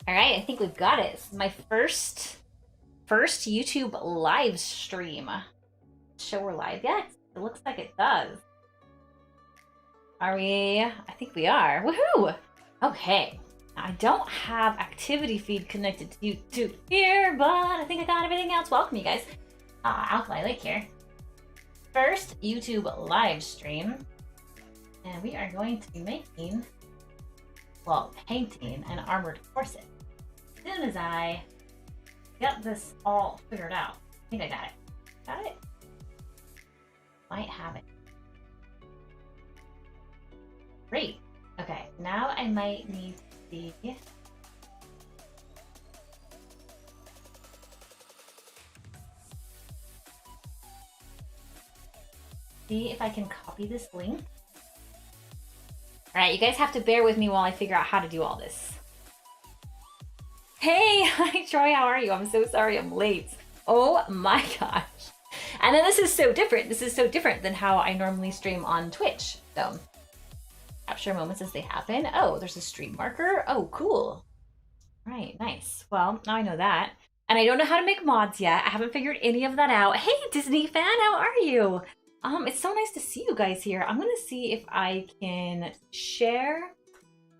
All right, I think we've got it. This is my first YouTube live stream. Show we're live yet? It looks like it does. Are we? I think we are. Woohoo! Okay. I don't have activity feed connected to YouTube here, but I think I got everything else. Welcome, you guys. Alpha Lake here. First YouTube live stream. And we are going to be making, well, painting an armored corset. As soon as I get this all figured out. I think I got it. Got it? Might have it. Great. Okay, now I might need the see if I can copy this link. All right, you guys have to bear with me while I figure out how to do all this. Hey, hi Troy, how are you? I'm so sorry I'm late. Oh my gosh. And then this is so different. This is so different than how I normally stream on Twitch. So, capture moments as they happen. Oh, there's a stream marker. Oh, cool. Right, nice. Well, now I know that. And I don't know how to make mods yet. I haven't figured any of that out. Hey, Disney fan, how are you? It's so nice to see you guys here. I'm gonna see if I can share.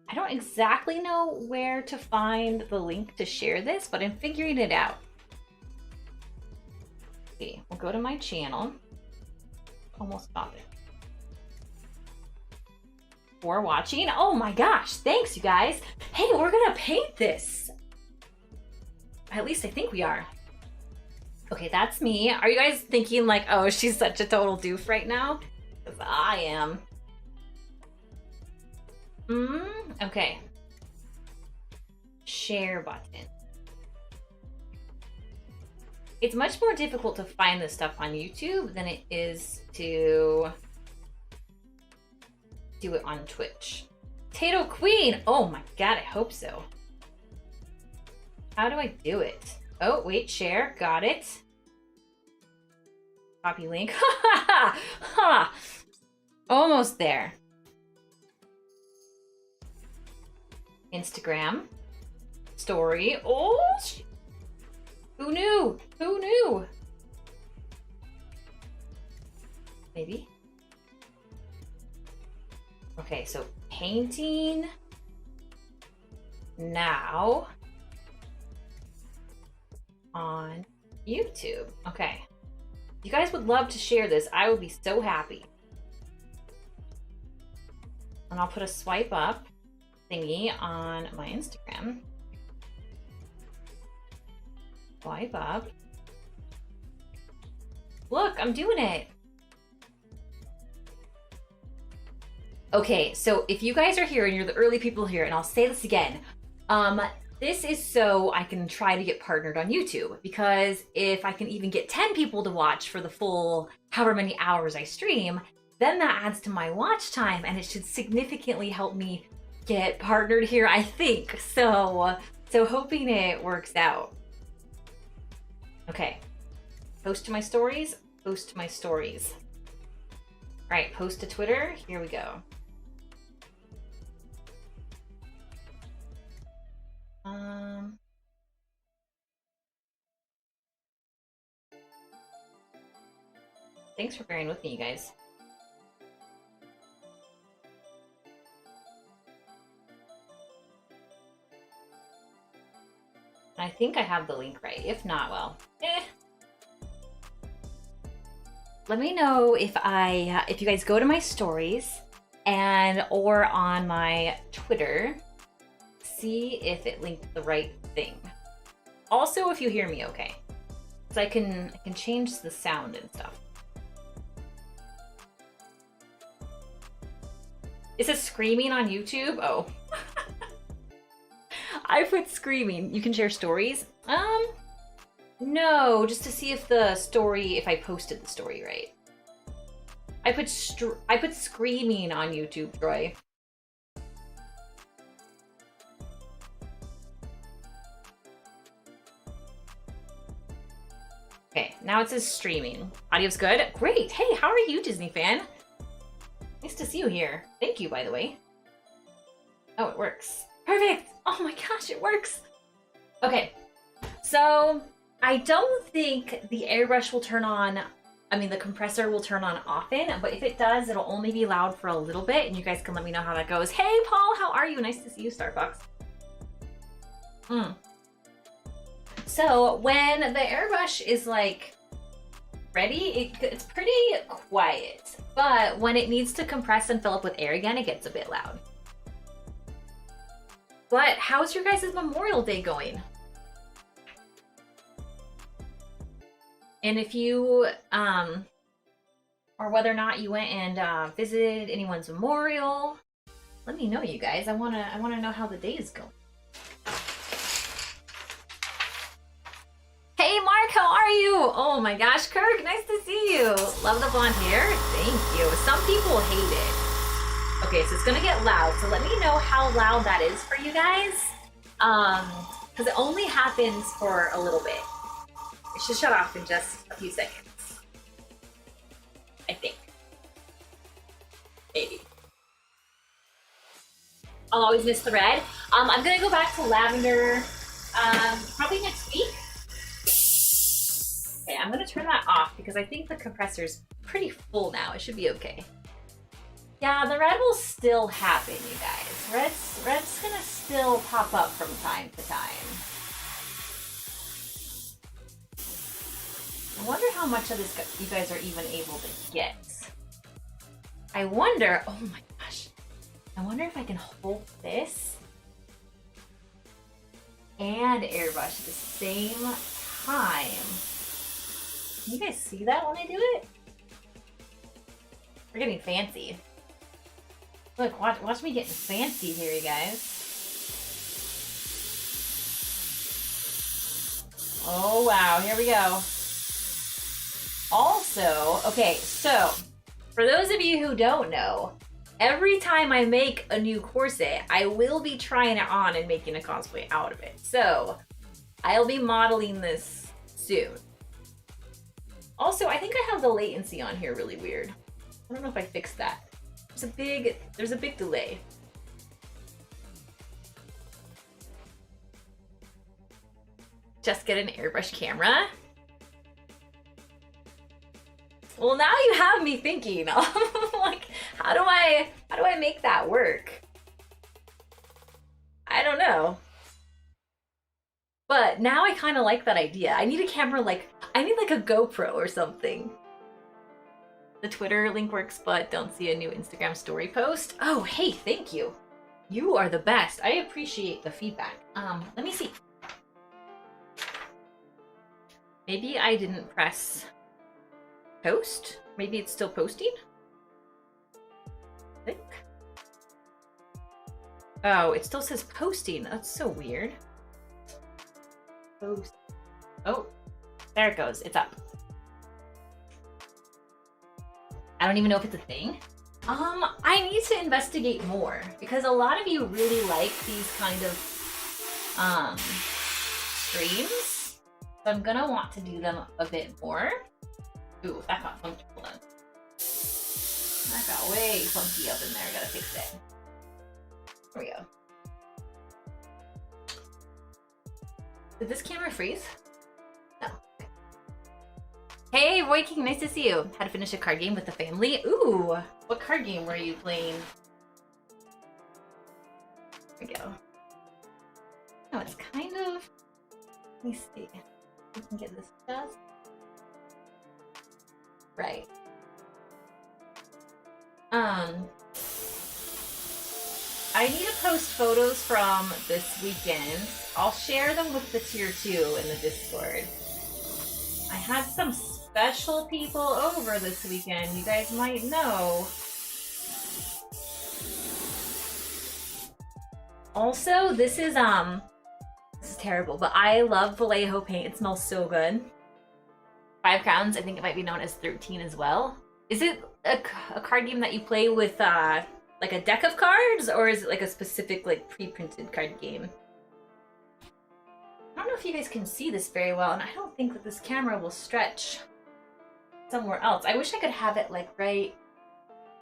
I don't exactly know where to find the link to share this, but I'm figuring it out. Let's see, we'll go to my channel. Almost got it. For watching. Oh my gosh, thanks you guys. Hey, we're gonna paint this. At least I think we are. Okay, that's me. Are you guys thinking like, oh, she's such a total doof right now? Because I am. Okay. Share button. It's much more difficult to find this stuff on YouTube than it is to do it on Twitch. Tato Queen! Oh my god, I hope so. How do I do it? Oh, wait, share. Got it. Copy link. Ha! Almost there. Instagram. Story. Oh! Who knew? Who knew? Maybe. Okay, so painting now on YouTube. Okay. If you guys would love to share this, I would be so happy. And I'll put a swipe up thingy on my Instagram. Swipe up. Look, I'm doing it. Okay, so if you guys are here and you're the early people here, and I'll say this again, this is so I can try to get partnered on YouTube, because if I can even get 10 people to watch for the full however many hours I stream, then that adds to my watch time and it should significantly help me get partnered here, I think. So hoping it works out. Okay, post to my stories, post to my stories. All right, post to Twitter, here we go. Thanks for bearing with me, you guys. I think I have the link right. If not, well, Let me know if you guys go to my stories or on my Twitter, see if it linked the right thing. Also, if you hear me okay, because I can change the sound and stuff. Is it screaming on YouTube? Oh. I put screaming. You can share stories? No, just to see if if I posted the story right. I put screaming on YouTube, Troy. Okay, now it says streaming. Audio's good? Great. Hey, how are you, Disney fan? Nice to see you here. Thank you, by the way. Oh, it works. Perfect! Oh my gosh, it works! Okay, so I don't think the airbrush will turn on, I mean the compressor will turn on often, but if it does, it'll only be loud for a little bit, and you guys can let me know how that goes. Hey Paul, how are you? Nice to see you, Starbucks. So when the airbrush is like ready, it's pretty quiet, but when it needs to compress and fill up with air again, it gets a bit loud. But how's your guys' Memorial Day going? And if you, or whether or not you went and visited anyone's memorial, let me know, you guys. I wanna know how the day is going. Hey Mark, how are you? Oh my gosh, Kirk, nice to see you. Love the blonde hair. Thank you. Some people hate it. Okay, so it's gonna get loud. So let me know how loud that is for you guys. Because it only happens for a little bit. It should shut off in just a few seconds. I think. Maybe. I'll always miss the red. I'm gonna go back to lavender probably next week. Okay, I'm gonna turn that off because I think the compressor's pretty full now. It should be okay. Yeah, the red will still happen, you guys. Red's gonna still pop up from time to time. I wonder how much of this you guys are even able to get. I wonder, oh my gosh. I wonder if I can hold this and airbrush at the same time. Can you guys see that when I do it? We're getting fancy. Look, watch me getting fancy here, you guys. Oh wow, here we go. Also, okay, so for those of you who don't know, every time I make a new corset, I will be trying it on and making a cosplay out of it. So I'll be modeling this soon. Also, I think I have the latency on here really weird. I don't know if I fixed that. There's a big delay. Just get an airbrush camera. Well, now you have me thinking. Like, how do I make that work? I don't know. But now I kind of like that idea. I need a camera I need like a GoPro or something. The Twitter link works, but don't see a new Instagram story post. Oh, hey, thank you. You are the best. I appreciate the feedback. Let me see. Maybe I didn't press post. Maybe it's still posting. I think. Oh, it still says posting. That's so weird. Post. Oh, there it goes. It's up. I don't even know if it's a thing. I need to investigate more because a lot of you really like these kind of streams. So I'm gonna want to do them a bit more. Ooh, that got funky. Hold on. That got way funky up in there. Gotta fix it. There we go. Did this camera freeze? No. Hey, Roy King, nice to see you. Had to finish a card game with the family. Ooh, what card game were you playing? There we go. No, it's kind of. Let me see. We can get this just right. I need to post photos from this weekend. I'll share them with the tier 2 in the Discord. I had some special people over this weekend. You guys might know. Also, this is terrible, but I love Vallejo paint. It smells so good. 5 crowns. I think it might be known as 13 as well. Is it a card game that you play with like a deck of cards, or is it like a specific like pre-printed card game? I don't know if you guys can see this very well, and I don't think that this camera will stretch somewhere else. I wish I could have it like right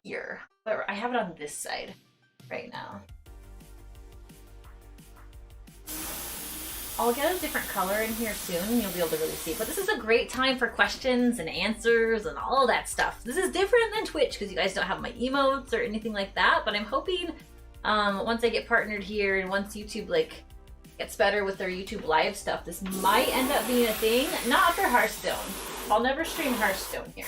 here, but I have it on this side right now. I'll get a different color in here soon and you'll be able to really see. But this is a great time for questions and answers and all that stuff. This is different than Twitch because you guys don't have my emotes or anything like that. But I'm hoping once I get partnered here and once YouTube like gets better with their YouTube live stuff, this might end up being a thing. Not for Hearthstone. I'll never stream Hearthstone here.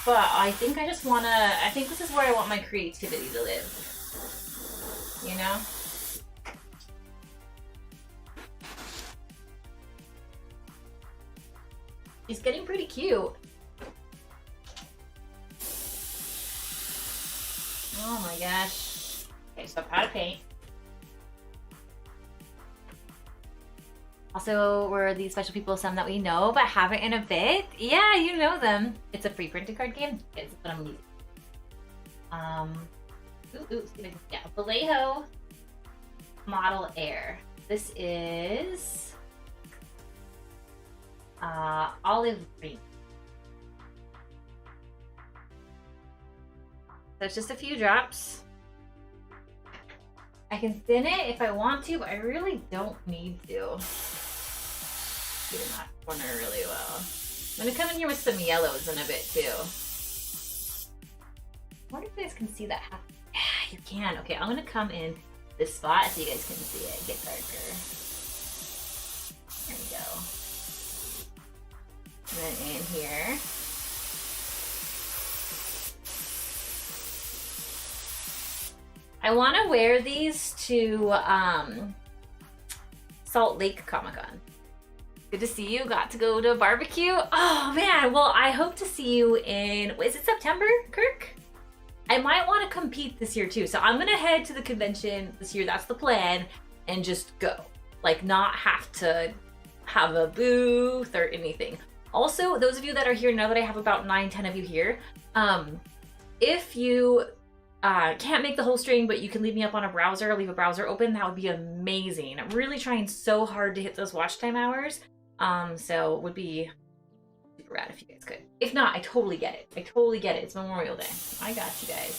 But I think I just wanna, I think this is where I want my creativity to live. You know? He's getting pretty cute. Oh my gosh. Okay, so I'm out of paint. Also, were these special people some that we know but haven't in a bit? Yeah, you know them. It's a free printed card game. It's what I'm using. Yeah, Vallejo Model Air. This is olive green. So it's just a few drops. I can thin it if I want to, but I really don't need to. Get in that corner really well. I'm gonna come in here with some yellows in a bit too. I wonder if you guys can see that happen. Yeah, you can. Okay, I'm gonna come in this spot so you guys can see it get darker. There we go. And then in here. I want to wear these to Salt Lake Comic-Con. Good to see you. Got to go to a barbecue. Oh man, well I hope to see you in, is it September, Kirk? I might want to compete this year too. So I'm gonna head to the convention this year, that's the plan, and just go. Like not have to have a booth or anything. Also, those of you that are here now that I have about 9-10 of you here, if you can't make the whole stream, but you can leave me up on a browser, leave a browser open, that would be amazing. I'm really trying so hard to hit those watch time hours. So it would be super rad if you guys could. If not, I totally get it. I totally get it. It's Memorial Day. I got you guys.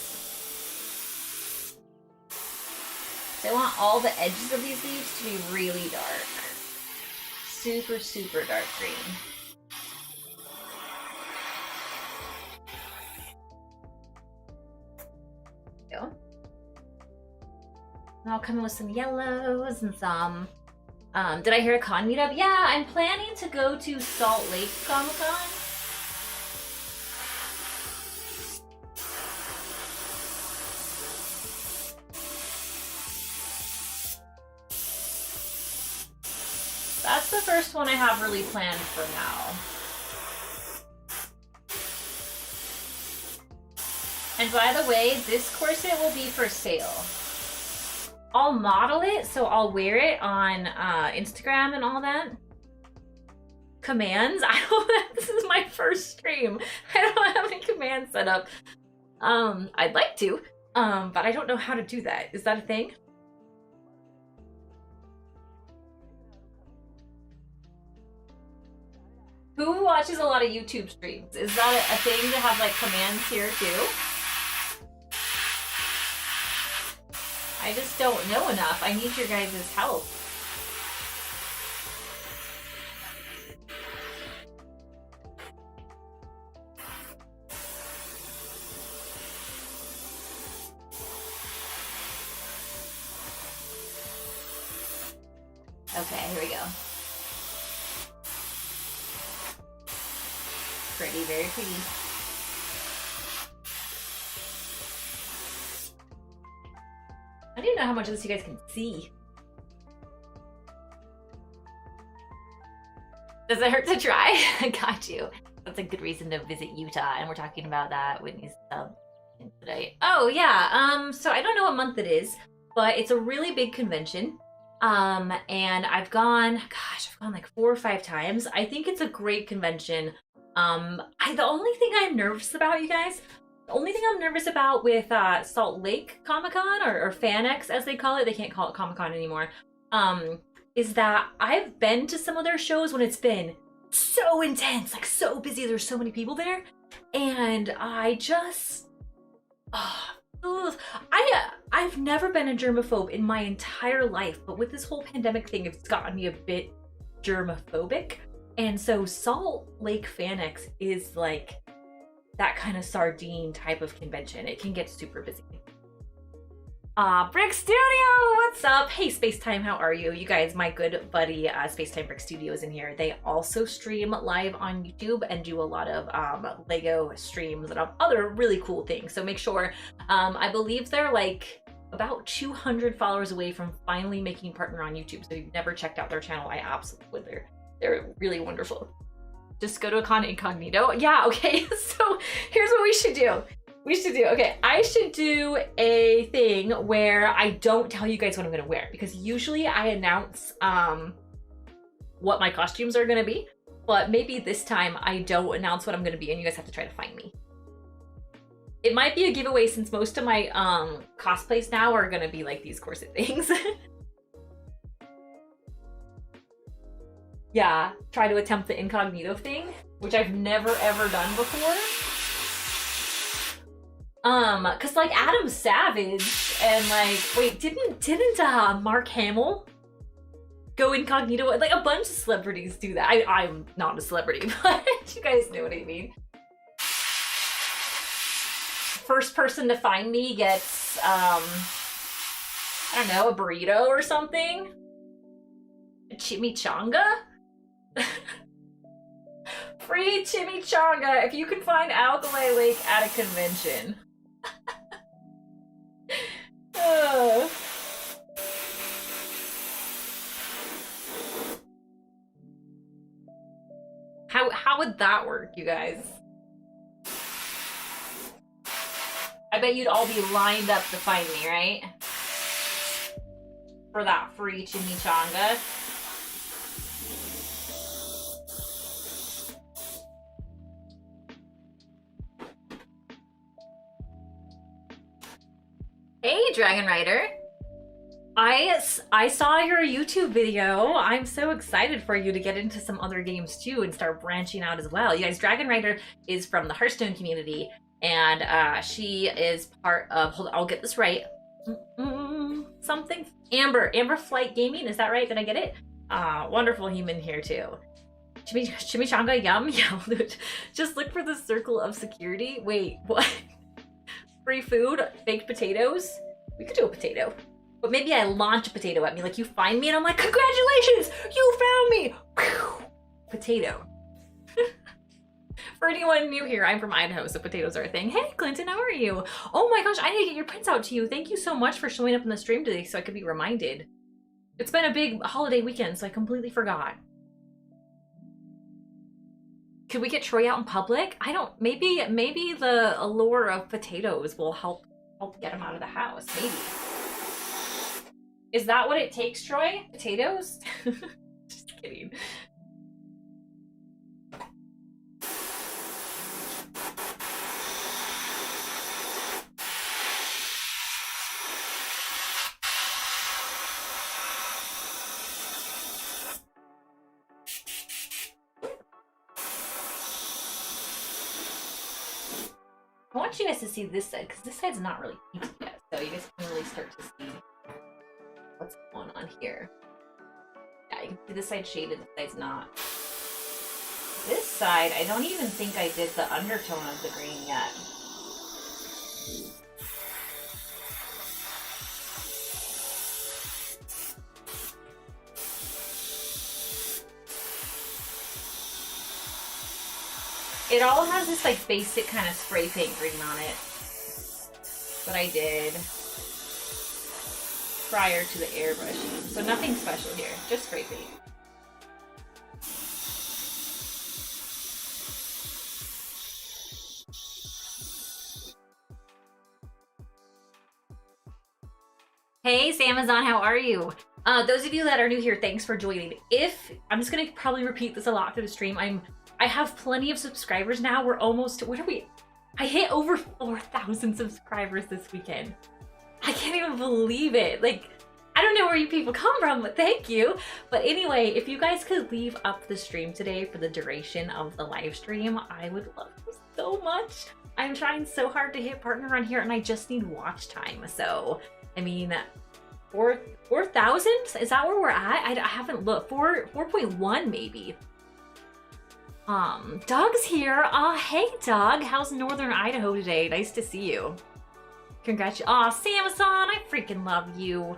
So I want all the edges of these leaves to be really dark. Super, super dark green. Go. And I'll come in with some yellows and some. Did I hear a con meetup? Yeah, I'm planning to go to Salt Lake Comic-Con. That's the first one I have really planned for now. And by the way, this corset will be for sale. I'll model it, so I'll wear it on Instagram and all that. Commands? I don't. This is my first stream. I don't have any commands set up. I'd like to, but I don't know how to do that. Is that a thing? Who watches a lot of YouTube streams? Is that a thing to have like commands here too? I just don't know enough. I need your guys' help. Okay, here we go. Pretty, very pretty. I don't even know how much of this you guys can see. Does it hurt to try? I got you. That's a good reason to visit Utah, and we're talking about that Whitney's today. Oh yeah, so I don't know what month it is, but it's a really big convention. And I've gone like 4 or 5 times. I think it's a great convention. The only thing I'm nervous about, you guys, the only thing I'm nervous about with Salt Lake Comic-Con or FanX as they call it, they can't call it Comic-Con anymore, is that I've been to some of their shows when it's been so intense, like so busy, there's so many people there, and I just, Ugh. I've never been a germaphobe in my entire life, but with this whole pandemic thing, it's gotten me a bit germophobic. And so Salt Lake FanX is like that kind of sardine type of convention. It can get super busy. Brick Studio, what's up? Hey, Spacetime, how are you? You guys, my good buddy Spacetime Brick Studio is in here. They also stream live on YouTube and do a lot of Lego streams and other really cool things. So make sure, I believe they're like about 200 followers away from finally making partner on YouTube. So if you've never checked out their channel, I absolutely would. They're really wonderful. Just go to a con incognito. Yeah, okay, so here's what we should do. Okay, I should do a thing where I don't tell you guys what I'm gonna wear, because usually I announce what my costumes are gonna be, but maybe this time I don't announce what I'm gonna be and you guys have to try to find me. It might be a giveaway since most of my cosplays now are gonna be like these corset things. Yeah, try to attempt the incognito thing, which I've never ever done before. Cause like Adam Savage and like, wait, didn't Mark Hamill go incognito? Like a bunch of celebrities do that. I'm not a celebrity, but you guys know what I mean. First person to find me gets, I don't know, a burrito or something? A chimichanga? Free chimichanga if you can find Alkali Lake at a convention. How would that work, you guys? I bet you'd all be lined up to find me, right? For that free chimichanga. Hey, Dragon Rider. I saw your YouTube video. I'm so excited for you to get into some other games too and start branching out as well. You guys, Dragon Rider is from the Hearthstone community, and she is part of, hold on, I'll get this right. Something? Amber Flight Gaming, is that right? Did I get it? Wonderful human here too. Chimichanga, yum. Yeah, just look for the circle of security. Wait, what? Free food, baked potatoes. We could do a potato, but maybe I launch a potato at me. Like you find me and I'm like, congratulations, you found me. Whew. Potato. For anyone new here, I'm from Idaho, so potatoes are a thing. Hey, Clinton, how are you? Oh my gosh, I need to get your prints out to you. Thank you so much for showing up in the stream today so I could be reminded. It's been a big holiday weekend, so I completely forgot. Could we get Troy out in public? I don't, maybe the allure of potatoes will help get him out of the house, maybe. Is that what it takes, Troy? Potatoes? Just kidding. I want you guys to see this side, because this side's not really painted yet, so you guys can really start to see what's going on here. Yeah, you can see this side shaded, this side's not. This side, I don't even think I did the undertone of the green yet. It all has this like basic kind of spray paint green on it that I did prior to the airbrushing. So nothing special here, just spray paint. Hey, Samazon, how are you? Those of you that are new here, thanks for joining. I'm just gonna probably repeat this a lot through the stream. I have plenty of subscribers now. We're almost, what are we? I hit over 4,000 subscribers this weekend. I can't even believe it. Like, I don't know where you people come from, but thank you. But anyway, if you guys could leave up the stream today for the duration of the live stream, I would love you so much. I'm trying so hard to hit partner on here and I just need watch time. So, I mean, 4,000? Is that where we're at? I haven't looked. 4.1 maybe. Doug's here. Hey Doug, how's Northern Idaho today? Nice to see you. Congratulations. Samazon, I freaking love you.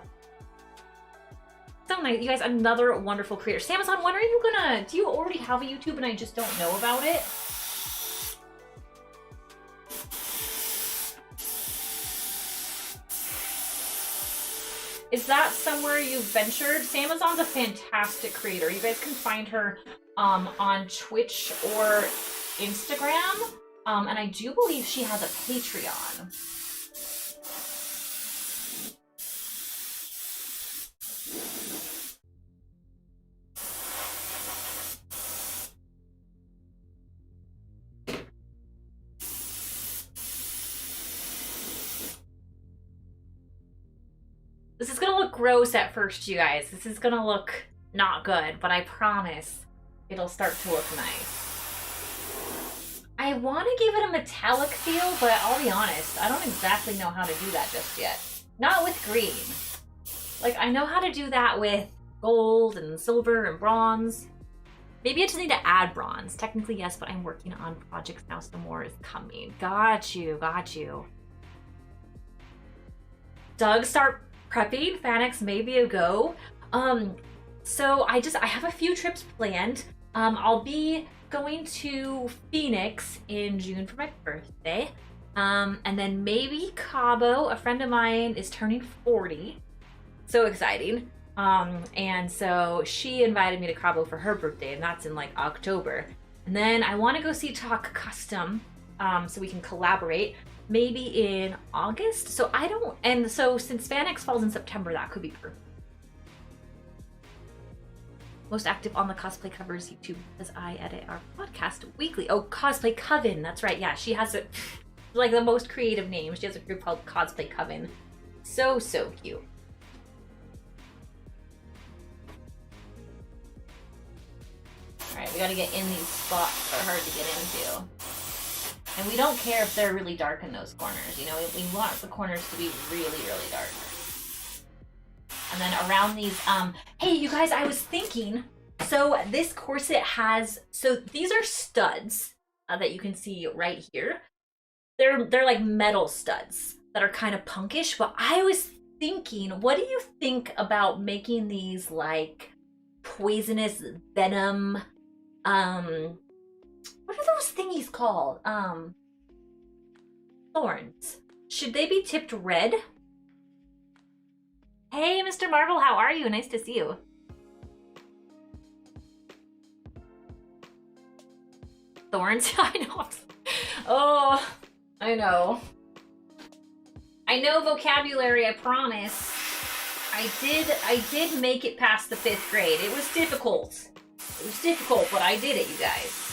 So nice. You guys, another wonderful creator. Samazon, when are you gonna, do you already have a YouTube and I just don't know about it? Is that somewhere you've ventured? Samazon's a fantastic creator. You guys can find her on Twitch or Instagram. And I do believe she has a Patreon. This is gonna look gross at first, you guys. This is gonna look not good, but I promise it'll start to look nice. I want to give it a metallic feel, but I'll be honest, I don't exactly know how to do that just yet. Not with green. Like, I know how to do that with gold and silver and bronze. Maybe I just need to add bronze. Technically, yes, but I'm working on projects now, so more is coming. Got you, got you. Doug, start prepping. Fanex, maybe a go. So I have a few trips planned. I'll be going to Phoenix in June for my birthday. And then maybe Cabo. A friend of mine is turning 40. So exciting. And so she invited me to Cabo for her birthday, and that's in like October. And then I want to go see Talk Custom, so we can collaborate. Maybe in August. So I don't, and so since Fanex falls in September, that could be perfect. Most active on the cosplay covers YouTube as I edit our podcast weekly. Oh, Cosplay Coven, that's right. Yeah, she has like the most creative name. She has a group called Cosplay Coven. So cute. All right, we gotta get in these spots that are hard to get into. And we don't care if they're really dark in those corners. You know, we want the corners to be really, really dark. And then around these, hey, you guys, I was thinking, so this corset has, so these are studs that you can see right here. They're like metal studs that are kind of punkish, but I was thinking, what do you think about making these like poisonous venom, what are those thingies called? Thorns. Should they be tipped red? Hey, Mr. Marvel, how are you? Nice to see you. Thorns? I know. Oh, I know. I know vocabulary, I promise. I did make it past the 5th grade. It was difficult. It was difficult, but I did it, you guys.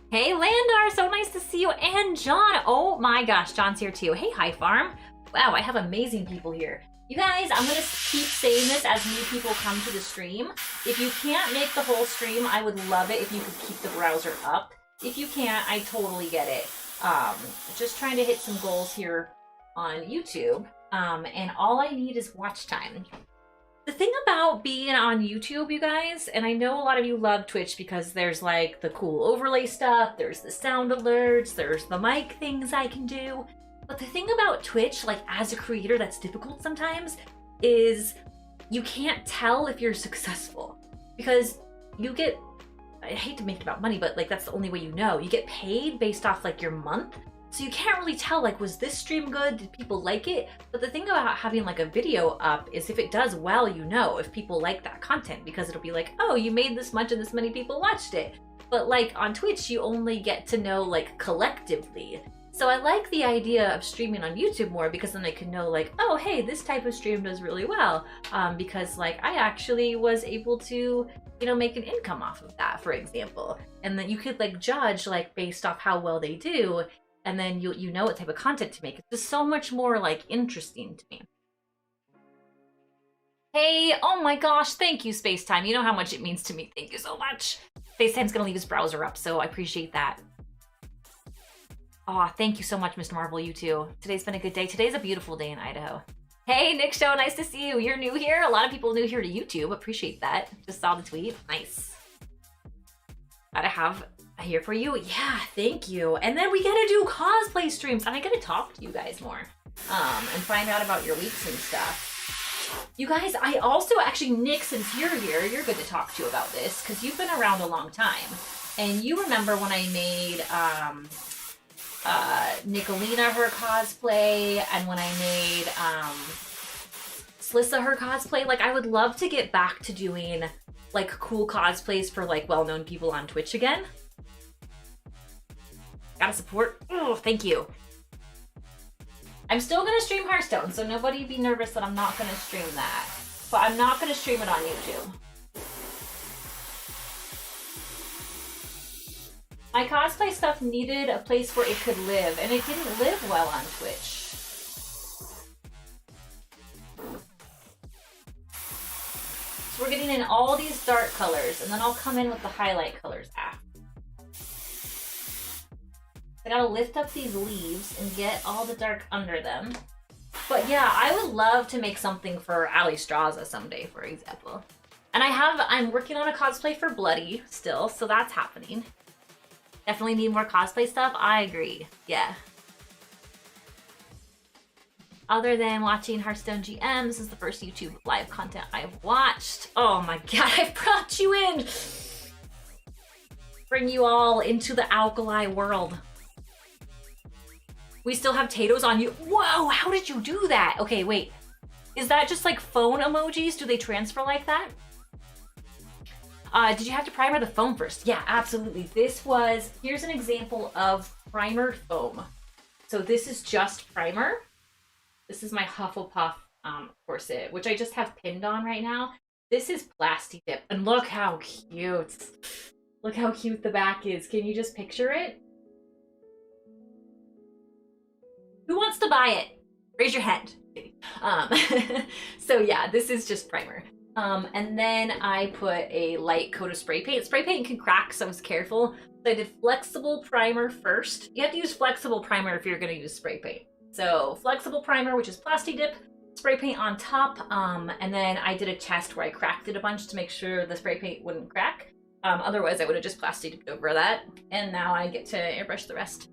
Hey, Landar, so nice to see you. And John, oh my gosh, John's here too. Hey, Hi Farm. Wow, I have amazing people here. You guys, I'm gonna keep saying this as new people come to the stream. If you can't make the whole stream, I would love it if you could keep the browser up. If you can't, I totally get it. Just trying to hit some goals here on YouTube. And all I need is watch time. The thing about being on YouTube, you guys, and I know a lot of you love Twitch because there's like the cool overlay stuff, there's the sound alerts, there's the mic things I can do. But the thing about Twitch, like as a creator that's difficult sometimes, is you can't tell if you're successful. Because you get, I hate to make it about money, but like that's the only way you know. You get paid based off like your month. So you can't really tell, like, was this stream good? Did people like it? But the thing about having like a video up is if it does well, you know if people like that content, because it'll be like, oh, you made this much and this many people watched it. But like on Twitch, you only get to know like collectively. So I like the idea of streaming on YouTube more because then I can know like, oh, hey, this type of stream does really well. Because like I actually was able to, you know, make an income off of that, for example. And then you could like judge like based off how well they do. and then you know what type of content to make. It's just so much more like interesting to me. Hey, oh my gosh, thank you, Spacetime. You know how much it means to me. Thank you so much. Spacetime's gonna leave his browser up, so I appreciate that. Aw, thank you so much, Mr. Marvel, you too. Today's been a good day. Today's a beautiful day in Idaho. Hey, Nick Show, nice to see you. You're new here. A lot of people new here to YouTube. Appreciate that. Just saw the tweet. Nice. Gotta have here for you. Yeah, thank you. And then we get to do cosplay streams, and I get to talk to you guys more and find out about your weeks and stuff. You guys, I also actually, Nick, since you're here, you're good to talk to about this because you've been around a long time. And you remember when I made Nicolina her cosplay, and when I made Slissa her cosplay. Like, I would love to get back to doing like cool cosplays for like well-known people on Twitch again. Gotta support. Oh, thank you. I'm still gonna stream Hearthstone, so nobody be nervous that I'm not gonna stream that. But I'm not gonna stream it on YouTube. My cosplay stuff needed a place where it could live, and it didn't live well on Twitch. So we're getting in all these dark colors, and then I'll come in with the highlight colors after. I gotta lift up these leaves and get all the dark under them. But yeah, I would love to make something for Ali Straza someday, for example. And I'm working on a cosplay for Bloody still, so that's happening. Definitely need more cosplay stuff. I agree. Yeah. Other than watching Hearthstone GM, this is the first YouTube live content I've watched. Oh my god, I brought you in! Bring you all into the alkali world. We still have Tatoes on you. Whoa, how did you do that? Okay, wait. Is that just like phone emojis? Do they transfer like that? Did you have to primer the foam first? Yeah, absolutely. Here's an example of primered foam. So this is just primer. This is my Hufflepuff corset, which I just have pinned on right now. This is Plasti Dip, and look how cute. Look how cute the back is. Can you just picture it? Who wants to buy it? Raise your hand. So yeah, this is just primer. And then I put a light coat of spray paint. Spray paint can crack, so I was careful. So I did flexible primer first. You have to use flexible primer if you're gonna use spray paint. So flexible primer, which is Plasti Dip, spray paint on top, and then I did a test where I cracked it a bunch to make sure the spray paint wouldn't crack. Otherwise I would have just Plasti Dipped over that. And now I get to airbrush the rest.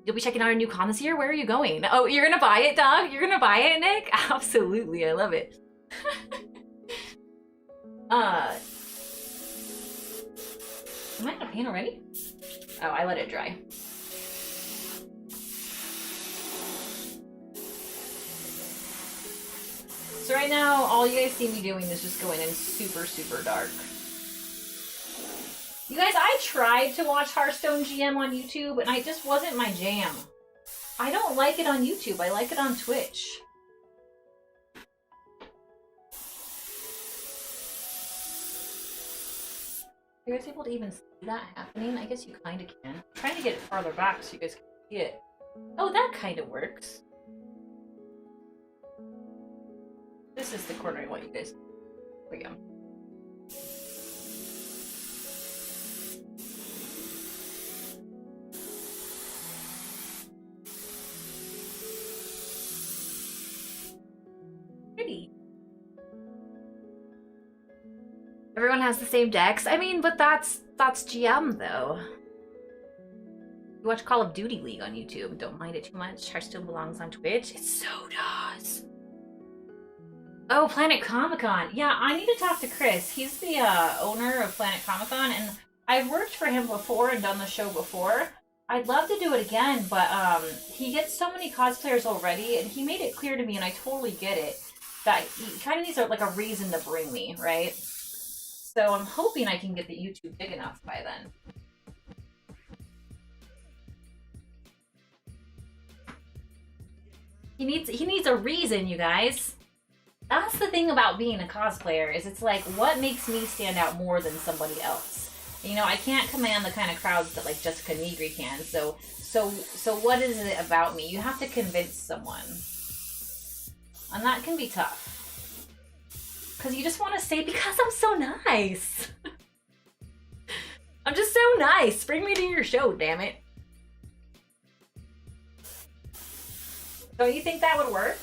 You'll be checking out our new con this year? Where are you going? Oh, you're gonna buy it, dog? You're gonna buy it, Nick? Absolutely, I love it. Am I out of paint already? Oh, I let it dry. So right now, all you guys see me doing is just going in super, super dark. You guys, I tried to watch Hearthstone GM on YouTube, and it just wasn't my jam. I don't like it on YouTube. I like it on Twitch. Are you guys able to even see that happening? I guess you kind of can. I'm trying to get it farther back so you guys can see it. Oh, that kind of works. This is the corner I want you guys to see. There we go. Pretty. Everyone has the same decks. I mean, but that's GM though. You watch Call of Duty League on YouTube. Don't mind it too much. Hearthstone belongs on Twitch. It so does. Oh, Planet Comic-Con. Yeah, I need to talk to Chris. He's the owner of Planet Comic-Con, and I've worked for him before and done the show before. I'd love to do it again, but he gets so many cosplayers already, and he made it clear to me, and I totally get it, that he kind of needs like a reason to bring me, right? So I'm hoping I can get the YouTube big enough by then. He needs a reason, you guys. That's the thing about being a cosplayer, is it's like, what makes me stand out more than somebody else? You know, I can't command the kind of crowds that like Jessica Negri can. So what is it about me? You have to convince someone. And that can be tough. Because you just want to say, because I'm so nice. I'm just so nice. Bring me to your show, damn it. Don't you think that would work?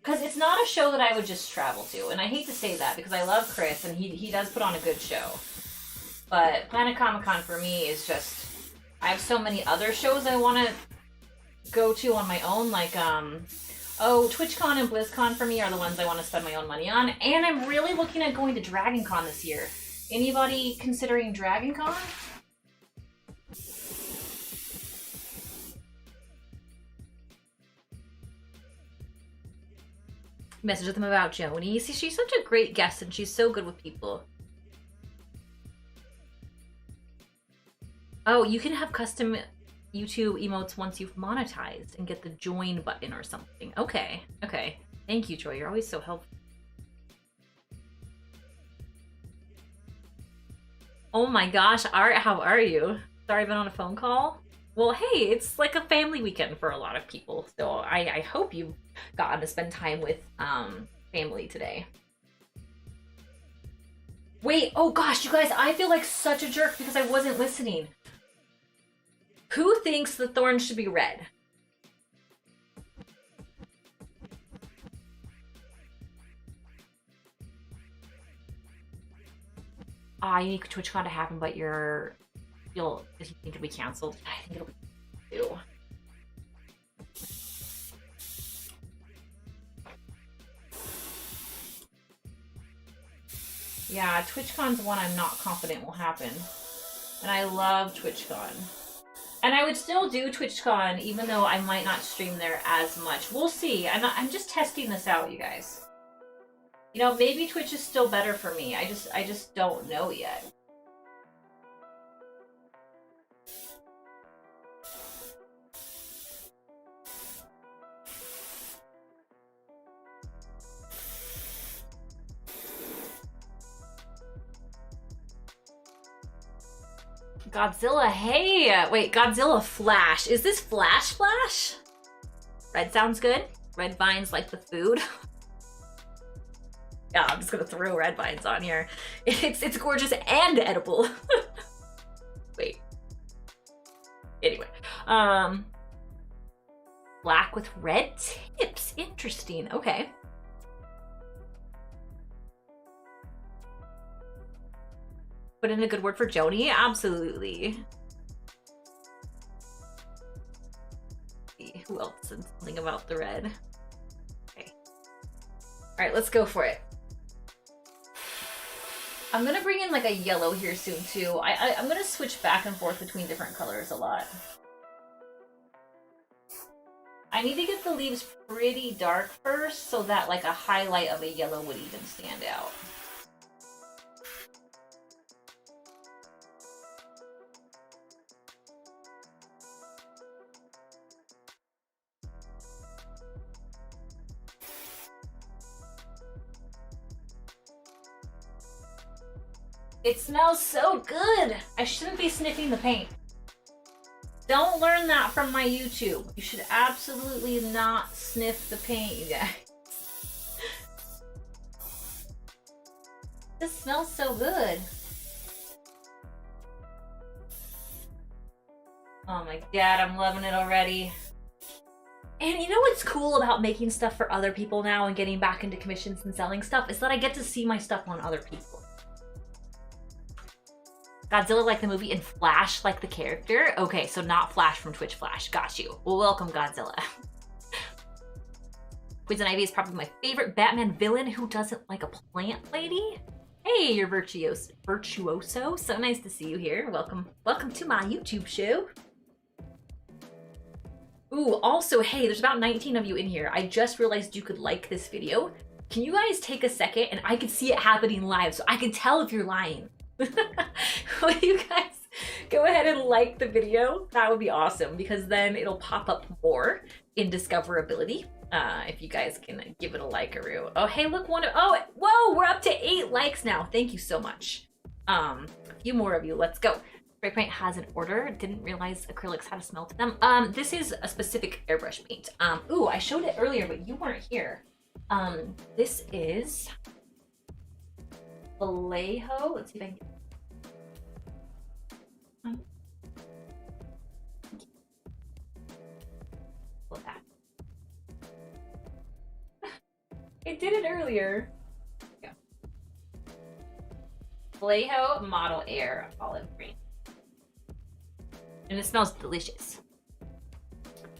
Because it's not a show that I would just travel to. And I hate to say that because I love Chris and he does put on a good show. But Planet Comic-Con for me is just... I have so many other shows I want to go to on my own. Like, TwitchCon and BlizzCon for me are the ones I want to spend my own money on. And I'm really looking at going to DragonCon this year. Anybody considering DragonCon? Message them about Joni. See, she's such a great guest and she's so good with people. Oh, you can have custom YouTube emotes once you've monetized and get the join button or something. Okay, okay. Thank you, Joy. You're always so helpful. Oh my gosh, Art, how are you? Sorry I've been on a phone call. Well, hey, it's like a family weekend for a lot of people. So I hope you've gotten to spend time with family today. Wait, oh gosh, you guys, I feel like such a jerk because I wasn't listening. Who thinks the thorns should be red? I need TwitchCon to happen, but you think it'll be canceled? I think it'll be too. Yeah, TwitchCon's one I'm not confident will happen. And I love TwitchCon. And I would still do TwitchCon even though I might not stream there as much. We'll see. I'm just testing this out, you guys. You know, maybe Twitch is still better for me. I just don't know yet. Godzilla, hey! Wait, Godzilla Flash. Is this Flash? Red sounds good. Red vines like the food. Yeah, I'm just gonna throw red vines on here. It's gorgeous and edible. Wait. Anyway. Black with red tips. Interesting. Okay. Put in a good word for Joni? Absolutely. Who else said something about the red? Okay. All right, let's go for it. I'm gonna bring in like a yellow here soon too. I'm gonna switch back and forth between different colors a lot. I need to get the leaves pretty dark first so that like a highlight of a yellow would even stand out. It smells so good! I shouldn't be sniffing the paint. Don't learn that from my YouTube. You should absolutely not sniff the paint, you guys. This smells so good. Oh my god, I'm loving it already. And you know what's cool about making stuff for other people now and getting back into commissions and selling stuff is that I get to see my stuff on other people. Godzilla like the movie and Flash like the character? Okay, so not Flash from Twitch Flash. Got you. Well, welcome, Godzilla. Poison Ivy is probably my favorite Batman villain. Who doesn't like a plant lady? Hey, you're virtuoso. So nice to see you here. Welcome to my YouTube show. Ooh, also, hey, there's about 19 of you in here. I just realized you could like this video. Can you guys take a second and I could see it happening live so I can tell if you're lying? Will you guys go ahead and like the video? That would be awesome because then it'll pop up more in discoverability. if you guys can give it a like-a-roo. Oh, hey, look, oh, whoa, we're up to 8 likes now. Thank you so much. A few more of you, let's go. Spray paint has an order. Didn't realize acrylics had a smell to them. This is a specific airbrush paint. Ooh, I showed it earlier, but you weren't here. This is Vallejo. Let's see if I can. Look at that. I did it earlier. Yeah. Vallejo Model Air Olive Green. And it smells delicious.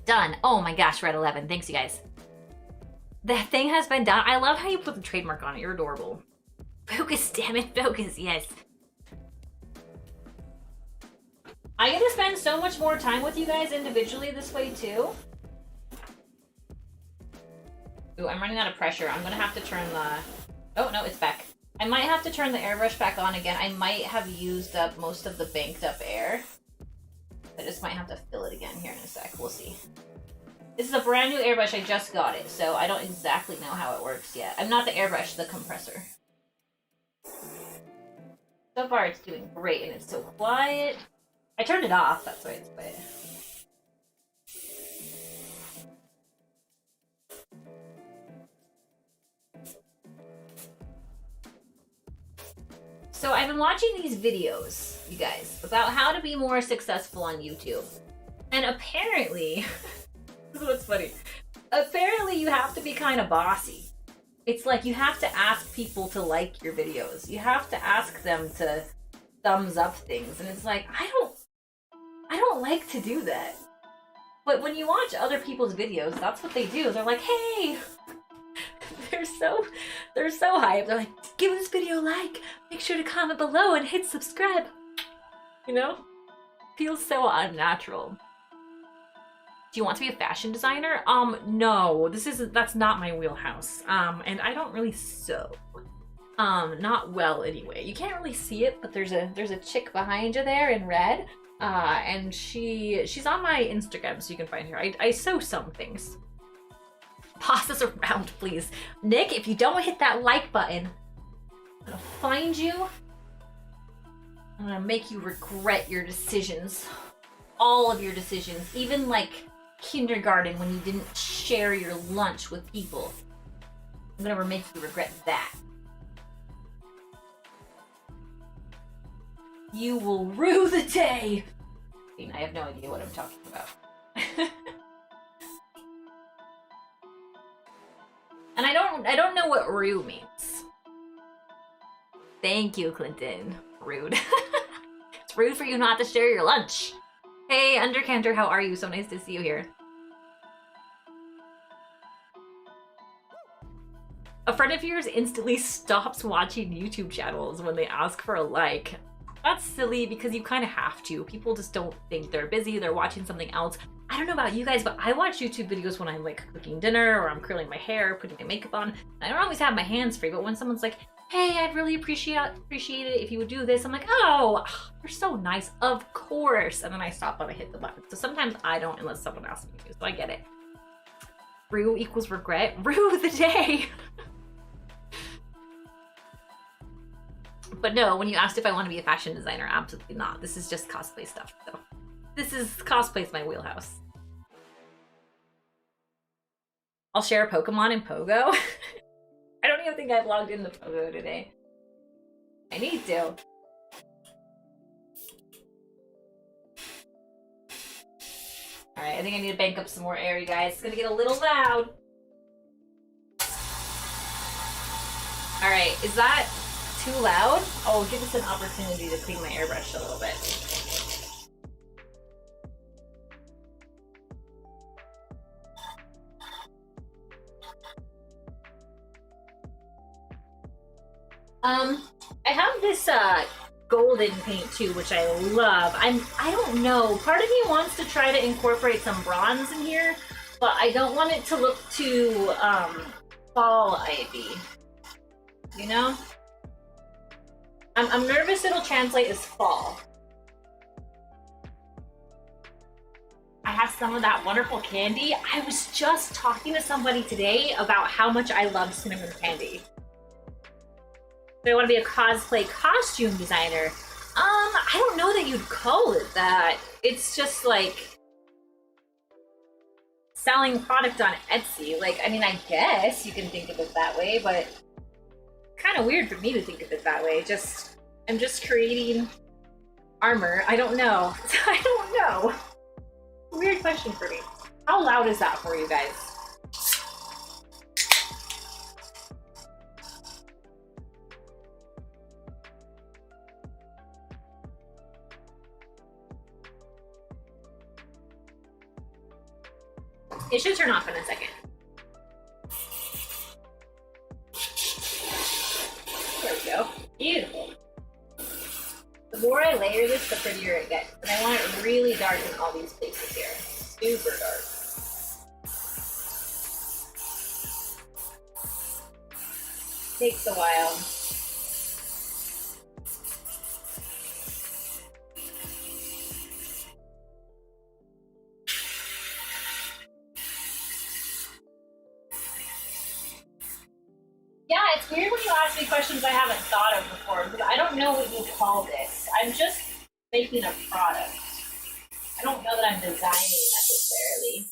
Done. Oh my gosh, Red 11. Thanks, you guys. That thing has been done. I love how you put the trademark on it. You're adorable. Focus, damn it, focus, yes. I get to spend so much more time with you guys individually this way too. Ooh, I'm running out of pressure. I'm gonna have to turn the... Oh, no, it's back. I might have to turn the airbrush back on again. I might have used up most of the banked up air. I just might have to fill it again here in a sec. We'll see. This is a brand new airbrush. I just got it, so I don't exactly know how it works yet. I'm not the airbrush, the compressor. So far, it's doing great, and it's so quiet. I turned it off, that's why it's quiet. So I've been watching these videos, you guys, about how to be more successful on YouTube. And apparently, this is what's funny. Apparently you have to be kind of bossy. It's like you have to ask people to like your videos. You have to ask them to thumbs up things. And it's like, I don't like to do that. But when you watch other people's videos, that's what they do. They're like, hey, they're so hyped. They're like, give this video a like, make sure to comment below and hit subscribe. You know? Feels so unnatural. Do you want to be a fashion designer? No, that's not my wheelhouse. And I don't really sew. Not well anyway. You can't really see it, but there's a chick behind you there in red. And she's on my Instagram, so you can find her. I sew some things. Pass this around, please. Nick, if you don't hit that like button, I'm gonna find you. I'm gonna make you regret your decisions. All of your decisions. Even like kindergarten when you didn't share your lunch with people. I'm gonna make you regret that. You will rue the day. I have no idea what I'm talking about. And I don't know what rue means. Thank you, Clinton. Rude. It's rude for you not to share your lunch. Hey, Undercanter, how are you? So nice to see you here. A friend of yours instantly stops watching YouTube channels when they ask for a like. That's silly because you kind of have to. People just don't think they're busy. They're watching something else. I don't know about you guys, but I watch YouTube videos when I'm like cooking dinner or I'm curling my hair, putting my makeup on. I don't always have my hands free, but when someone's like, hey, I'd really appreciate it if you would do this, I'm like, oh, you're so nice. Of course. And then I stop when I hit the button. So sometimes I don't unless someone asks me to, so I get it. Rue equals regret. Rue the day. But no, when you asked if I want to be a fashion designer, absolutely not. This is just cosplay stuff. So cosplay's my wheelhouse. I'll share a Pokemon in Pogo. I don't even think I've logged into Pogo today. I need to. Alright, I think I need to bank up some more air, you guys. It's gonna get a little loud. Alright, is that too loud? Oh, give us an opportunity to clean my airbrush a little bit. I have this golden paint too, which I love. I don't know. Part of me wants to try to incorporate some bronze in here, but I don't want it to look too fall ivy. You know? I'm nervous it'll translate as fall. I have some of that wonderful candy. I was just talking to somebody today about how much I love cinnamon candy. So I want to be a cosplay costume designer. I don't know that you'd call it that. It's just like selling product on Etsy. Like, I mean, I guess you can think of it that way, but kind of weird for me to think of it that way. I'm just creating armor. I don't know. I don't know. Weird question for me. How loud is that for you guys? It should turn off in a second. There we go. Beautiful. The more I layer this, the prettier it gets. And I want it really dark in all these places here. Super dark. Takes a while. Yeah, it's weird when you ask me questions I haven't thought of before, because I don't know what you call this. I'm just making a product. I don't know that I'm designing necessarily.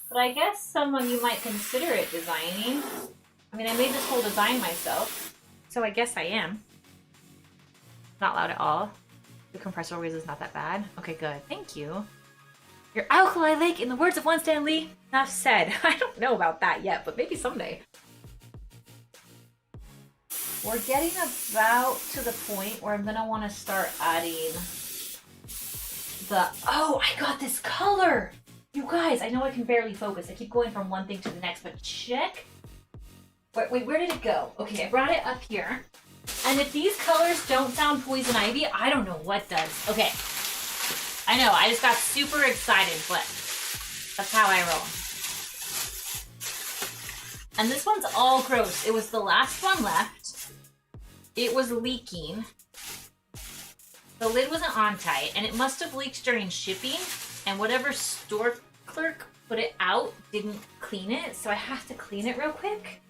But I guess some of you might consider it designing. I mean, I made this whole design myself, so I guess I am. Not loud at all. The compressor noise is not that bad. Okay, good. Thank you. Your alkali lake, in the words of one Stan Lee, enough said. I don't know about that yet, but maybe someday. We're getting about to the point where I'm gonna want to start adding the, oh, I got this color! You guys, I know I can barely focus. I keep going from one thing to the next, but check. Wait, where did it go? Okay, I brought it up here. And if these colors don't sound Poison Ivy, I don't know what does. Okay. I know, I just got super excited, but that's how I roll. And this one's all gross. It was the last one left. It was leaking. The lid wasn't on tight, and it must have leaked during shipping, and whatever store clerk put it out didn't clean it, so I have to clean it real quick.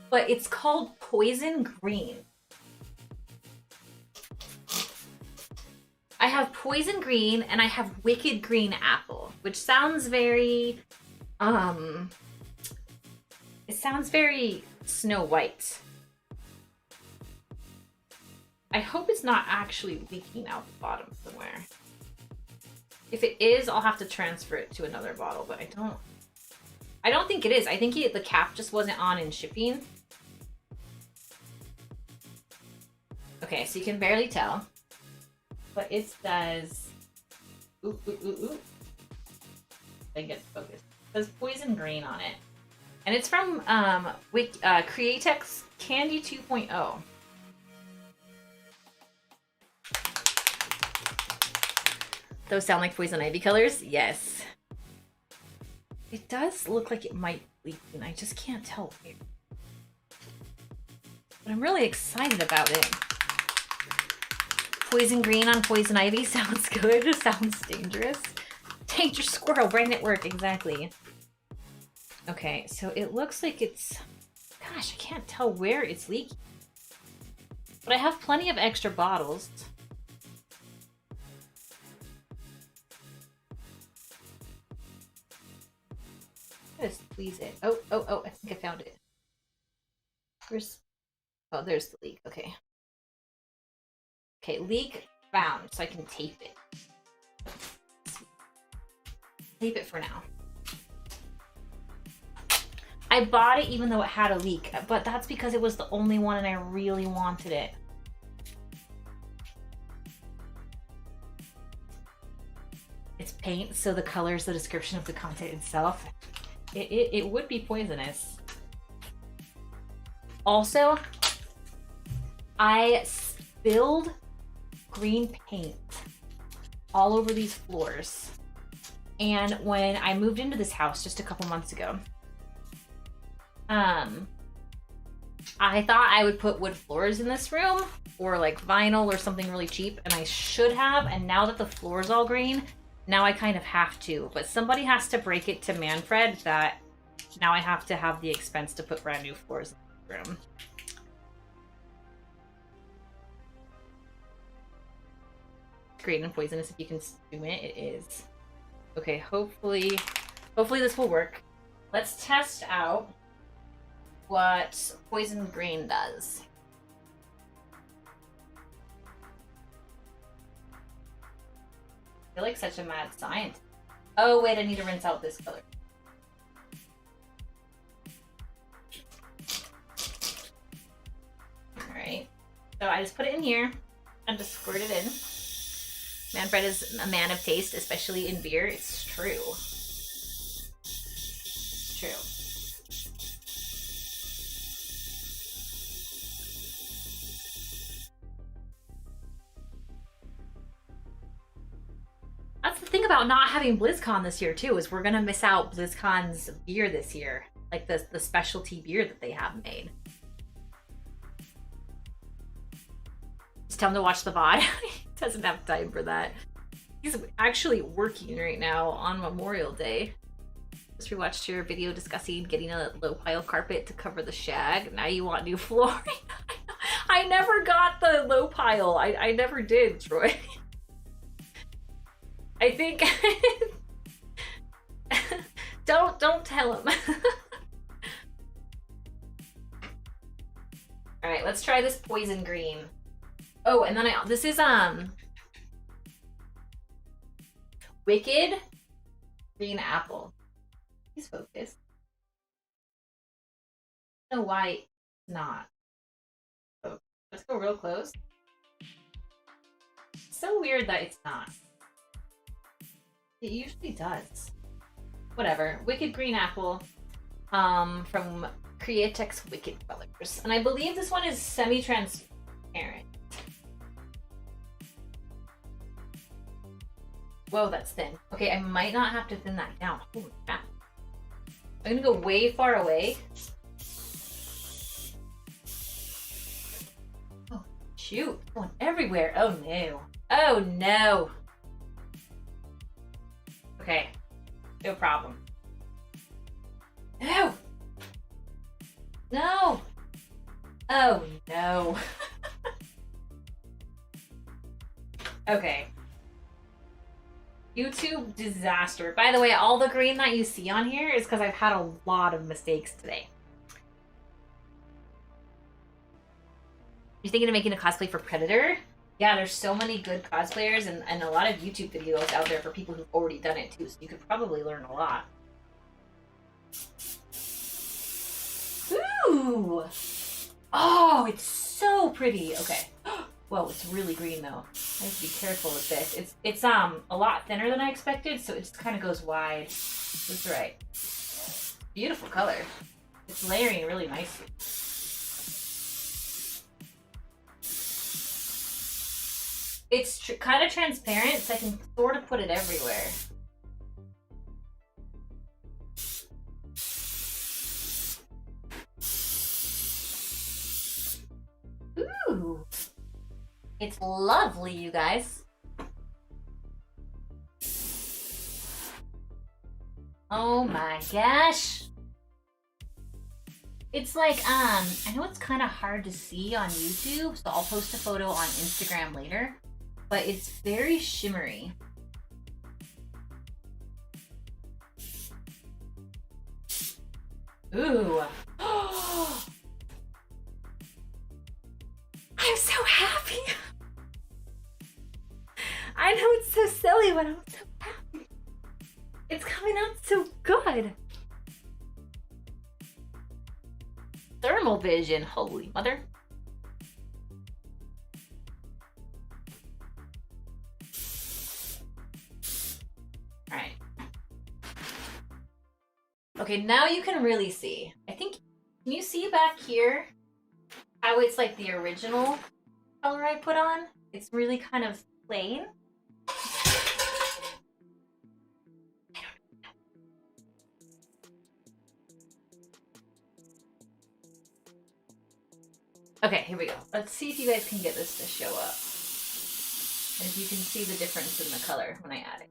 But it's called Poison Green. I have Poison Green, and I have Wicked Green Apple, which sounds very, it sounds very Snow White. I hope it's not actually leaking out the bottom somewhere. If it is, I'll have to transfer it to another bottle, but I don't think it is. I think the cap just wasn't on in shipping. Okay, so you can barely tell, but it says, ooh. I get focused. It says Poison Green on it. And it's from Createx Candy 2.0. Those sound like Poison Ivy colors? Yes. It does look like it might leak, and I just can't tell where. But I'm really excited about it. Poison Green on Poison Ivy sounds good. It sounds dangerous. Danger squirrel, brain at work, exactly. Okay, so it looks like it's... Gosh, I can't tell where it's leaking. But I have plenty of extra bottles. Just squeeze it. Oh, I think I found it. Oh, there's the leak. Okay. Okay, leak found, so I can tape it. Tape it for now. I bought it even though it had a leak, but that's because it was the only one and I really wanted it. It's paint, so the color is the description of the content itself. It would be poisonous. Also, I spilled green paint all over these floors. And when I moved into this house just a couple months ago, I thought I would put wood floors in this room or like vinyl or something really cheap, and I should have. And now that the floor is all green, now I kind of have to, but somebody has to break it to Manfred that now I have to have the expense to put brand new floors in the room. Great and poisonous if you consume it. It is. Okay, hopefully this will work. Let's test out what poison green does. I feel like such a mad scientist. Oh wait, I need to rinse out this color. Alright. So I just put it in here and just squirt it in. Manfred is a man of taste, especially in beer. It's true. It's true. That's the thing about not having BlizzCon this year too, is we're gonna miss out BlizzCon's beer this year. Like the specialty beer that they have made. Just tell him to watch the VOD. He doesn't have time for that. He's actually working right now on Memorial Day. Just rewatched your video discussing getting a low pile carpet to cover the shag. Now you want new flooring. I never got the low pile. I never did, Troy. I think don't tell him. All right, let's try this poison green. Oh, and then this is Wicked Green Apple. Please focus. I don't know why it's not. Oh, let's go real close. It's so weird that it's not. It usually does. Whatever. Wicked Green Apple from Createx Wicked Colors. And I believe this one is semi-transparent. Whoa, that's thin. Okay, I might not have to thin that down. Holy crap. I'm gonna go way far away. Oh, shoot. Going everywhere. Oh, no. Oh, no. Okay, no problem. No! No! Oh, no. Okay. YouTube disaster. By the way, all the green that you see on here is because I've had a lot of mistakes today. You're thinking of making a cosplay for Predator? Yeah, there's so many good cosplayers and a lot of YouTube videos out there for people who've already done it too, so you could probably learn a lot. Ooh! Oh, it's so pretty. Okay. Whoa, it's really green though. I have to be careful with this. It's a lot thinner than I expected, so it just kind of goes wide. That's right. Beautiful color. It's layering really nicely. It's kind of transparent, so I can sort of put it everywhere. Ooh! It's lovely, you guys. Oh my gosh. It's like, I know it's kind of hard to see on YouTube, so I'll post a photo on Instagram later. But it's very shimmery. Ooh. I'm so happy. I know it's so silly, but I'm so happy. It's coming out so good. Thermal vision, holy mother. Okay, now you can really see. I think, can you see back here how it's like the original color I put on? It's really kind of plain. Okay, here we go. Let's see if you guys can get this to show up. And if you can see the difference in the color when I add it.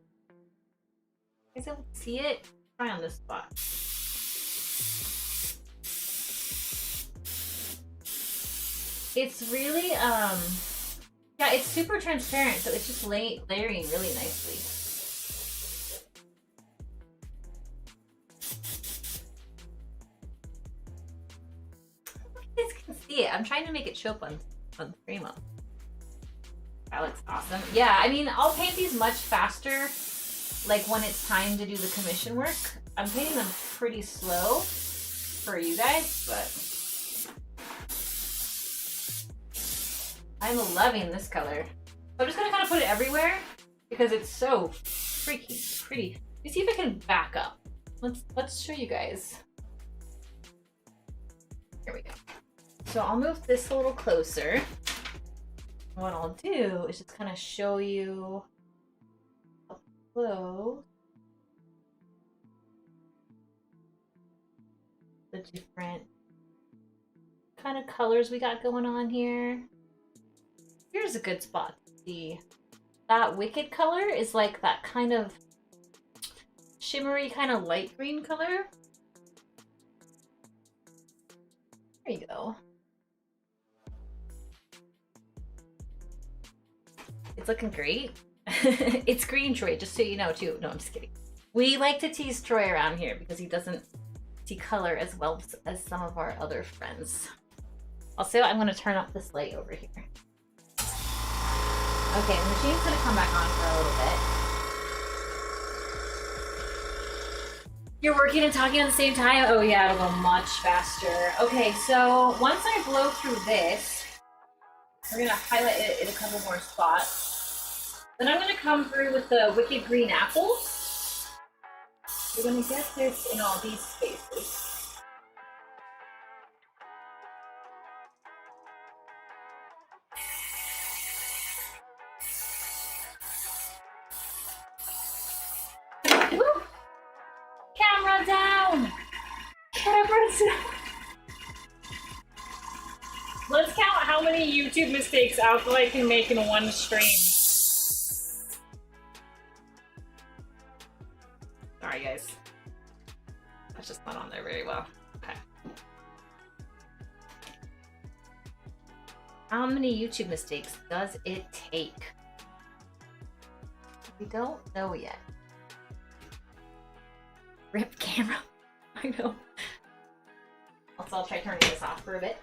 guys able to see it? Try on this spot. It's really, yeah, it's super transparent, so it's just layering really nicely. You guys can see it. I'm trying to make it show up on Primo. That looks awesome. Yeah, I mean, I'll paint these much faster, like when it's time to do the commission work. I'm painting them pretty slow for you guys, but I'm loving this color. I'm just gonna kind of put it everywhere because it's so freaking pretty. Let me see if I can back up. Let's show you guys. Here we go. So I'll move this a little closer. What I'll do is just kind of show you up close the different kind of colors we got going on here. Here's a good spot to see. That Wicked color is like that kind of shimmery, kind of light green color. There you go. It's looking great. It's green, Troy, just so you know too. No, I'm just kidding. We like to tease Troy around here because he doesn't see color as well as some of our other friends. Also, I'm gonna turn up this light over here. Okay, the machine's gonna come back on for a little bit. You're working and talking at the same time? Oh yeah, it'll go much faster. Okay, so once I blow through this, we're gonna highlight it in a couple more spots. Then I'm gonna come through with the Wicked Green Apple. We're gonna get this in all these spaces. Woo! Camera down! Camera down! Let's count how many YouTube mistakes Alkali can make in one stream. Sorry guys. That's just not on there very well. Okay. How many YouTube mistakes does it take? We don't know yet. Rip camera. I know. Also, I'll try turning this off for a bit.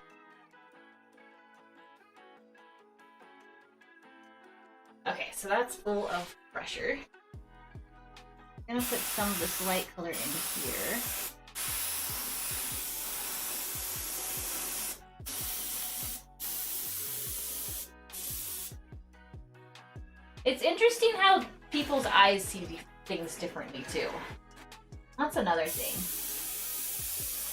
Okay, so that's full of pressure. I'm gonna put some of this light color in here. It's interesting how people's eyes see things differently too. That's another thing.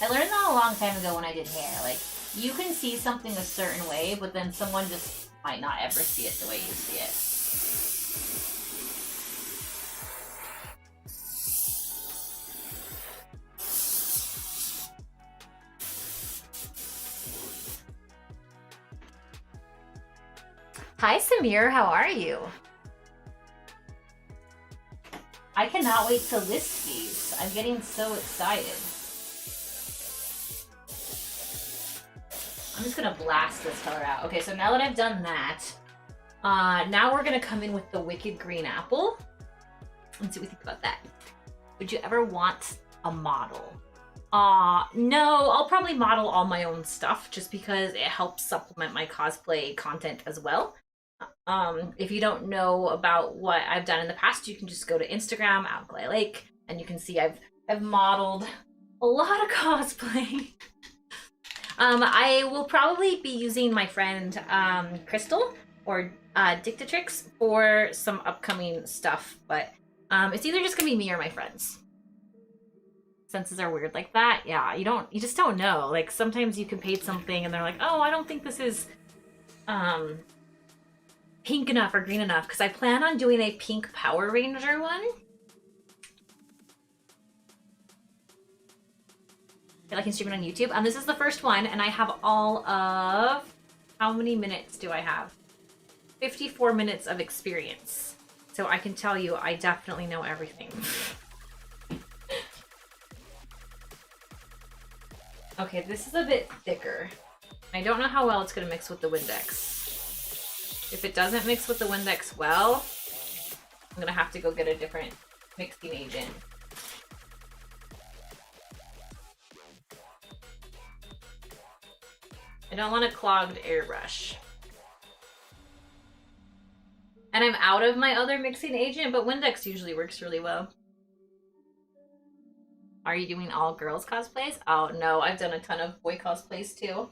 I learned that a long time ago when I did hair. Like, you can see something a certain way, but then someone just might not ever see it the way you see it. Hi Samir, how are you? I cannot wait to list these. I'm getting so excited. I'm just gonna blast this color out. Okay, so now that I've done that, now we're gonna come in with the Wicked Green Apple. Let's see what we think about that. Would you ever want a model? No, I'll probably model all my own stuff just because it helps supplement my cosplay content as well. If you don't know about what I've done in the past, you can just go to Instagram, Alkali Lake, and you can see I've modeled a lot of cosplay. I will probably be using my friend Crystal or Dictatrix for some upcoming stuff, but it's either just gonna be me or my friends. Senses are weird like that. Yeah, you just don't know. Like sometimes you can paint something and they're like, oh, I don't think this is pink enough or green enough, because I plan on doing a pink Power Ranger one. I feel like I can stream it on YouTube. This is the first one, and I have all of, how many minutes do I have? 54 minutes of experience. So I can tell you, I definitely know everything. Okay, this is a bit thicker. I don't know how well it's gonna mix with the Windex. If it doesn't mix with the Windex well, I'm gonna have to go get a different mixing agent. I don't want a clogged airbrush. And I'm out of my other mixing agent, but Windex usually works really well. Are you doing all girls cosplays? Oh no, I've done a ton of boy cosplays too.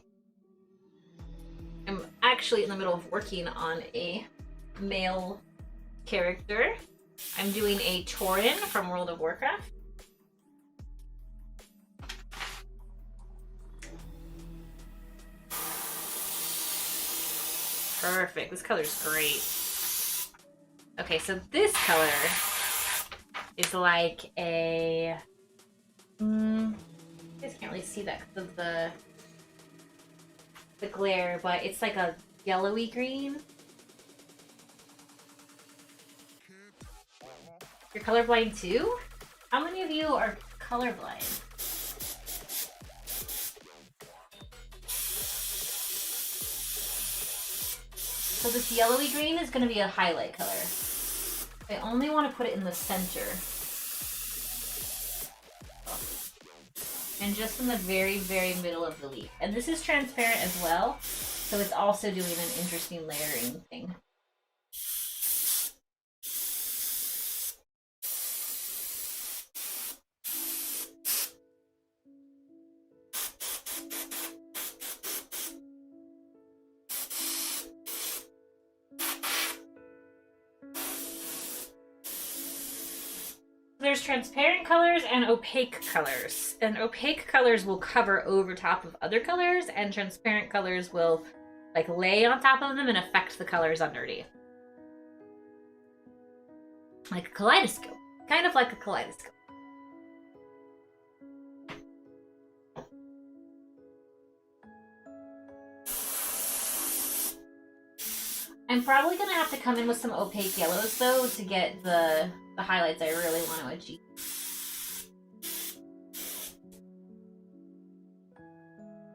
I'm actually in the middle of working on a male character. I'm doing a Tauren from World of Warcraft. Perfect, this color's great. Okay, so this color is like a... you guys can't really see that because of the glare, but it's like a yellowy green. You're colorblind too? How many of you are colorblind? So this yellowy green is going to be a highlight color. I only want to put it in the center. And just in the very, very middle of the leaf. And this is transparent as well, so it's also doing an interesting layering thing. There's transparent colors and opaque colors. And opaque colors will cover over top of other colors, and transparent colors will like lay on top of them and affect the colors underneath. Like a kaleidoscope. Kind of like a kaleidoscope. I'm probably gonna have to come in with some opaque yellows though to get the highlights I really want to achieve.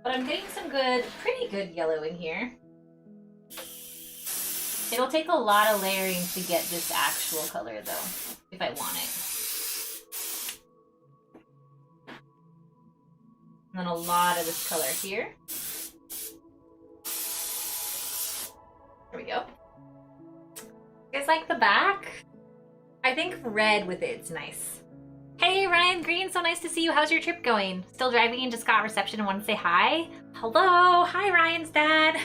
But I'm getting some pretty good yellow in here. It'll take a lot of layering to get this actual color though, if I want it. And then a lot of this color here. There we go. You guys like the back? I think red with it's nice. Hey Ryan Green, so nice to see you. How's your trip going? Still driving and just got reception and want to say hi? Hello, hi Ryan's dad.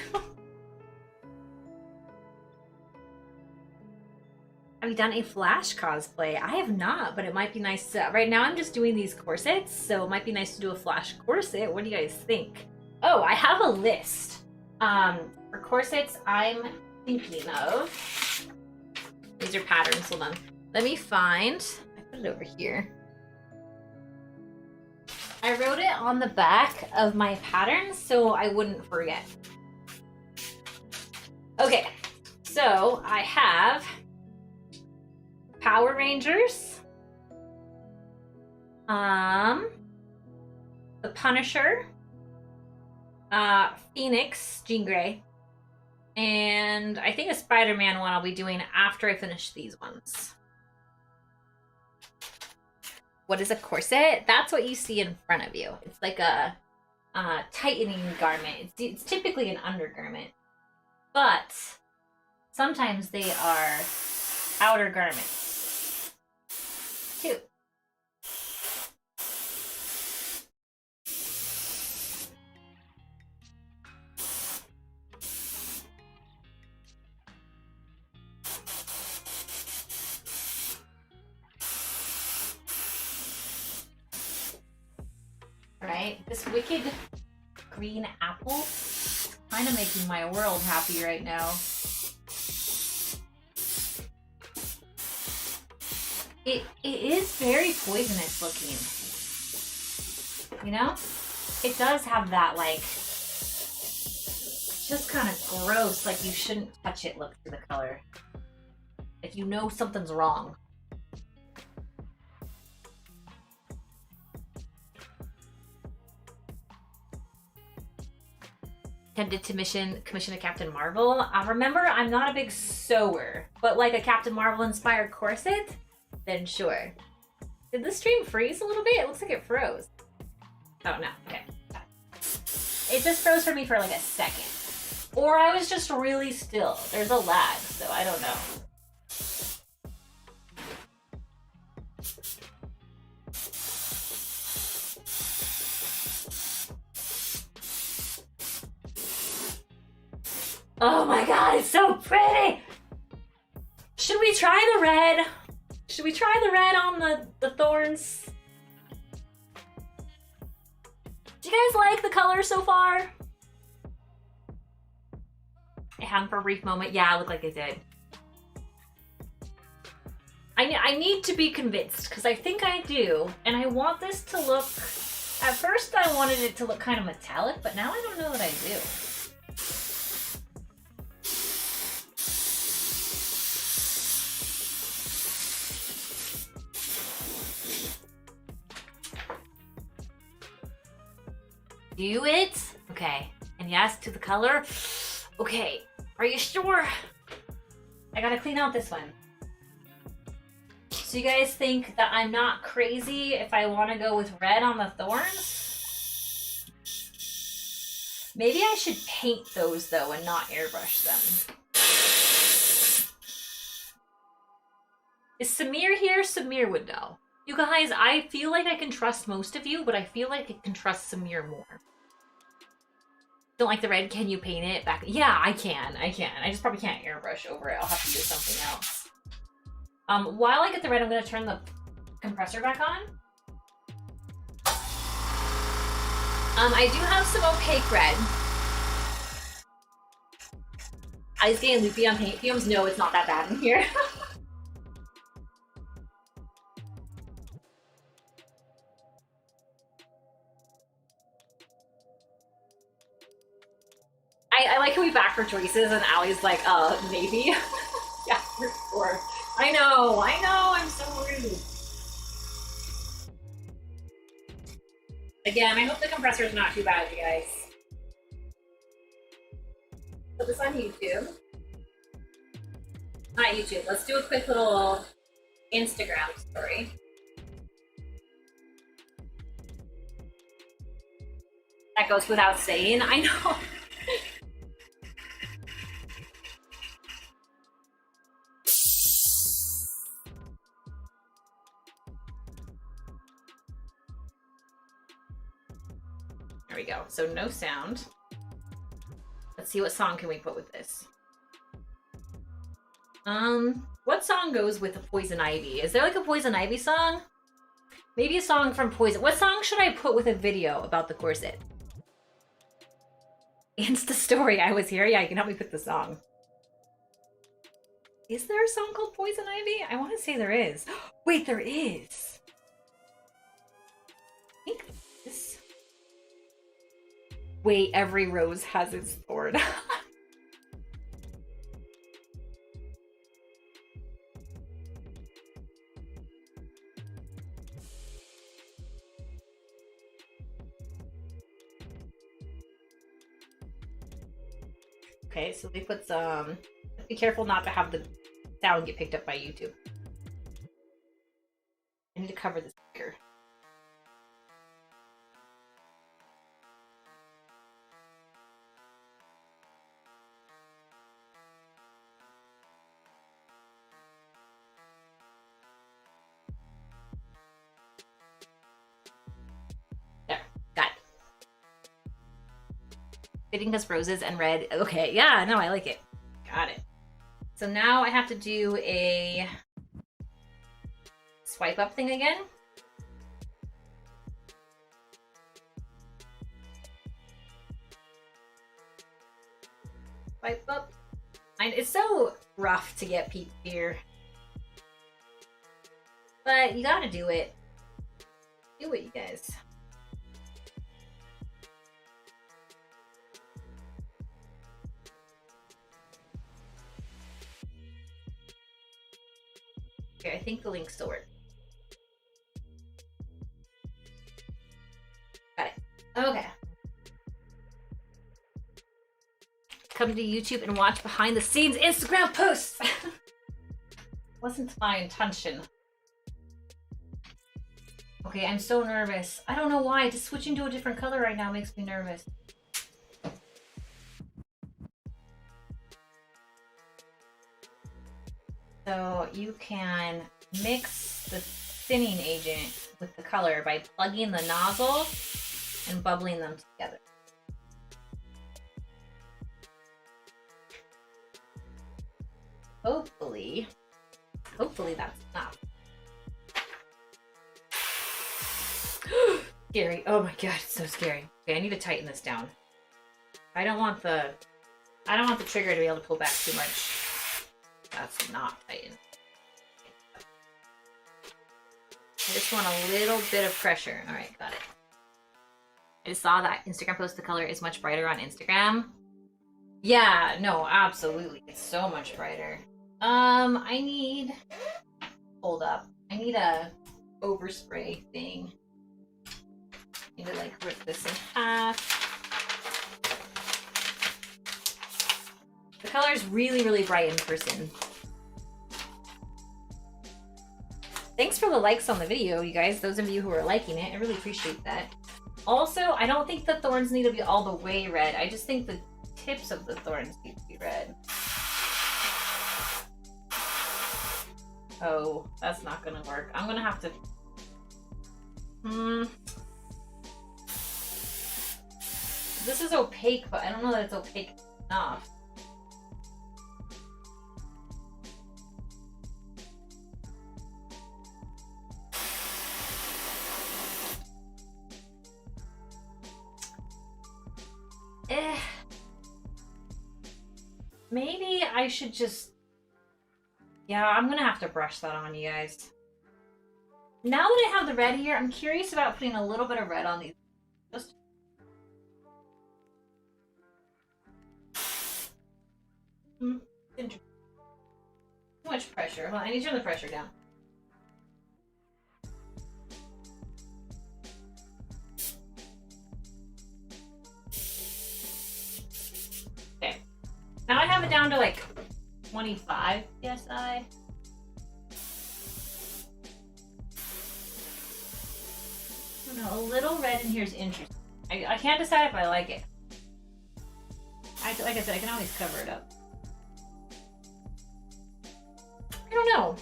Have you done a Flash cosplay? I have not, but it might be nice to, right now I'm just doing these corsets, so it might be nice to do a Flash corset. What do you guys think? Oh, I have a list. For corsets I'm thinking of. These are patterns, hold on. Let me find, I put it over here. I wrote it on the back of my patterns so I wouldn't forget. Okay, so I have Power Rangers, the Punisher, Phoenix, Jean Grey, and I think a Spider-Man one I'll be doing after I finish these ones. What is a corset? That's what you see in front of you. It's like a tightening garment. It's typically an undergarment, but sometimes they are outer garments too. Right? This wicked green apple is kind of making my world happy right now. It is very poisonous looking. You know? It does have that like just kind of gross, like you shouldn't touch it look to the color. Like you know something's wrong. Tempted to commission a Captain Marvel. Remember, I'm not a big sewer, but like a Captain Marvel inspired corset, then sure. Did the stream freeze a little bit? It looks like it froze. Oh no, okay. It just froze for me for like a second. Or I was just really still. There's a lag, so I don't know. Oh my god, it's so pretty! Should we try the red? Should we try the red on the thorns? Do you guys like the color so far? It hung for a brief moment. Yeah, it looked like it did. I need to be convinced, because I think I do. And I want this to look... At first I wanted it to look kind of metallic, but now I don't know that I do. Do it? Okay. And yes to the color? Okay. Are you sure? I gotta clean out this one. So you guys think that I'm not crazy if I want to go with red on the thorns? Maybe I should paint those though and not airbrush them. Is Samir here? Samir would know. You guys, I feel like I can trust most of you, but I feel like I can trust Samir more. Don't like the red, can you paint it back? Yeah, I can. I just probably can't airbrush over it. I'll have to do something else. While I get the red, I'm gonna turn the compressor back on. I do have some opaque red. I was getting loopy on paint fumes. No, it's not that bad in here. I like how we back for choices and Allie's like, maybe. Yeah, for sure. I know, I'm so rude. Again, I hope the compressor is not too bad, you guys. Put this on YouTube. Not YouTube, let's do a quick little Instagram story. That goes without saying, I know. There we go. So no sound. Let's see what song can we put with this. What song goes with the Poison Ivy? Is there like a Poison Ivy song? Maybe a song from Poison. What song should I put with a video about the corset? Insta story. I was here. Yeah, you can help me pick the song. Is there a song called Poison Ivy? I want to say there is. Wait, there is. I think this. Wait, every rose has its thorn. Okay, so we put some... Be careful not to have the sound get picked up by YouTube. I need to cover this speaker. Fitting because roses and red. Okay, yeah, no, I like it. Got it. So now I have to do a swipe up thing again. Swipe up. It's so rough to get peep here. But you gotta do it. Do it, you guys. Okay, I think the link still works. Got it. Okay. come to YouTube and watch behind the scenes Instagram posts. Wasn't my intention. Okay, I'm so nervous. I don't know why. Just switching to a different color right now makes me nervous. So you can mix the thinning agent with the color by plugging the nozzle and bubbling them together. Hopefully that's enough. Scary. Oh my god, it's so scary. Okay, I need to tighten this down. I don't want the trigger to be able to pull back too much. That's not tightened. I just want a little bit of pressure. All right, got it. I just saw that Instagram post, the color is much brighter on Instagram. Yeah, no, absolutely. It's so much brighter. I need, hold up. I need a overspray thing. I need to like rip this in half. The color is really, really bright in person. Thanks for the likes on the video, you guys. Those of you who are liking it, I really appreciate that. Also, I don't think the thorns need to be all the way red. I just think the tips of the thorns need to be red. Oh, that's not gonna work. I'm gonna have to... This is opaque, but I don't know that it's opaque enough. Maybe I should just... Yeah, I'm gonna have to brush that on, you guys. Now that I have the red here, I'm curious about putting a little bit of red on these. Just... Too much pressure. Hold on, I need to turn the pressure down. Okay. Now I have it down to like 25 psi. I don't know, a little red in here is interesting. I can't decide if I like it. Like I said, I can always cover it up. I don't know.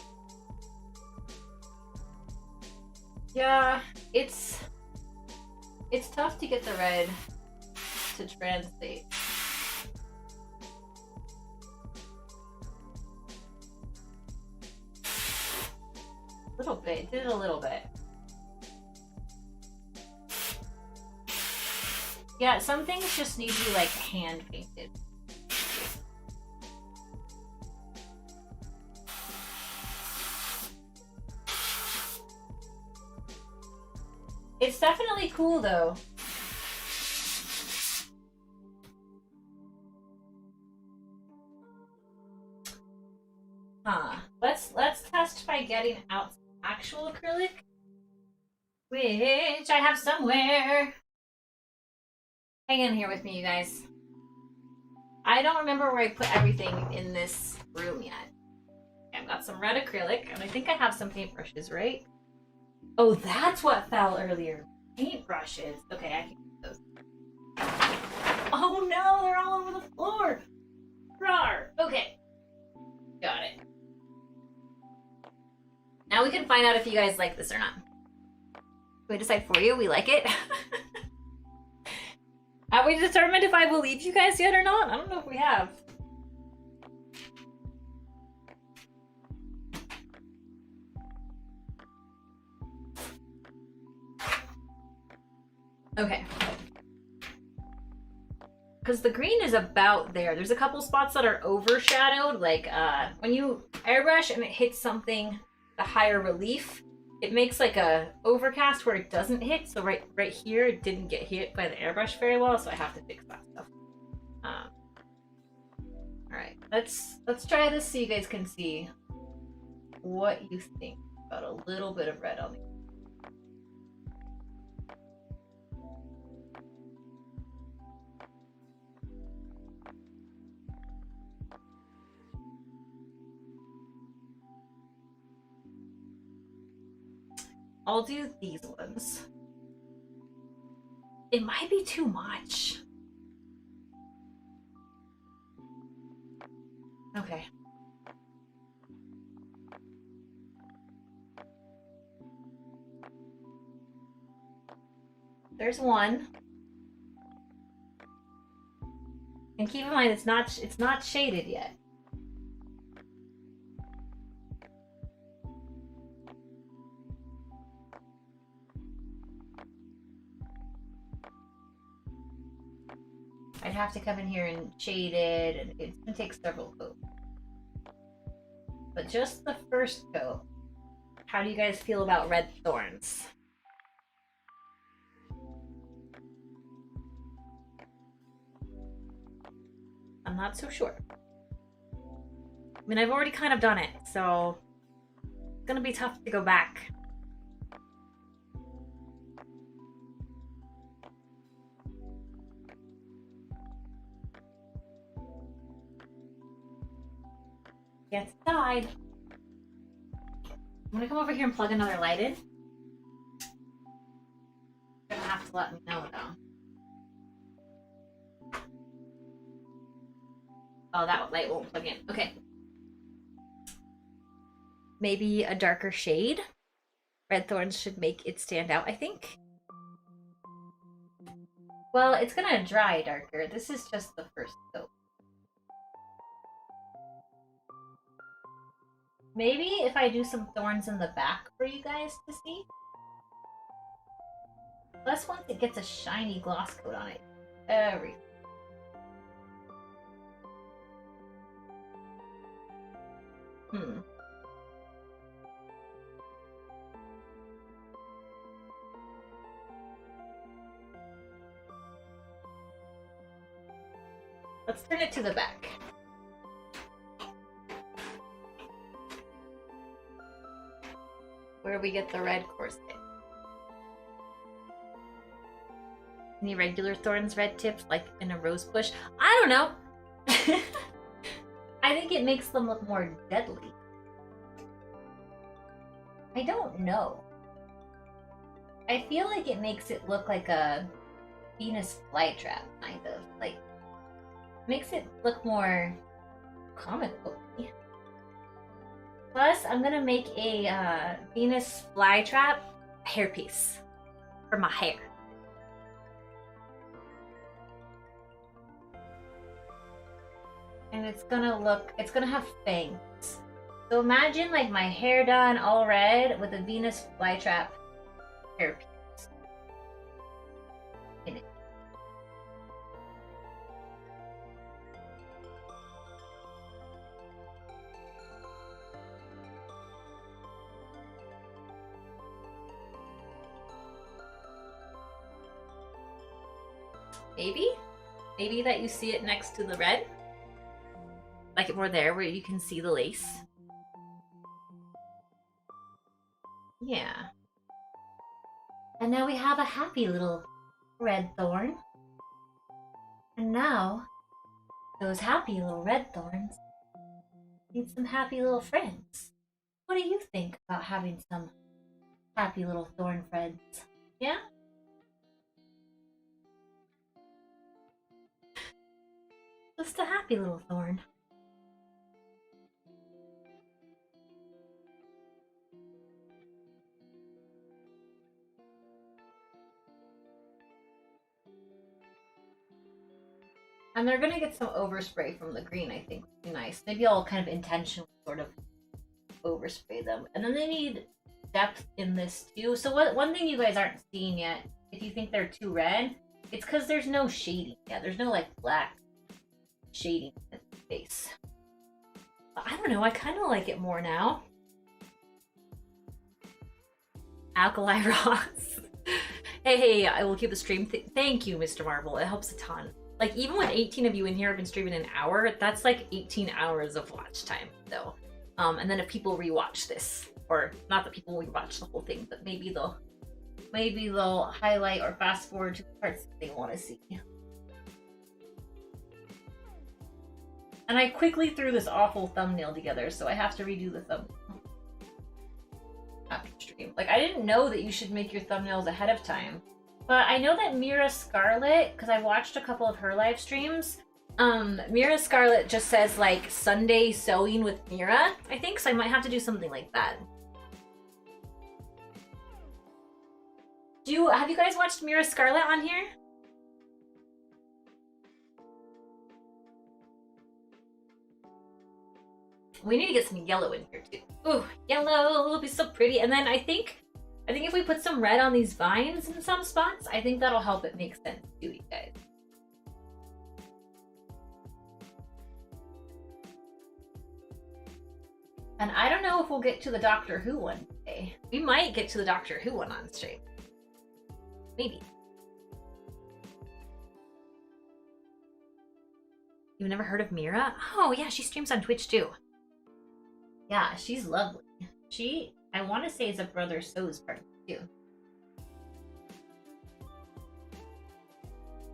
Yeah, it's tough to get the red to translate. A little bit, did it a little bit. Yeah, some things just need to be like hand painted. It's definitely cool though. Let's test by getting out actual acrylic, which I have somewhere. Hang in here with me, you guys. I don't remember where I put everything in this room yet. Okay, I've got some red acrylic, and I think I have some paintbrushes, right? Oh, that's what fell earlier. Paintbrushes. Okay, I can use those. Oh no, they're all over the floor. Rawr. Okay. Got it. Now we can find out if you guys like this or not. We decide for you, we like it. Have we determined if I believe you guys yet or not? I don't know if we have. Okay. Because the green is about there. There's a couple spots that are overshadowed, like when you airbrush and it hits something, the higher relief, it makes like a overcast where it doesn't hit. So right here, it didn't get hit by the airbrush very well, so I have to fix that stuff. All right, let's try this so you guys can see what you think about a little bit of red on the... I'll do these ones. It might be too much. Okay. There's one. And keep in mind it's not shaded yet. I'd have to come in here and shade it, and it's gonna take several coats. But just the first coat. How do you guys feel about red thorns? I'm not so sure. I mean, I've already kind of done it, so it's gonna be tough to go back. Gets died. I'm gonna come over here and plug another light in. You're gonna have to let me know though. Oh, that light won't plug in. Okay. Maybe a darker shade. Red thorns should make it stand out, I think. Well, it's gonna dry darker. This is just the first coat. Maybe if I do some thorns in the back for you guys to see. Plus, once it gets a shiny gloss coat on it, everything. Let's turn it to the back. Where we get the red corset. Any regular thorns, red tips, like in a rose bush? I don't know. I think it makes them look more deadly. I don't know. I feel like it makes it look like a Venus flytrap, kind of. Like, makes it look more comic booky. Plus, I'm gonna make a Venus flytrap hairpiece for my hair. And it's gonna have fangs. So imagine like my hair done all red with a Venus flytrap hairpiece in it. Maybe that you see it next to the red. Like more there where you can see the lace. Yeah. And now we have a happy little red thorn. And now, those happy little red thorns need some happy little friends. What do you think about having some happy little thorn friends? Yeah? Just a happy little thorn. And they're gonna get some overspray from the green, I think. Would be nice. Maybe I'll kind of intentionally sort of overspray them. And then they need depth in this too. So one thing you guys aren't seeing yet, if you think they're too red, it's because there's no shading yet. There's no like black shading in the face. But I don't know, I kind of like it more now. Alkali rocks. Hey, I will keep the stream. Thank you, Mr. Marvel. It helps a ton. Like, even with 18 of you in here have been streaming an hour, that's like 18 hours of watch time, though. And then if people rewatch this, or not that people rewatch the whole thing, but maybe they'll highlight or fast forward to the parts that they want to see. And I quickly threw this awful thumbnail together, so I have to redo the thumbnail after stream. Like, I didn't know that you should make your thumbnails ahead of time. But I know that Mira Scarlet, because I watched a couple of her live streams, Mira Scarlet just says, like, Sunday sewing with Mira, I think, so I might have to do something like that. Have you guys watched Mira Scarlet on here? We need to get some yellow in here too. Ooh, yellow will be so pretty. And then I think if we put some red on these vines in some spots, I think that'll help it make sense too, you guys. And I don't know if we'll get to the Doctor Who one today. We might get to the Doctor Who one on stream. Maybe. You've never heard of Mira? Oh yeah, she streams on Twitch too. Yeah, she's lovely. She, I want to say, is a Brother So's partner too.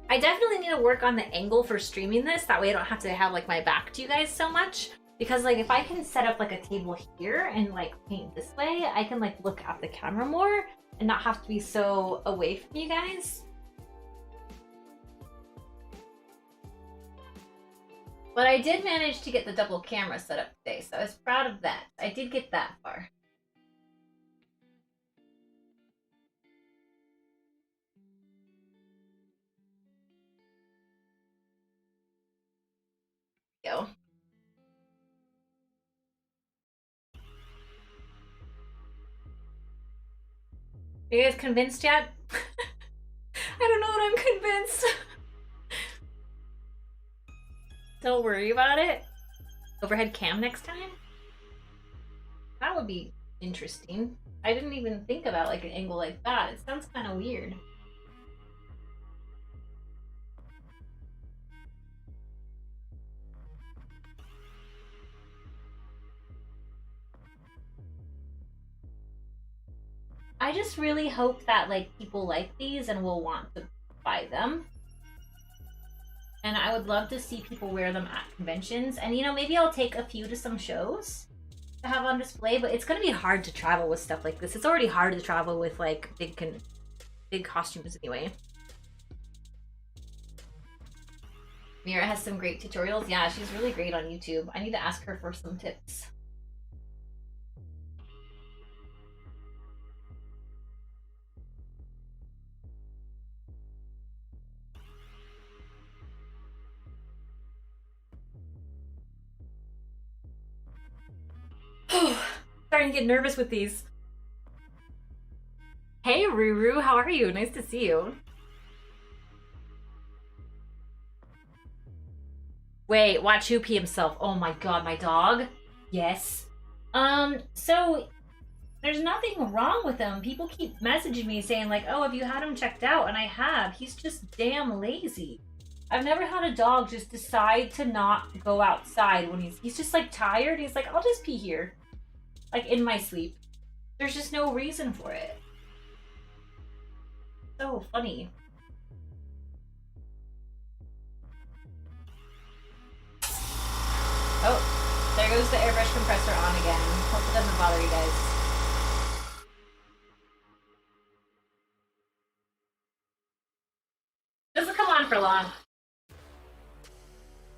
I definitely need to work on the angle for streaming this. That way I don't have to have like my back to you guys so much. Because like if I can set up like a table here and like paint this way, I can like look at the camera more and not have to be so away from you guys. But I did manage to get the double camera set up today, so I was proud of that. I did get that far. Go. Are you guys convinced yet? I don't know that I'm convinced. Don't worry about it. Overhead cam next time? That would be interesting. I didn't even think about like an angle like that. It sounds kind of weird. I just really hope that like people like these and will want to buy them. And I would love to see people wear them at conventions. And, you know, maybe I'll take a few to some shows to have on display. But it's going to be hard to travel with stuff like this. It's already hard to travel with, like, big costumes anyway. Mira has some great tutorials. Yeah, she's really great on YouTube. I need to ask her for some tips. Starting to get nervous with these. Hey Ruru, how are you? Nice to see you. Wait, watch who pee himself. Oh my god, my dog? Yes. So there's nothing wrong with him. People keep messaging me saying like, oh, have you had him checked out? And I have. He's just damn lazy. I've never had a dog just decide to not go outside when he's just like tired. He's like, I'll just pee here. Like in my sleep. There's just no reason for it. So funny. Oh, there goes the airbrush compressor on again. Hope it doesn't bother you guys. Doesn't come on for long.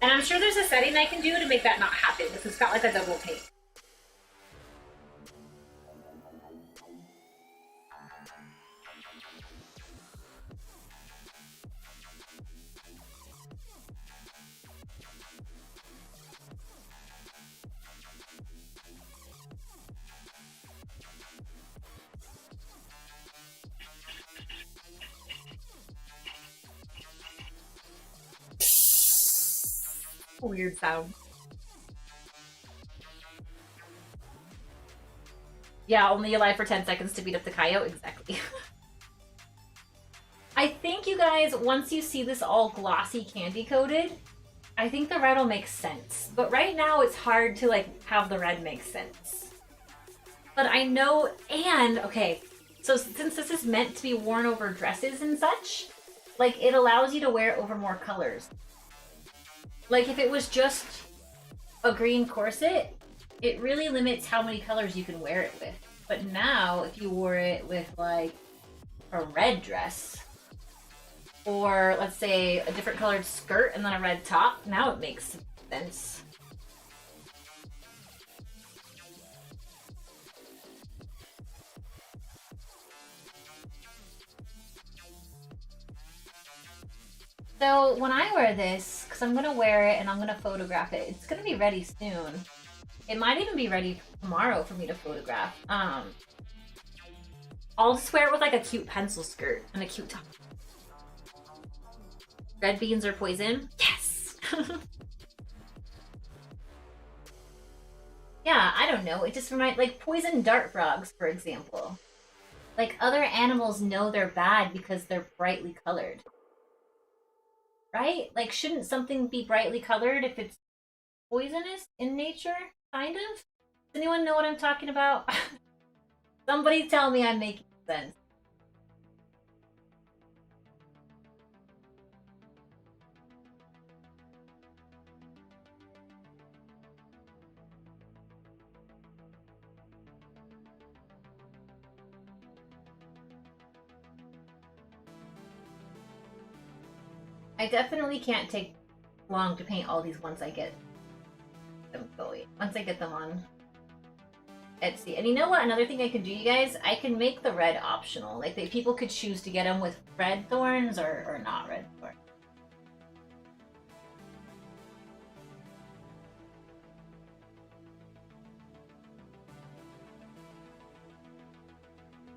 And I'm sure there's a setting I can do to make that not happen because it's got like a double take. Weird sound. Yeah, only alive for 10 seconds to beat up the coyote. Exactly. I think you guys, once you see this all glossy candy coated, I think the red will make sense. But right now it's hard to like have the red make sense. But I know, and okay, so since this is meant to be worn over dresses and such, like it allows you to wear it over more colors. Like if it was just a green corset, it really limits how many colors you can wear it with. But now, if you wore it with like a red dress, or let's say a different colored skirt and then a red top, now it makes sense. So when I wear this, because I'm gonna wear it and I'm gonna photograph it, it's gonna be ready soon. It might even be ready tomorrow for me to photograph. I'll just wear it with like a cute pencil skirt and a cute top. Red beans are poison? Yes! Yeah, I don't know. It just reminds, like poison dart frogs, for example. Like other animals know they're bad because they're brightly colored. Right? Like, shouldn't something be brightly colored if it's poisonous in nature? Kind of? Does anyone know what I'm talking about? Somebody tell me I'm making sense. I definitely can't take long to paint all these once I get them going. Once I get them on Etsy. And you know what? Another thing I can do, you guys, I can make the red optional. Like, people could choose to get them with red thorns or not red thorns.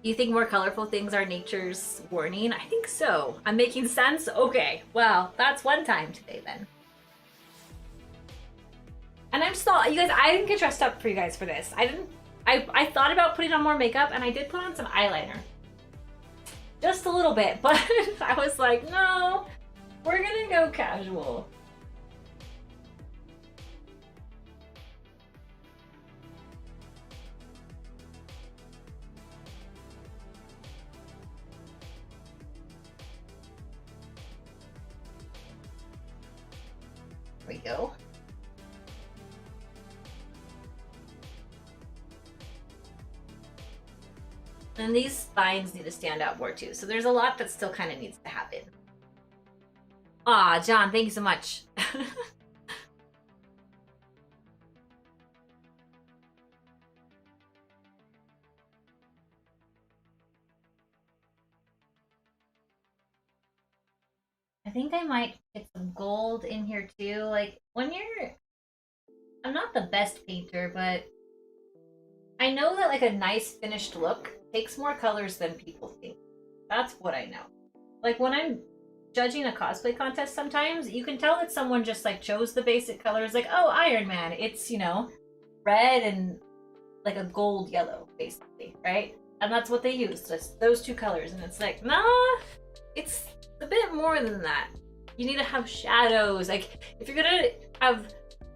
You think more colorful things are nature's warning? I think so. I'm making sense? Okay, well, that's one time today then. And I'm still, you guys, I didn't get dressed up for you guys for this. I thought about putting on more makeup and I did put on some eyeliner. Just a little bit, but I was like, no, we're gonna go casual. There we go. And these spines need to stand out more too. So there's a lot that still kind of needs to happen. Aw, John, thank you so much. I think I might get some gold in here too. Like, I'm not the best painter, but I know that like a nice finished look takes more colors than people think. That's what I know. Like when I'm judging a cosplay contest sometimes, you can tell that someone just like chose the basic colors, like, oh, Iron Man, it's, you know, red and like a gold yellow, basically, right? And that's what they used, just those two colors. And it's like, nah, it's a bit more than that. You need to have shadows. Like, if you're gonna have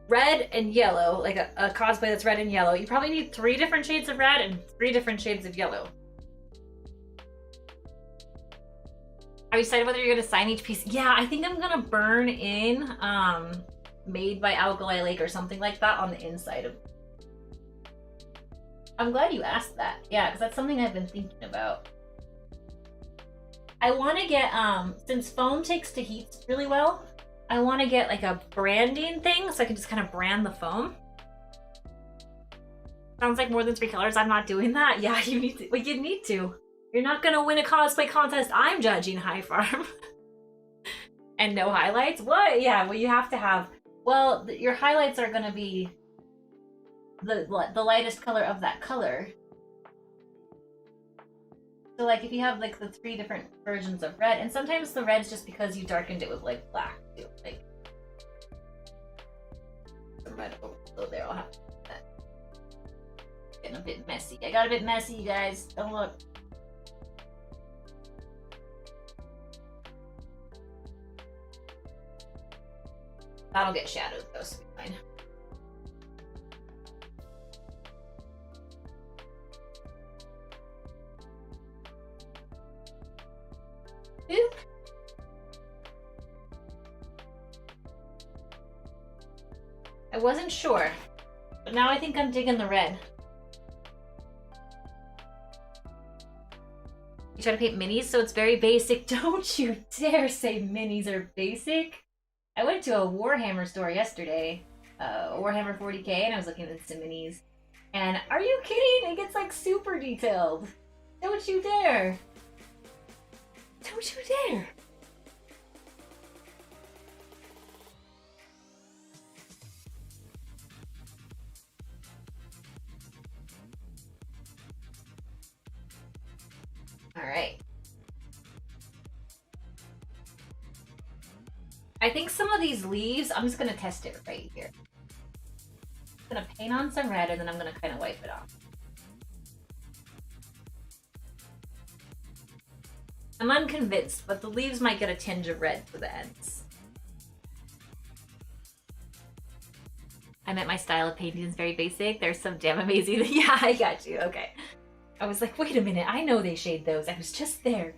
red and yellow, like a cosplay that's red and yellow, you probably need 3 different shades of red and 3 different shades of yellow. Are you decided whether you're gonna sign each piece? Yeah, I think I'm gonna burn in Made by Alkali Lake or something like that on the inside of. I'm glad you asked that. Yeah, because that's something I've been thinking about. I want to get, since foam takes to heat really well, I want to get like a branding thing so I can just kind of brand the foam. Sounds like more than 3 colors. I'm not doing that. Yeah, you need to. Well, you need to. You're not gonna win a cosplay contest. I'm judging High Farm. And no highlights? What? Yeah, well, you have to have. Well, your highlights are gonna be the lightest color of that color. So like if you have like the 3 different versions of red, and sometimes the red's just because you darkened it with like black too. Like some red overflow there. I'll have to put that. Getting a bit messy. I got a bit messy, you guys. Don't look. That'll get shadowed though, so it'll be fine. Oop. I wasn't sure, but now I think I'm digging the red. You try to paint minis, so it's very basic. Don't you dare say minis are basic. I went to a Warhammer store yesterday, Warhammer 40k, and I was looking at some minis. And are you kidding? It gets like super detailed. Don't you dare. Don't you dare. All right. I think some of these leaves, I'm just gonna test it right here. I'm gonna paint on some red and then I'm gonna kind of wipe it off. I'm unconvinced, but the leaves might get a tinge of red for the ends. I meant my style of painting is very basic. There's some damn amazing. Yeah, I got you. Okay. I was like, wait a minute. I know they shade those. I was just there.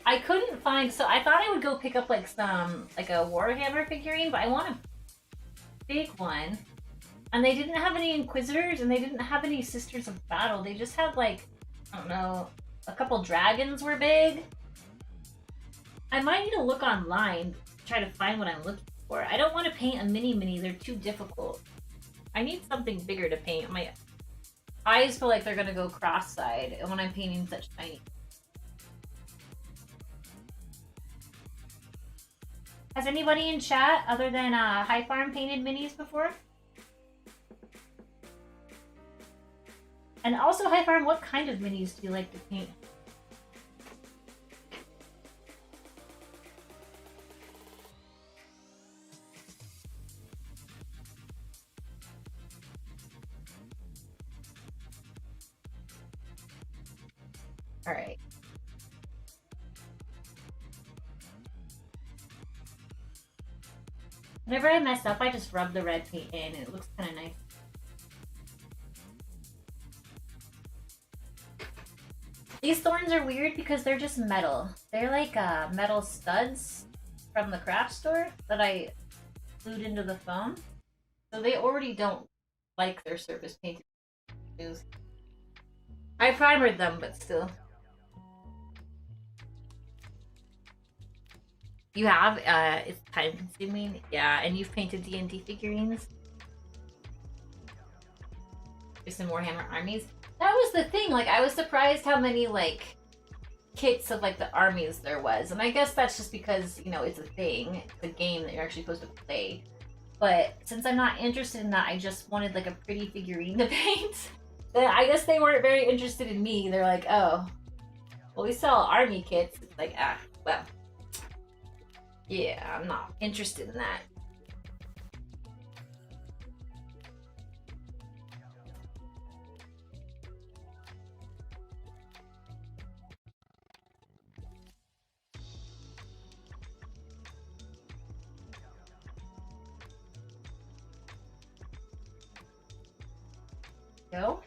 I couldn't find, so I thought I would go pick up like some, like a Warhammer figurine, but I want a big one. And they didn't have any Inquisitors and they didn't have any Sisters of Battle. They just had like, I don't know, a couple dragons were big. I might need to look online to try to find what I'm looking for. I don't want to paint a mini, they're too difficult. I need something bigger to paint. My eyes feel like they're gonna go cross-eyed when I'm painting such tiny. Has anybody in chat other than High Farm painted minis before? And also, High Farm, what kind of minis do you like to paint? All right. Whenever I mess up, I just rub the red paint in and it looks kind of nice. These thorns are weird because they're just metal. They're like metal studs from the craft store that I glued into the foam. So they already don't like their surface painted shoes. I primered them, but still. You have? It's time consuming. Yeah, and you've painted D&D figurines. There's some Warhammer armies. That was the thing, like, I was surprised how many, like, kits of, like, the armies there was. And I guess that's just because, you know, it's a thing. It's a game that you're actually supposed to play. But since I'm not interested in that, I just wanted, like, a pretty figurine to paint. Then I guess they weren't very interested in me. They're like, oh, well, we sell army kits. It's like, ah, well. Yeah, I'm not interested in that. Go.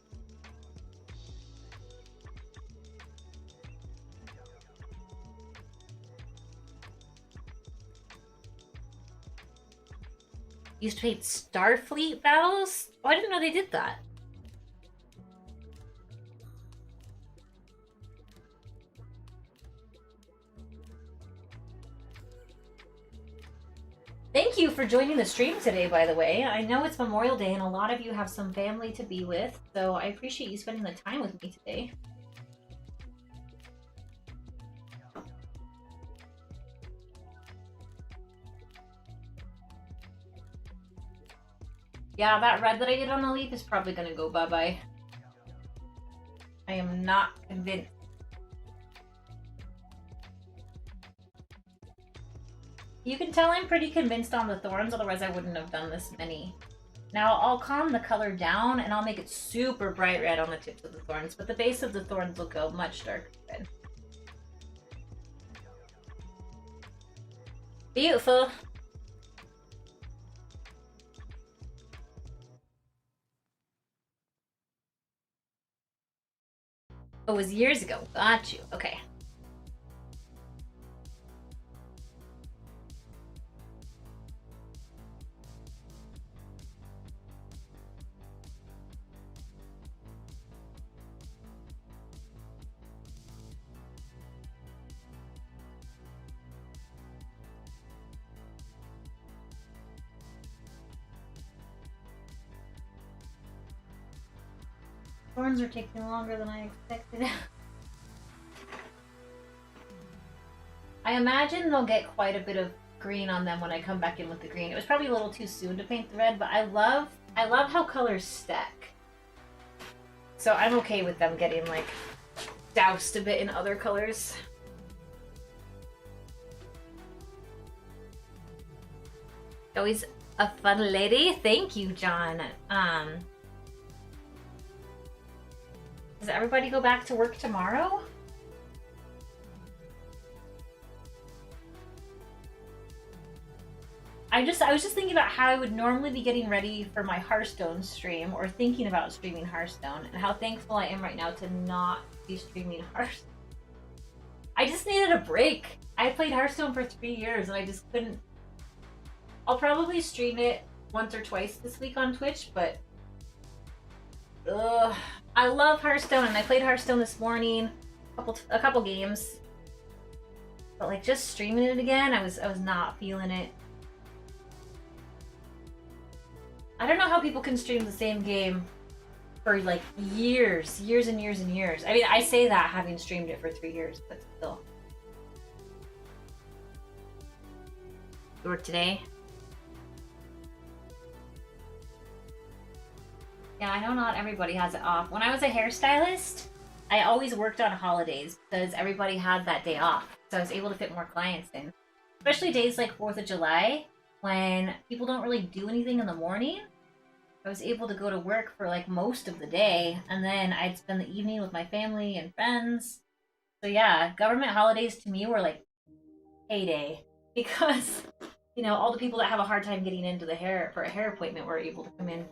Used to paint Starfleet battles? Oh, I didn't know they did that. Thank you for joining the stream today, by the way. I know it's Memorial Day and a lot of you have some family to be with, so I appreciate you spending the time with me today. Yeah, that red that I did on the leaf is probably gonna go bye-bye. I am not convinced. You can tell I'm pretty convinced on the thorns, otherwise I wouldn't have done this many. Now I'll calm the color down and I'll make it super bright red on the tips of the thorns, but the base of the thorns will go much darker red. Beautiful. Oh, it was years ago. Got you. Okay. thorns are taking longer than I expected. I imagine they'll get quite a bit of green on them when I come back in with the green. It was probably a little too soon to paint the red, but I love how colors stack. So I'm okay with them getting like doused a bit in other colors. Always a fun lady. Thank you, John. Does everybody go back to work tomorrow? I was just thinking about how I would normally be getting ready for my Hearthstone stream, or thinking about streaming Hearthstone, and how thankful I am right now to not be streaming Hearthstone. I just needed a break. I played Hearthstone for 3 years and I just couldn't. I'll probably stream it once or twice this week on Twitch, but I love Hearthstone, and I played Hearthstone this morning, a couple games. But like just streaming it again, I was not feeling it. I don't know how people can stream the same game for like years and years and years. I mean, I say that having streamed it for 3 years, but still. You work today? Yeah, I know not everybody has it off. When I was a hairstylist, I always worked on holidays because everybody had that day off. So I was able to fit more clients in. Especially days like 4th of July, when people don't really do anything in the morning. I was able to go to work for like most of the day, and then I'd spend the evening with my family and friends. So yeah, government holidays to me were like payday, because you know, all the people that have a hard time getting into the hair for a hair appointment were able to come in.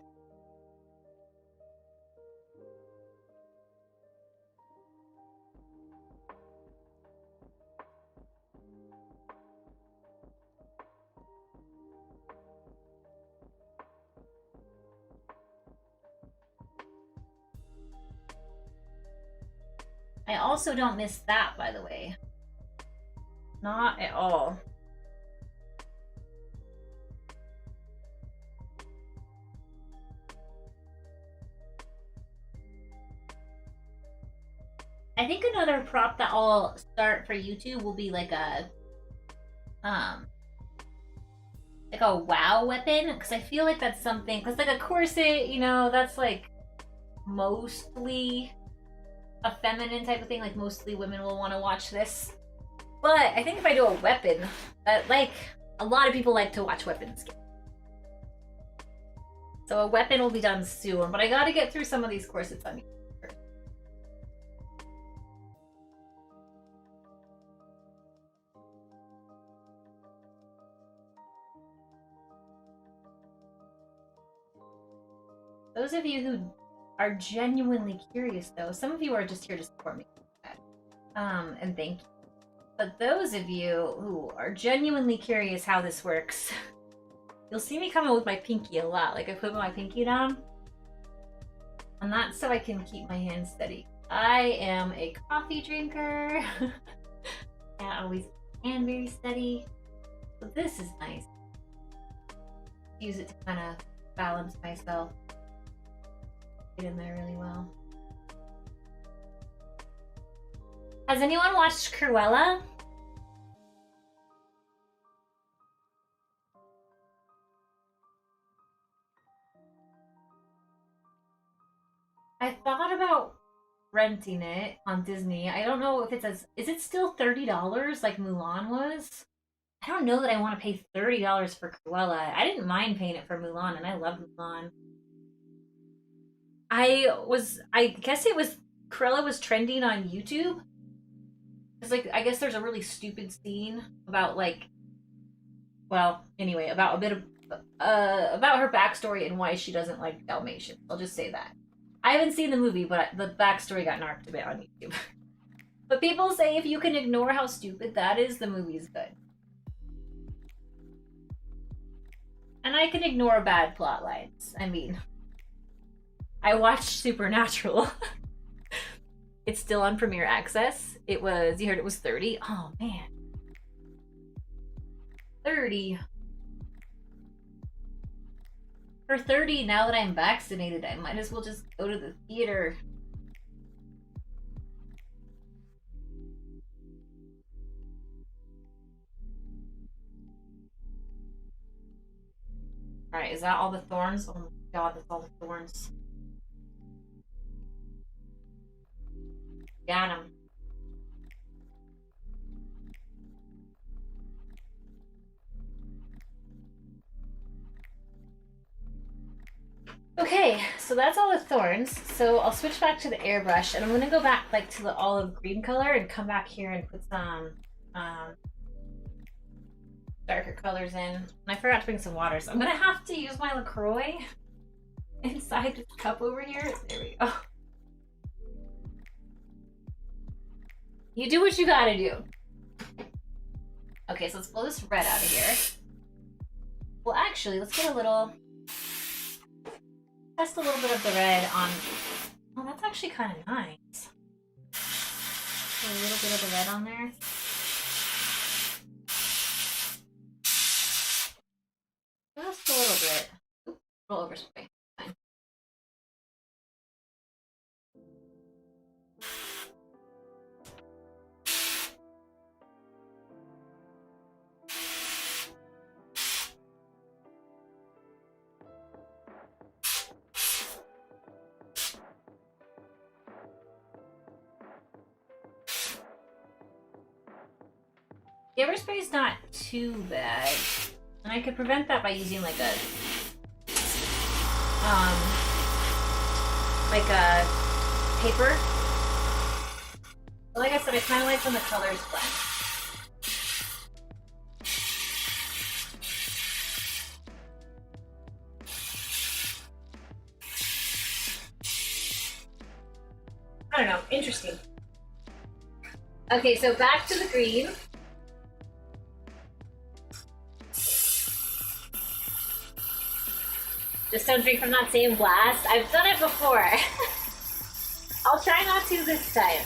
I also don't miss that, by the way. Not at all. I think another prop that I'll start for YouTube will be like a WoW weapon, because I feel like that's something, because like a corset, you know, that's like mostly a feminine type of thing, like mostly women will want to watch this. But I think if I do a weapon, like a lot of people like to watch weapons. So a weapon will be done soon, but I gotta get through some of these corsets on YouTube. Those of you who are genuinely curious, though, some of you are just here to support me, and thank you. But those of you who are genuinely curious how this works, you'll see me coming with my pinky a lot. Like I put my pinky down, and that's so I can keep my hands steady. I am a coffee drinker. Can't always hand very steady, but this is nice. Use it to kind of balance myself. Get in there really well. Has anyone watched Cruella? I thought about renting it on Disney. I don't know if it's is it still $30 like Mulan was? I don't know that I want to pay $30 for Cruella. I didn't mind paying it for Mulan, and I love Mulan. I guess it was, Cruella was trending on YouTube. It's like, I guess there's a really stupid scene about like, well, anyway, about a bit of, about her backstory and why she doesn't like Dalmatians. I'll just say that. I haven't seen the movie, but the backstory got narked a bit on YouTube. But people say if you can ignore how stupid that is, the movie's good. And I can ignore bad plot lines. I mean, I watched Supernatural. It's still on Premiere Access. It was, you heard it was 30. Oh man. 30. For 30, now that I'm vaccinated, I might as well just go to the theater. Alright, is that all the thorns? Oh my god, that's all the thorns. Got him. Okay, so that's all the thorns. So I'll switch back to the airbrush, and I'm gonna go back like to the olive green color and come back here and put some darker colors in. And I forgot to bring some water, so I'm gonna have to use my LaCroix inside this cup over here. There we go. You do what you gotta do. Okay, so let's blow this red out of here. Well, actually, let's get a little... Test a little bit of the red on... Oh, that's actually kind of nice. Put a little bit of the red on there. Just a little bit. Oops, a little overspray. Fine. The overspray is not too bad, and I could prevent that by using like a paper. But like I said, I kind of like when the colors blend. I don't know, interesting. Okay, so back to the green. Just don't drink from that same glass. I've done it before. I'll try not to this time.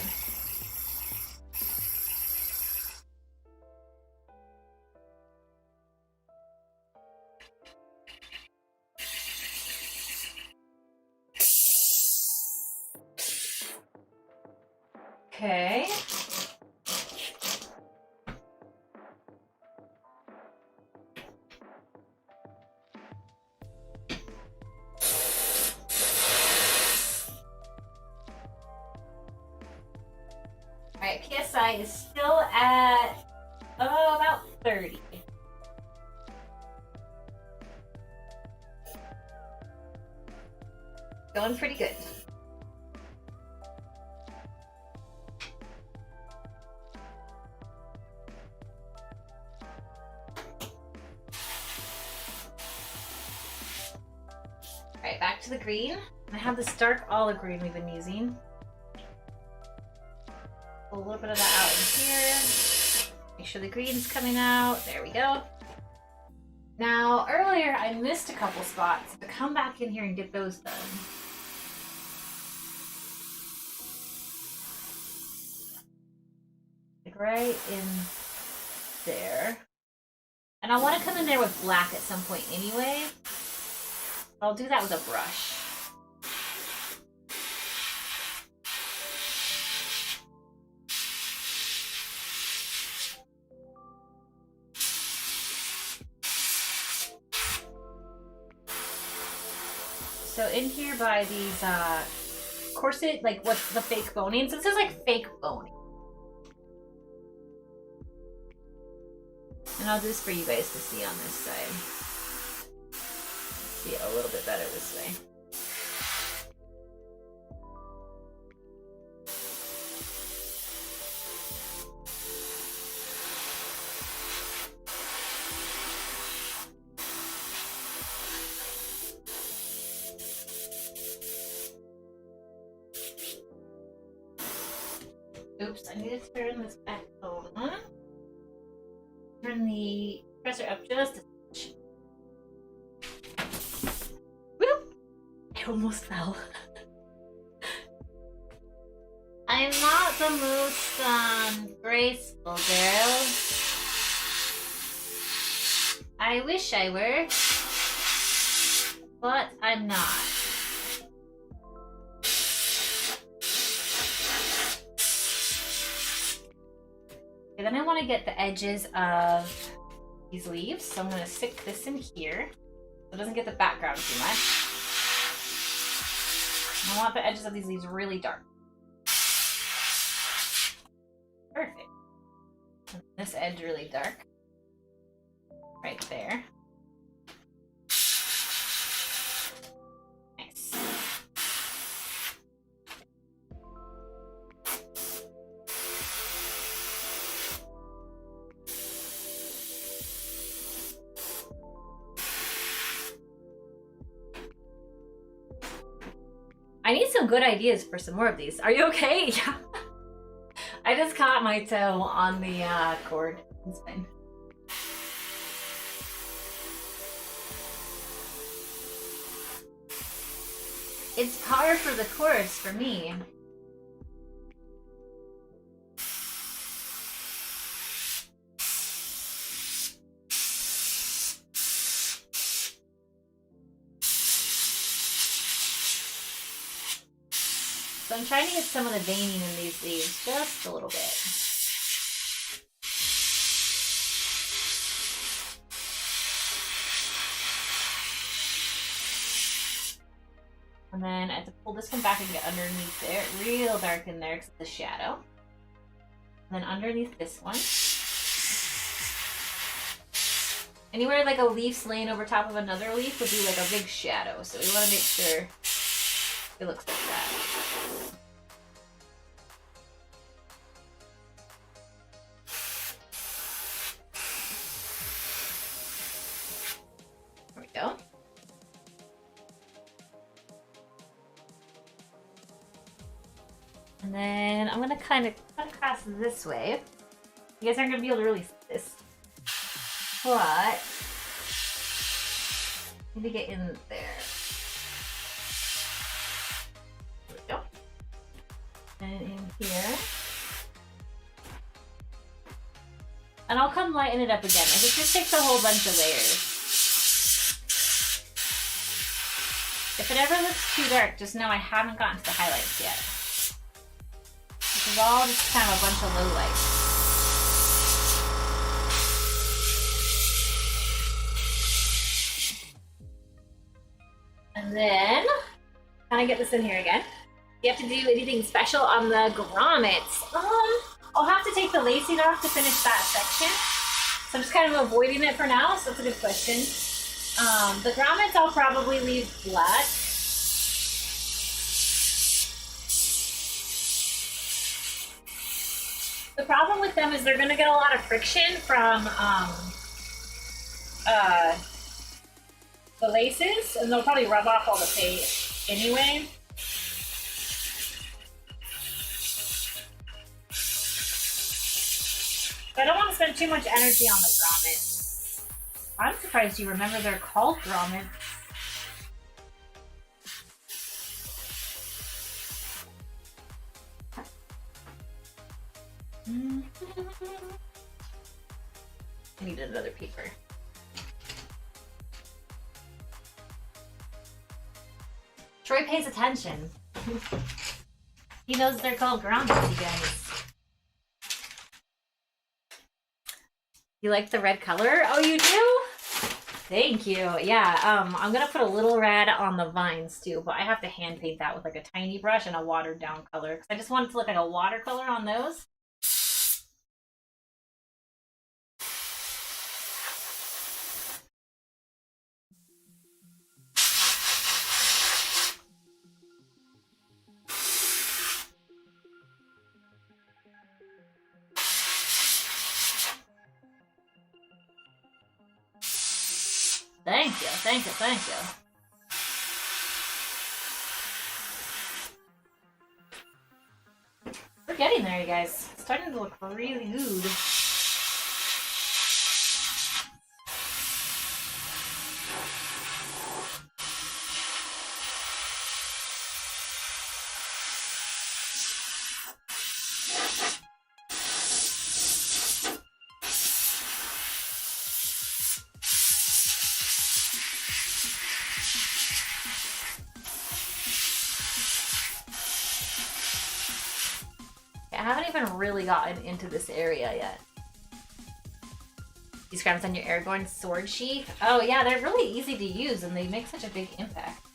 Okay. Alright, PSI is still at about 30. Going pretty good. Alright, back to the green. I have this dark olive green we've been using. Pull a little bit of that out in here. Make sure the green's coming out. There we go. Now, earlier I missed a couple spots, but come back in here and get those done. Like right in there. And I want to come in there with black at some point anyway. I'll do that with a brush. So in here by these corset, like what's the fake boning? So this is like fake boning. And I'll do this for you guys to see on this side. See it a little bit better this way. Oops, I need to turn this back on. Turn the compressor up just a touch. Whoop! I almost fell. I'm not the most graceful girl. I wish I were, but I'm not. Okay, then I want to get the edges of these leaves, so I'm going to stick this in here. so it doesn't get the background too much. I want the edges of these leaves really dark. Perfect. And this edge really dark. Right there. Nice. I need some good ideas for some more of these. Are you okay? Yeah. I just caught my toe on the cord. It's fine. It's par for the course for me. So I'm trying to get some of the veining in these leaves just a little bit. And then I have to pull this one back and get underneath there, real dark in there because it's a shadow. And then underneath this one. Anywhere like a leaf's laying over top of another leaf would be like a big shadow. So we want to make sure it looks like that. There we go. And then I'm gonna kind of cut across this way. You guys aren't gonna be able to really see this, but maybe get in there. There we go. And in here. And I'll come lighten it up again. Like it just takes a whole bunch of layers. If it ever looks too dark, just know I haven't gotten to the highlights yet. This is all just kind of a bunch of low lights. And then, kind of get this in here again. Do you have to do anything special on the grommets? I'll have to take the lacing off to finish that section. So I'm just kind of avoiding it for now, so that's a good question. The grommets I'll probably leave black. The problem with them is they're gonna get a lot of friction from the laces, and they'll probably rub off all the paint anyway. I don't want to spend too much energy on the grommets. I'm surprised you remember they're called grommets. I need another paper. Troy pays attention. He knows they're called grommets, you guys. You like the red color? Oh, you do? Thank you. Yeah, I'm gonna put a little red on the vines too, but I have to hand paint that with like a tiny brush and a watered down color because I just want it to look like a watercolor on those. Thank you, thank you, thank you. We're getting there, you guys. It's starting to look really good. I haven't even really gotten into this area yet. These grabs on your Aragorn sword sheath. Oh yeah, they're really easy to use and they make such a big impact.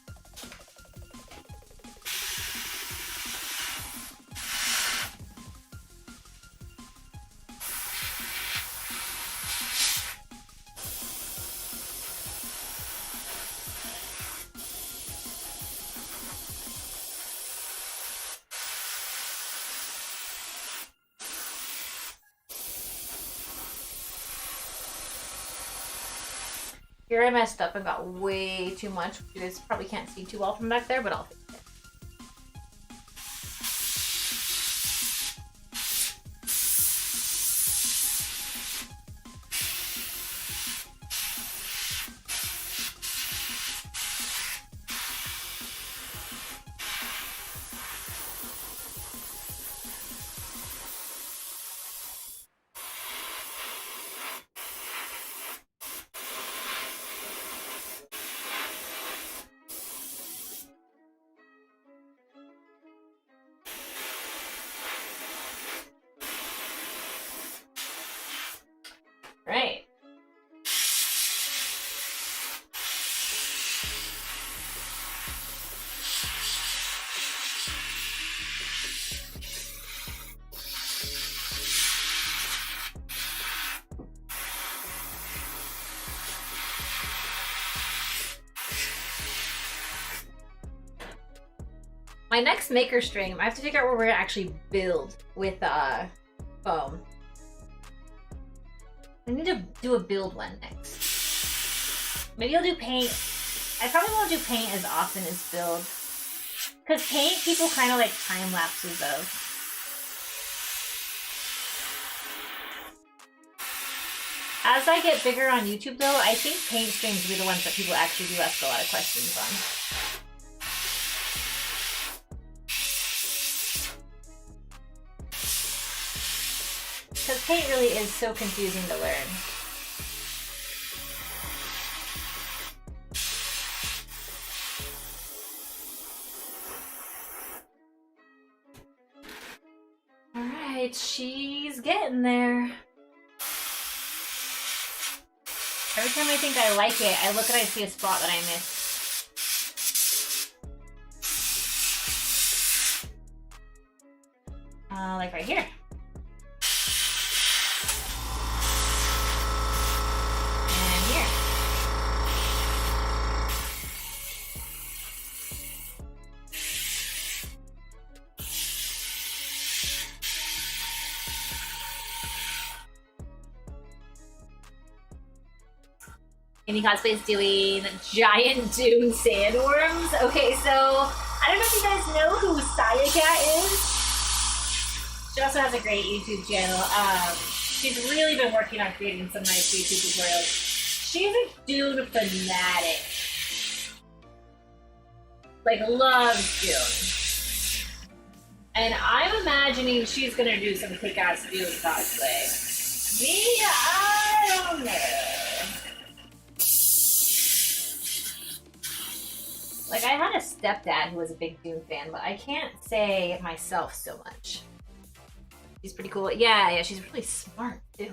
Here I messed up and got way too much. You guys probably can't see too well from back there, but I'll fix it. Right. My next maker stream, I have to figure out where we're gonna actually build with foam. I need to do a build one next. Maybe I'll do paint. I probably won't do paint as often as build. Because paint, people kind of like time lapses of. As I get bigger on YouTube though, I think paint streams will be the ones that people actually do ask a lot of questions on. Because paint really is so confusing to learn. Alright, she's getting there. Every time I think I like it, I look and I see a spot that I missed. Like right here. Amy Cosplay's doing giant dune sandworms. Okay, so I don't know if you guys know who Sayacat is. She also has a great YouTube channel. She's really been working on creating some nice YouTube tutorials. She's a dune fanatic. Like, loves dune. And I'm imagining she's gonna do some kick-ass dune cosplay. Me, I don't know. Like, I had a stepdad who was a big Dune fan, but I can't say myself so much. She's pretty cool. Yeah, she's really smart, too.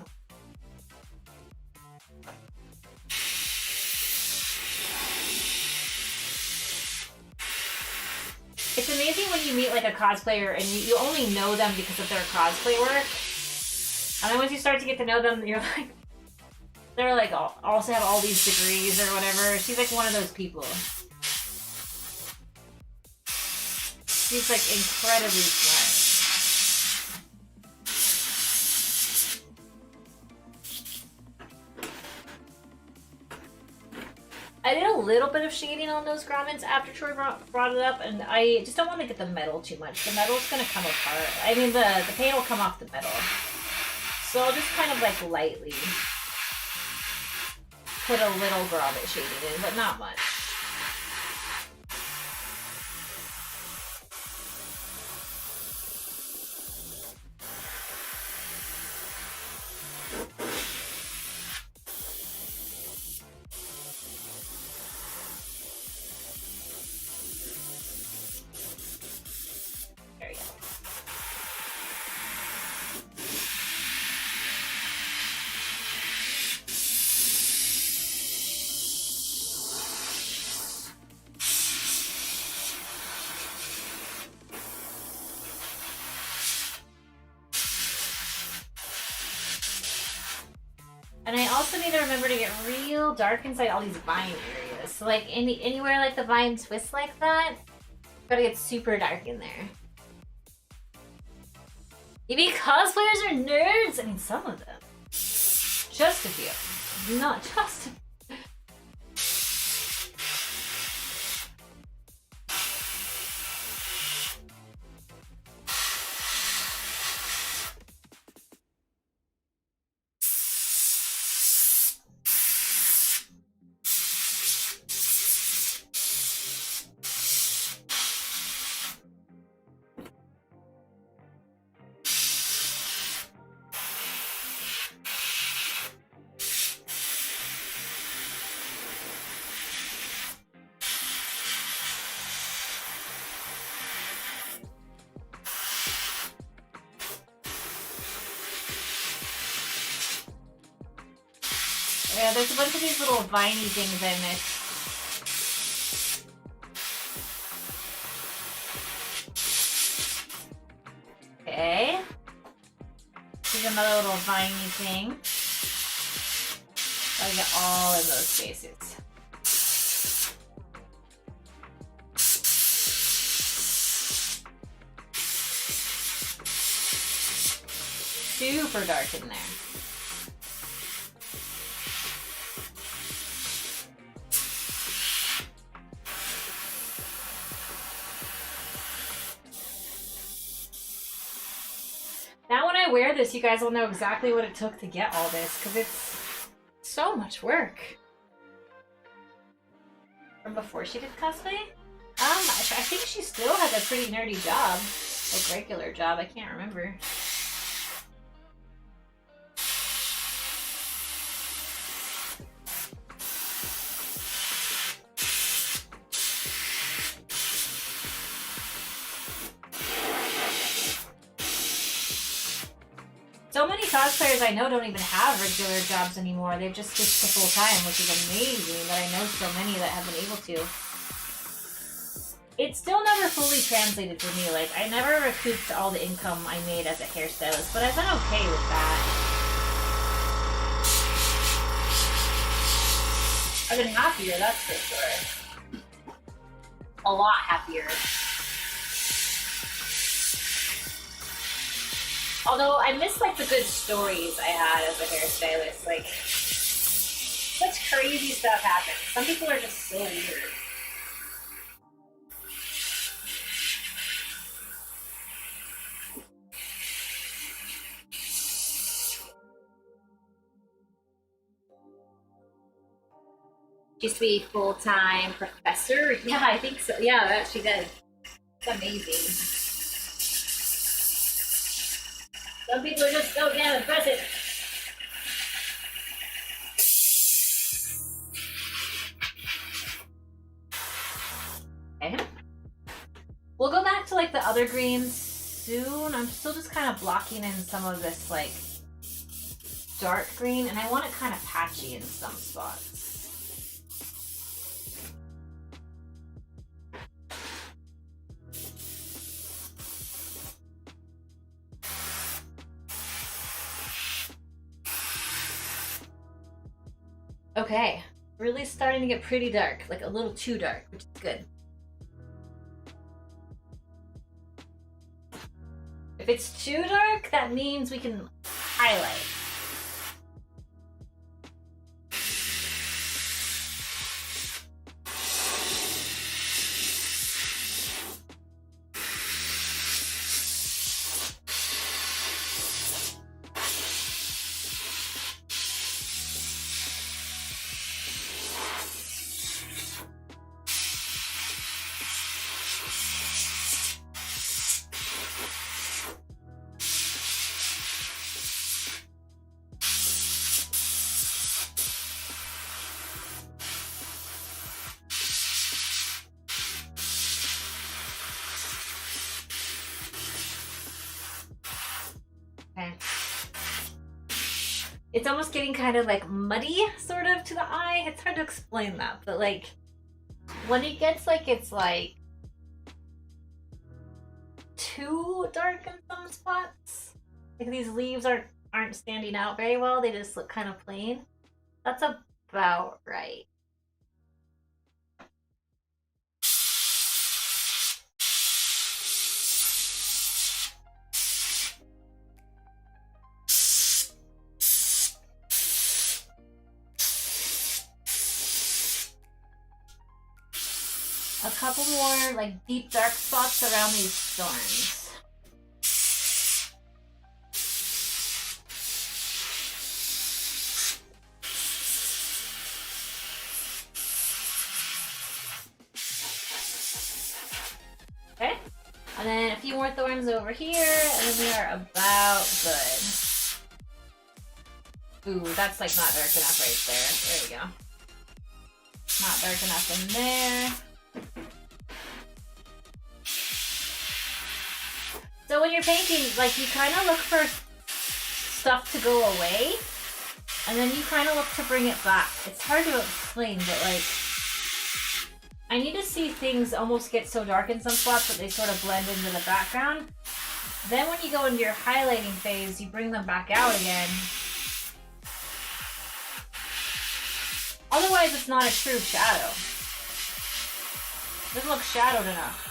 It's amazing when you meet, like, a cosplayer and you only know them because of their cosplay work. And then once you start to get to know them, you're like... They're, like, also have all these degrees or whatever. She's, like, one of those people. She's like incredibly smart. I did a little bit of shading on those grommets after Troy brought it up, and I just don't want to get the metal too much. The metal's gonna come apart. I mean, the paint will come off the metal. So I'll just kind of like lightly put a little grommet shading in, but not much. also need to remember to get real dark inside all these vine areas. So like anywhere like the vine twists like that, gotta get super dark in there. Maybe cosplayers are nerds. I mean, some of them. Just a few. Not just a few. Yeah, there's a bunch of these little viney things I missed. Okay. Here's another little viney thing. Gotta get all in those spaces. Super dark in there. Now when I wear this, you guys will know exactly what it took to get all this, because it's so much work. From before she did cosplay? I think she still has a pretty nerdy job. Like regular job, I can't remember. So many cosplayers I know don't even have regular jobs anymore. They've just switched to full-time, which is amazing, but I know so many that have been able to. It's still never fully translated for me. Like, I never recouped all the income I made as a hairstylist, but I've been okay with that. I've been happier, that's for sure. A lot happier. Although I miss like the good stories I had as a hairstylist. Like, such crazy stuff happens. Some people are just so weird. Used to be full-time professor. Yeah, I think so. Yeah, that she did. It's amazing. Some people are just so damn impressive. Okay. We'll go back to like the other greens soon. I'm still just kind of blocking in some of this like dark green, and I want it kind of patchy in some spots. Okay, really starting to get pretty dark, like a little too dark, which is good. If it's too dark, that means we can highlight. Okay. It's almost getting kind of like muddy, sort of, to the eye. It's hard to explain that, but like when it gets like it's like too dark in some spots, like these leaves aren't standing out very well. They just look kind of plain. That's about right. A couple more like deep dark spots around these thorns. Okay, and then a few more thorns over here, and then we are about good. Ooh, that's like not dark enough right there. There we go. Not dark enough in there. So when you're painting, like, you kind of look for stuff to go away, and then you kind of look to bring it back. It's hard to explain, but like, I need to see things almost get so dark in some spots that they sort of blend into the background. Then when you go into your highlighting phase, you bring them back out again. Otherwise, it's not a true shadow. It doesn't look shadowed enough.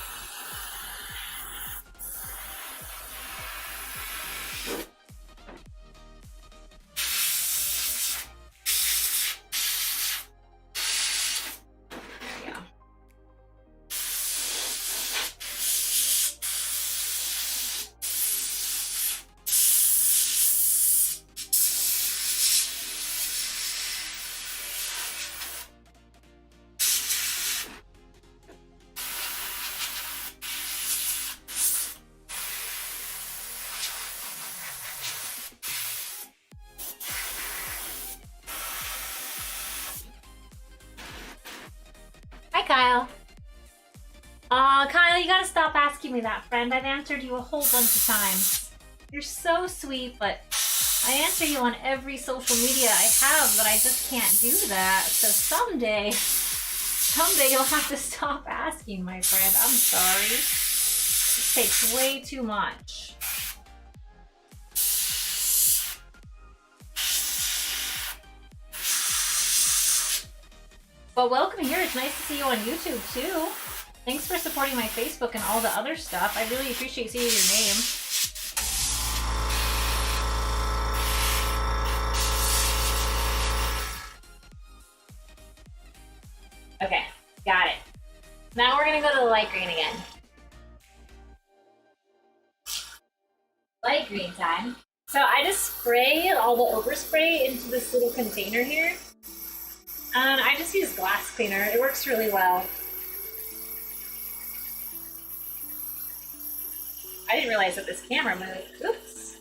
Kyle. Aw, Kyle, you gotta stop asking me that, friend. I've answered you a whole bunch of times. You're so sweet, but I answer you on every social media I have, but I just can't do that. So someday you'll have to stop asking, my friend. I'm sorry. This takes way too much. But welcome here. It's nice to see you on YouTube too. Thanks for supporting my Facebook and all the other stuff. I really appreciate seeing your name. Okay, got it. Now we're gonna go to the light green again. Light green time. So I just spray all the overspray into this little container here. And I just use glass cleaner. It works really well. I didn't realize that this camera moved. Oops.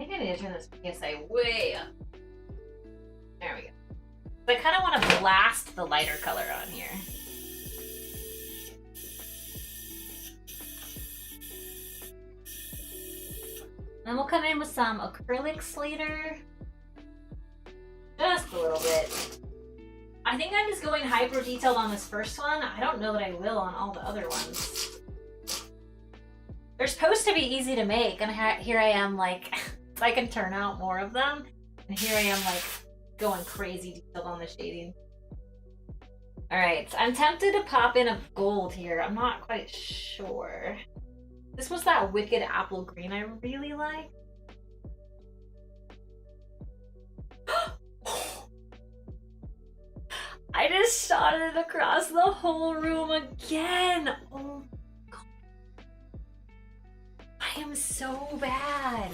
I think I need to turn this PSI way up. There we go. But I kind of want to blast the lighter color on here. Then we'll come in with some acrylics later. Just a little bit. I think I'm just going hyper detailed on this first one. I don't know that I will on all the other ones. They're supposed to be easy to make, and here I am, like, if I can turn out more of them, and here I am, like, going crazy detailed on the shading. Alright, I'm tempted to pop in a gold here. I'm not quite sure. This was that wicked apple green I really like. I just shot it across the whole room again. Oh God. I am so bad.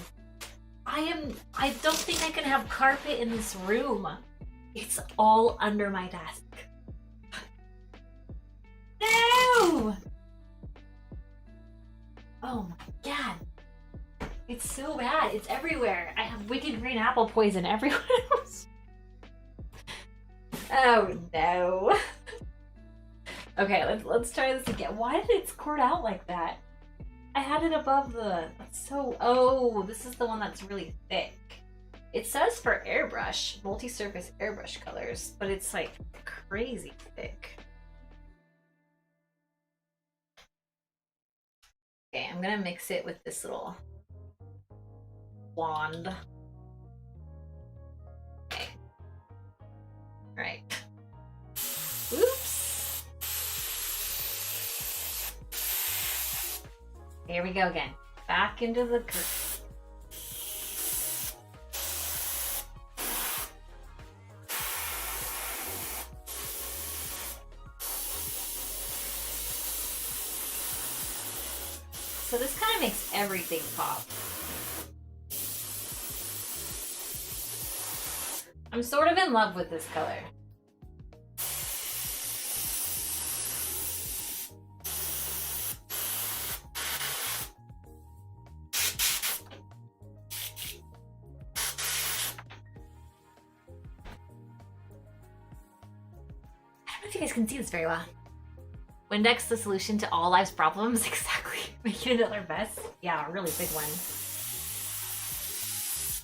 I don't think I can have carpet in this room. It's all under my desk. No! Oh my God. It's so bad. It's everywhere. I have wicked green apple poison everywhere else. Oh no. Okay, let's try this again. Why did it squirt out like that? I had it above the... That's so... Oh, this is the one that's really thick. It says for airbrush, multi-surface airbrush colors, but it's like crazy thick. Okay, I'm gonna mix it with this little wand. Okay. All right. Oops. Here we go again. Back into the curtain. So this kind of makes everything pop. I'm sort of in love with this color. I don't know if you guys can see this very well. Windex, the solution to all life's problems. Exactly. Making another mess. Yeah, a really big one.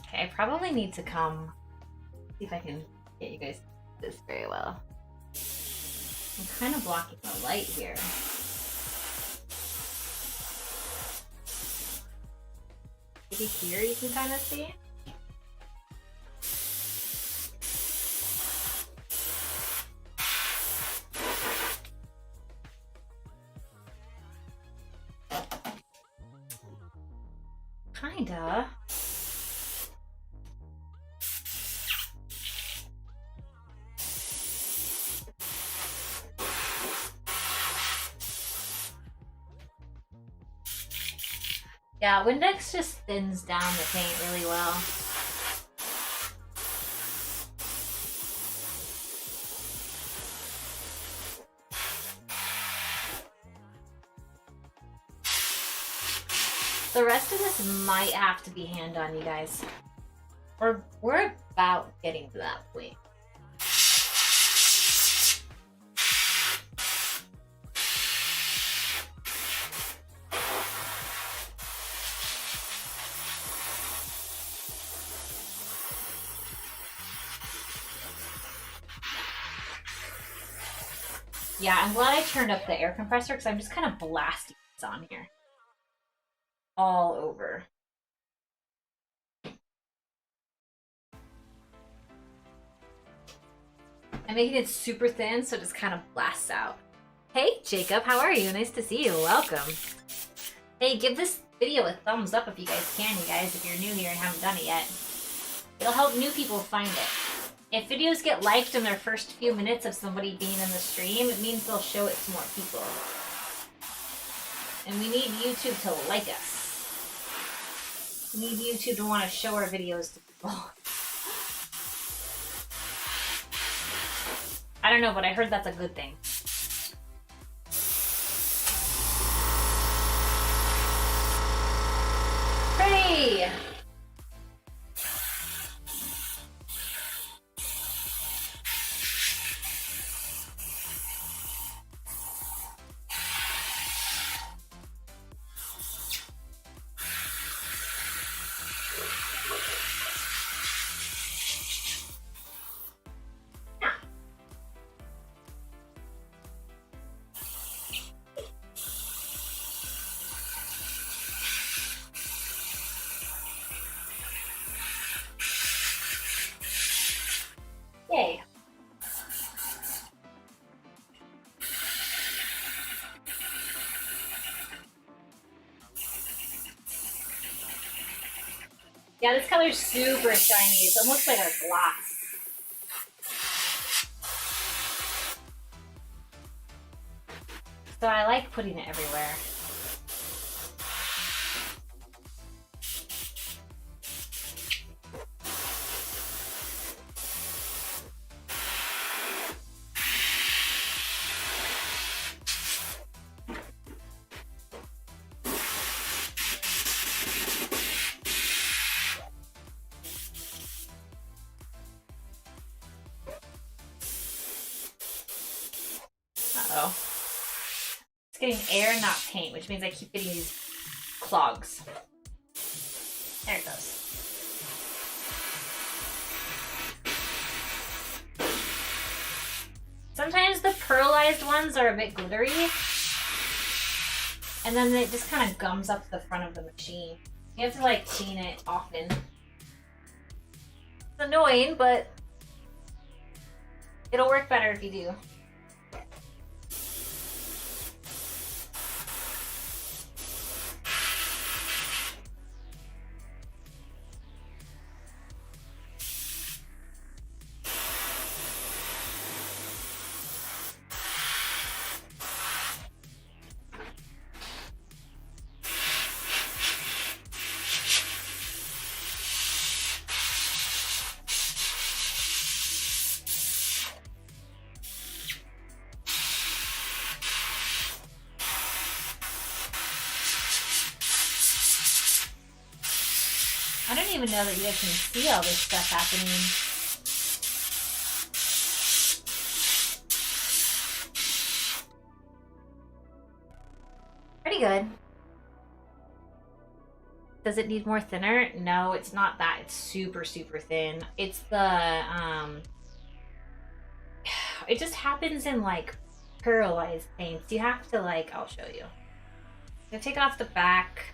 Okay, I probably need to come... See if I can get you guys to see this very well. I'm kind of blocking the light here. Maybe here you can kind of see. Kinda. Yeah, Windex just thins down the paint really well. The rest of this might have to be hand on, you guys. We're about getting to that point. Yeah, I'm glad I turned up the air compressor because I'm just kind of blasting this on here. All over. I'm making it super thin so it just kind of blasts out. Hey Jacob, how are you? Nice to see you. Welcome. Hey, give this video a thumbs up if you guys can, you guys, if you're new here and haven't done it yet. It'll help new people find it. If videos get liked in their first few minutes of somebody being in the stream, it means they'll show it to more people. And we need YouTube to like us. We need YouTube to want to show our videos to people. I don't know, but I heard that's a good thing. Hey! Yay. Yeah, this color's super shiny. It's almost like a glass. So I like putting it everywhere. Uh-oh. getting air, not paint, which means I keep getting these clogs. There it goes. Sometimes the pearlized ones are a bit glittery, and then it just kind of gums up the front of the machine. You have to like clean it often. It's annoying, but it'll work better if you do. I don't even know that you guys can see all this stuff happening. Pretty good. Does it need more thinner? No, it's not that. It's super, super thin. It's the, it just happens in like pearlized paints. You have to like, I'll show you. You take off the back,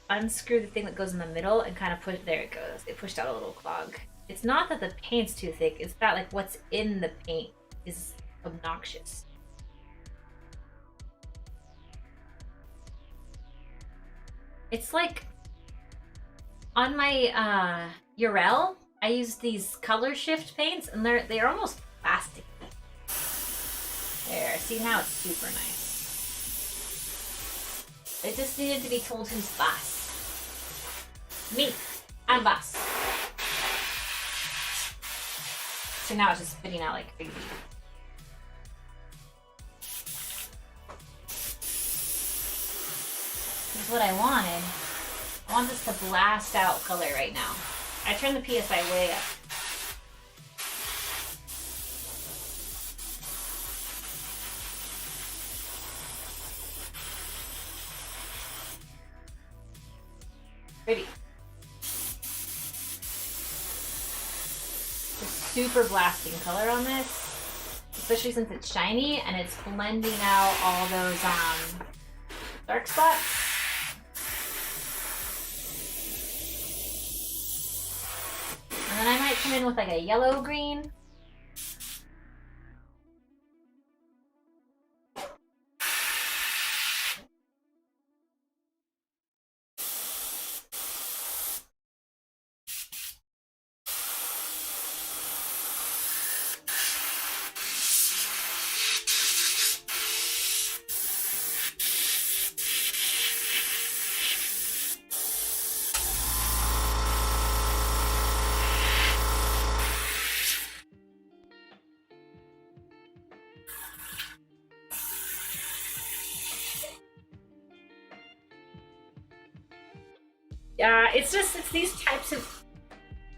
unscrew the thing that goes in the middle and kind of push, there it goes. It pushed out a little clog. It's not that the paint's too thick, it's that like what's in the paint is obnoxious. It's like on my Urel, I use these color shift paints and they're almost plastic. There, see now it's super nice. It just needed to be told who's boss. Me. I'm boss. So now it's just spitting out like crazy. Here's what I wanted. I want this to blast out color right now. I turned the PSI way up. Pretty. Super blasting color on this, especially since it's shiny and it's blending out all those dark spots. And then I might come in with like a yellow green. Yeah, it's these types of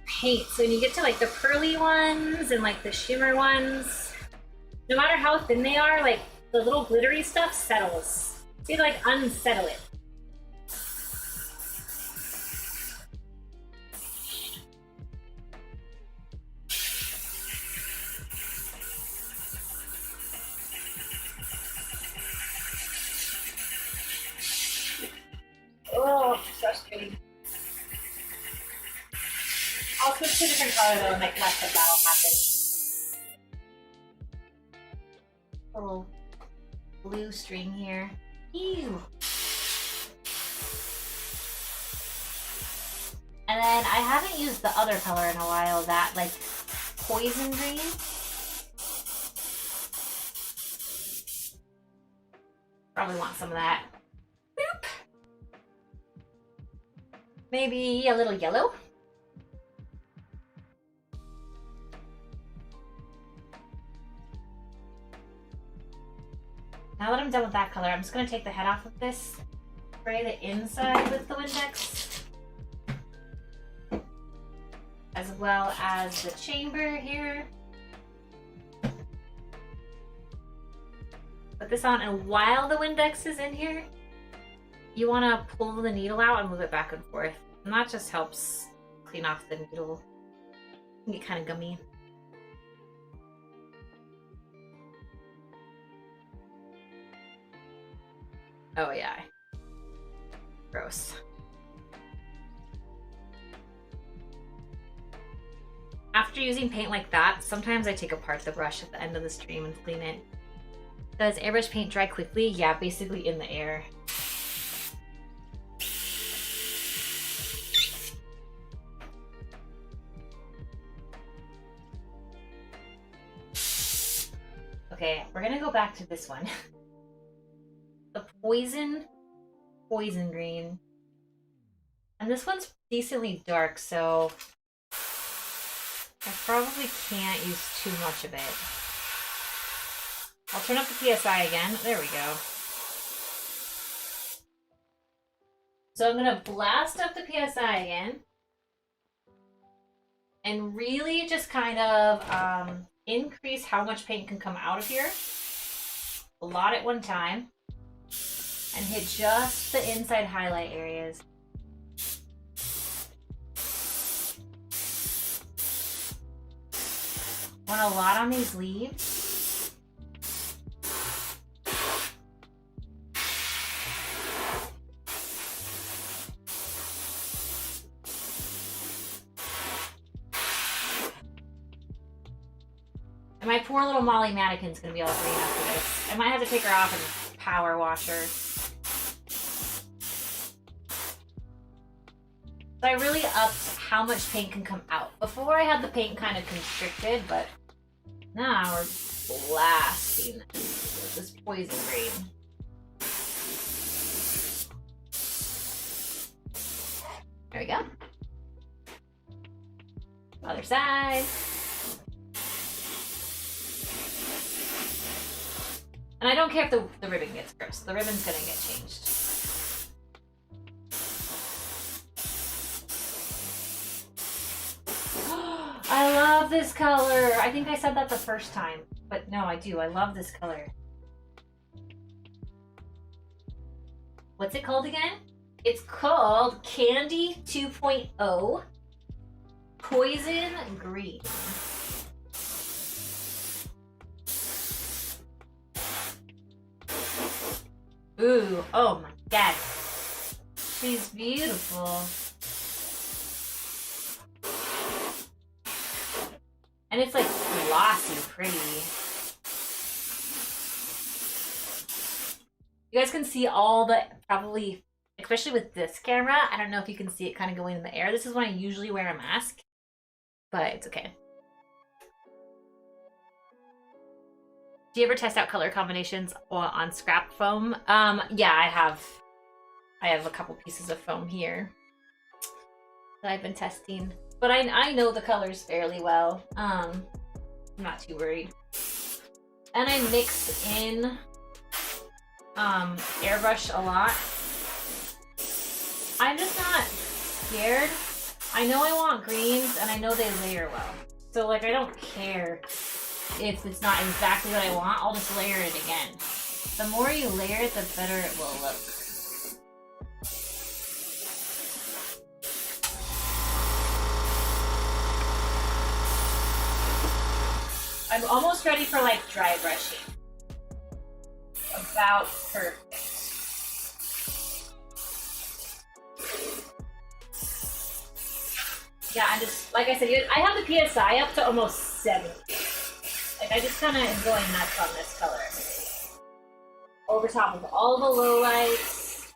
paints. When you get to like the pearly ones and like the shimmer ones, no matter how thin they are, like the little glittery stuff settles. So you like unsettle it. Oh, frustrating. I'll switch to a different color though and like let the battle happen. Little blue string here. Ew. And then I haven't used the other color in a while, that like poison green. Probably want some of that. Boop. Maybe a little yellow. Now that I'm done with that color, I'm just going to take the head off of this, spray the inside with the Windex, as well as the chamber here. Put this on, and while the Windex is in here, you want to pull the needle out and move it back and forth. And that just helps clean off the needle. It can get kind of gummy. Oh yeah. Gross. After using paint like that, sometimes I take apart the brush at the end of the stream and clean it. Does airbrush paint dry quickly? Yeah, basically in the air. Okay, we're gonna go back to this one. The poison green. And this one's decently dark, so I probably can't use too much of it. I'll turn up the PSI again. There we go. So I'm gonna blast up the PSI again and really just kind of increase how much paint can come out of here. A lot at one time. And hit just the inside highlight areas. Want a lot on these leaves. And my poor little Molly mannequin's gonna be all green after this. I might have to take her off and power wash her. So I really upped how much paint can come out. Before I had the paint kind of constricted, but now we're blasting this with this poison green. There we go. Other side. And I don't care if the ribbon gets gross. The ribbon's gonna get changed. I love this color. I think I said that the first time, but no, I do. I love this color. What's it called again? It's called Candy 2.0 Poison Green. Ooh, oh my god. She's beautiful. And it's like glossy pretty. You guys can see all the, probably, especially with this camera, I don't know if you can see it kind of going in the air. This is when I usually wear a mask, but it's okay. Do you ever test out color combinations on scrap foam? Yeah, I have. I have a couple pieces of foam here that I've been testing. But I know the colors fairly well. I'm not too worried. And I mix in airbrush a lot. I'm just not scared. I know I want greens and I know they layer well. So like I don't care if it's not exactly what I want, I'll just layer it again. The more you layer it, the better it will look. I'm almost ready for like dry brushing. About perfect. Yeah, I'm just, like I said, I have the PSI up to almost 70. Like I just kind of am going nuts on this color. Over top of all the low lights.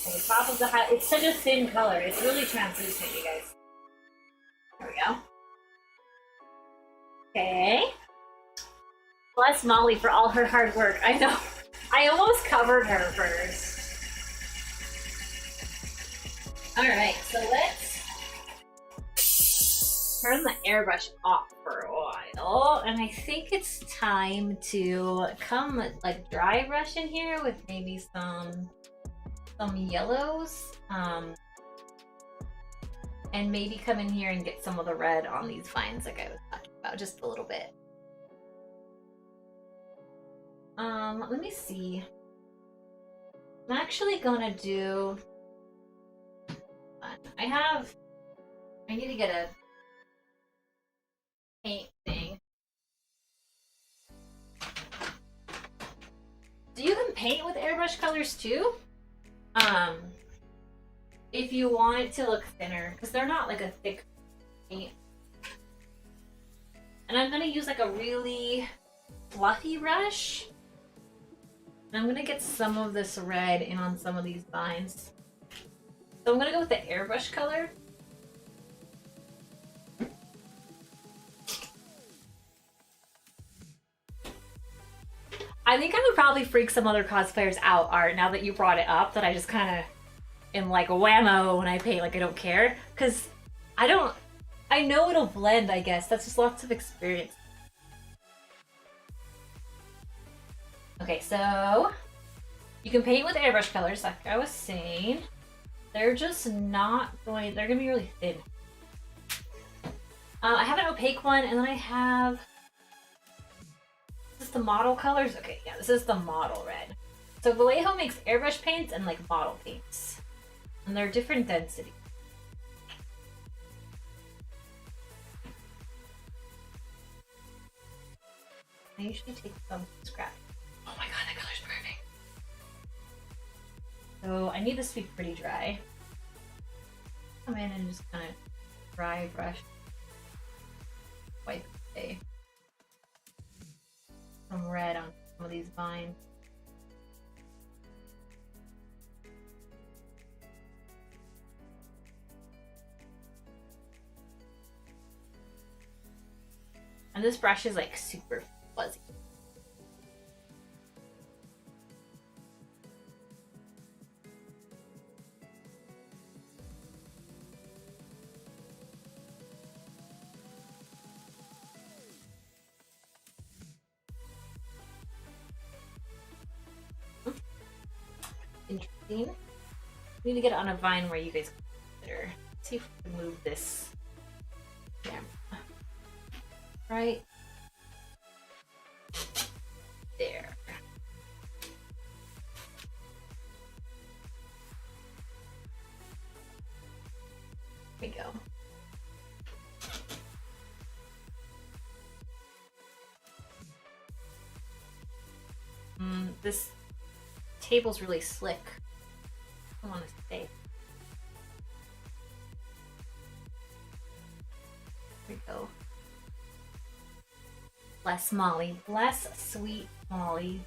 Over top of the high, it's such a thin color. It's really translucent, you guys. There we go. Okay. Bless Molly for all her hard work. I know. I almost covered her first. Alright, so let's turn the airbrush off for a while. And I think it's time to come like dry brush in here with maybe some yellows. And maybe come in here and get some of the red on these vines like I was talking about, just a little bit. Let me see. I'm actually gonna do... I need to get a paint thing. So you can paint with airbrush colors too. If you want it to look thinner, because they're not like a thick paint. And I'm gonna use like a really fluffy brush. And I'm gonna get some of this red in on some of these vines. So I'm gonna go with the airbrush color. I think I would probably freak some other cosplayers out, Art, now that you brought it up, that I just kind of am like whammo when I paint, like I don't care. Because I know it'll blend, I guess. That's just lots of experience. Okay, so you can paint with airbrush colors, like I was saying. They're just not going, they're gonna be really thin. I have an opaque one, and then I have, is this the model colors? Okay, yeah, this is the model red. So Vallejo makes airbrush paints and like model paints. And they're different density. I usually take some scrap. Oh my god, that color's perfect. So I need this to be pretty dry. Come in and just kind of dry brush. Wipe away some red on some of these vines. And this brush is like super fuzzy. Interesting. We need to get it on a vine where you guys can consider. Let's see if we can move this camera. Right there. There we go. This table's really slick. I want to stay. There we go. Bless Molly. Bless sweet Molly.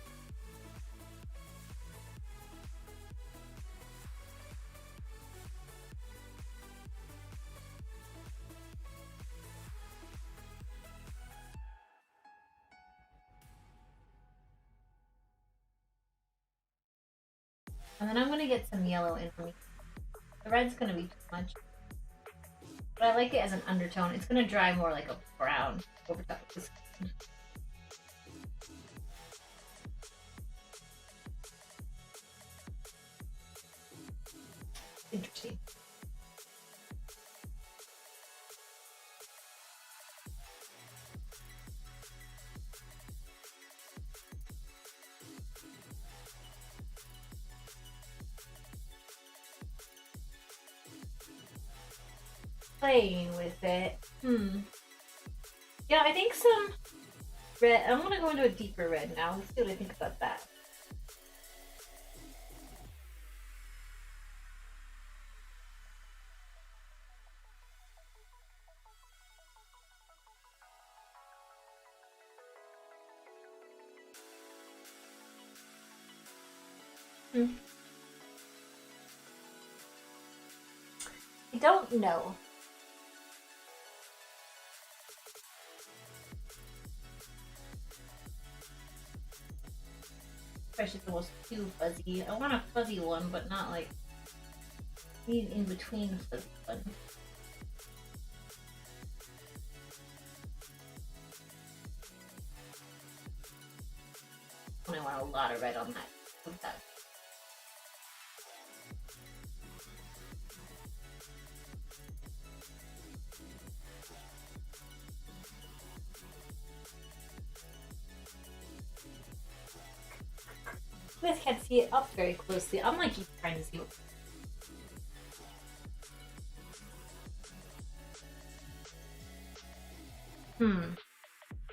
And then I'm gonna get some yellow in for me. The red's gonna be too much. But I like it as an undertone. It's gonna dry more like a brown over top of this. Interesting. Playing with it. Yeah, I think some red. I'm gonna go into a deeper red now. Let's see what I think about that. I don't know. Especially if it was too fuzzy. I want a fuzzy one, but not like in between fuzzy one. I want a lot of red on that. You guys can't see it up very closely. I'm like keep trying to see what.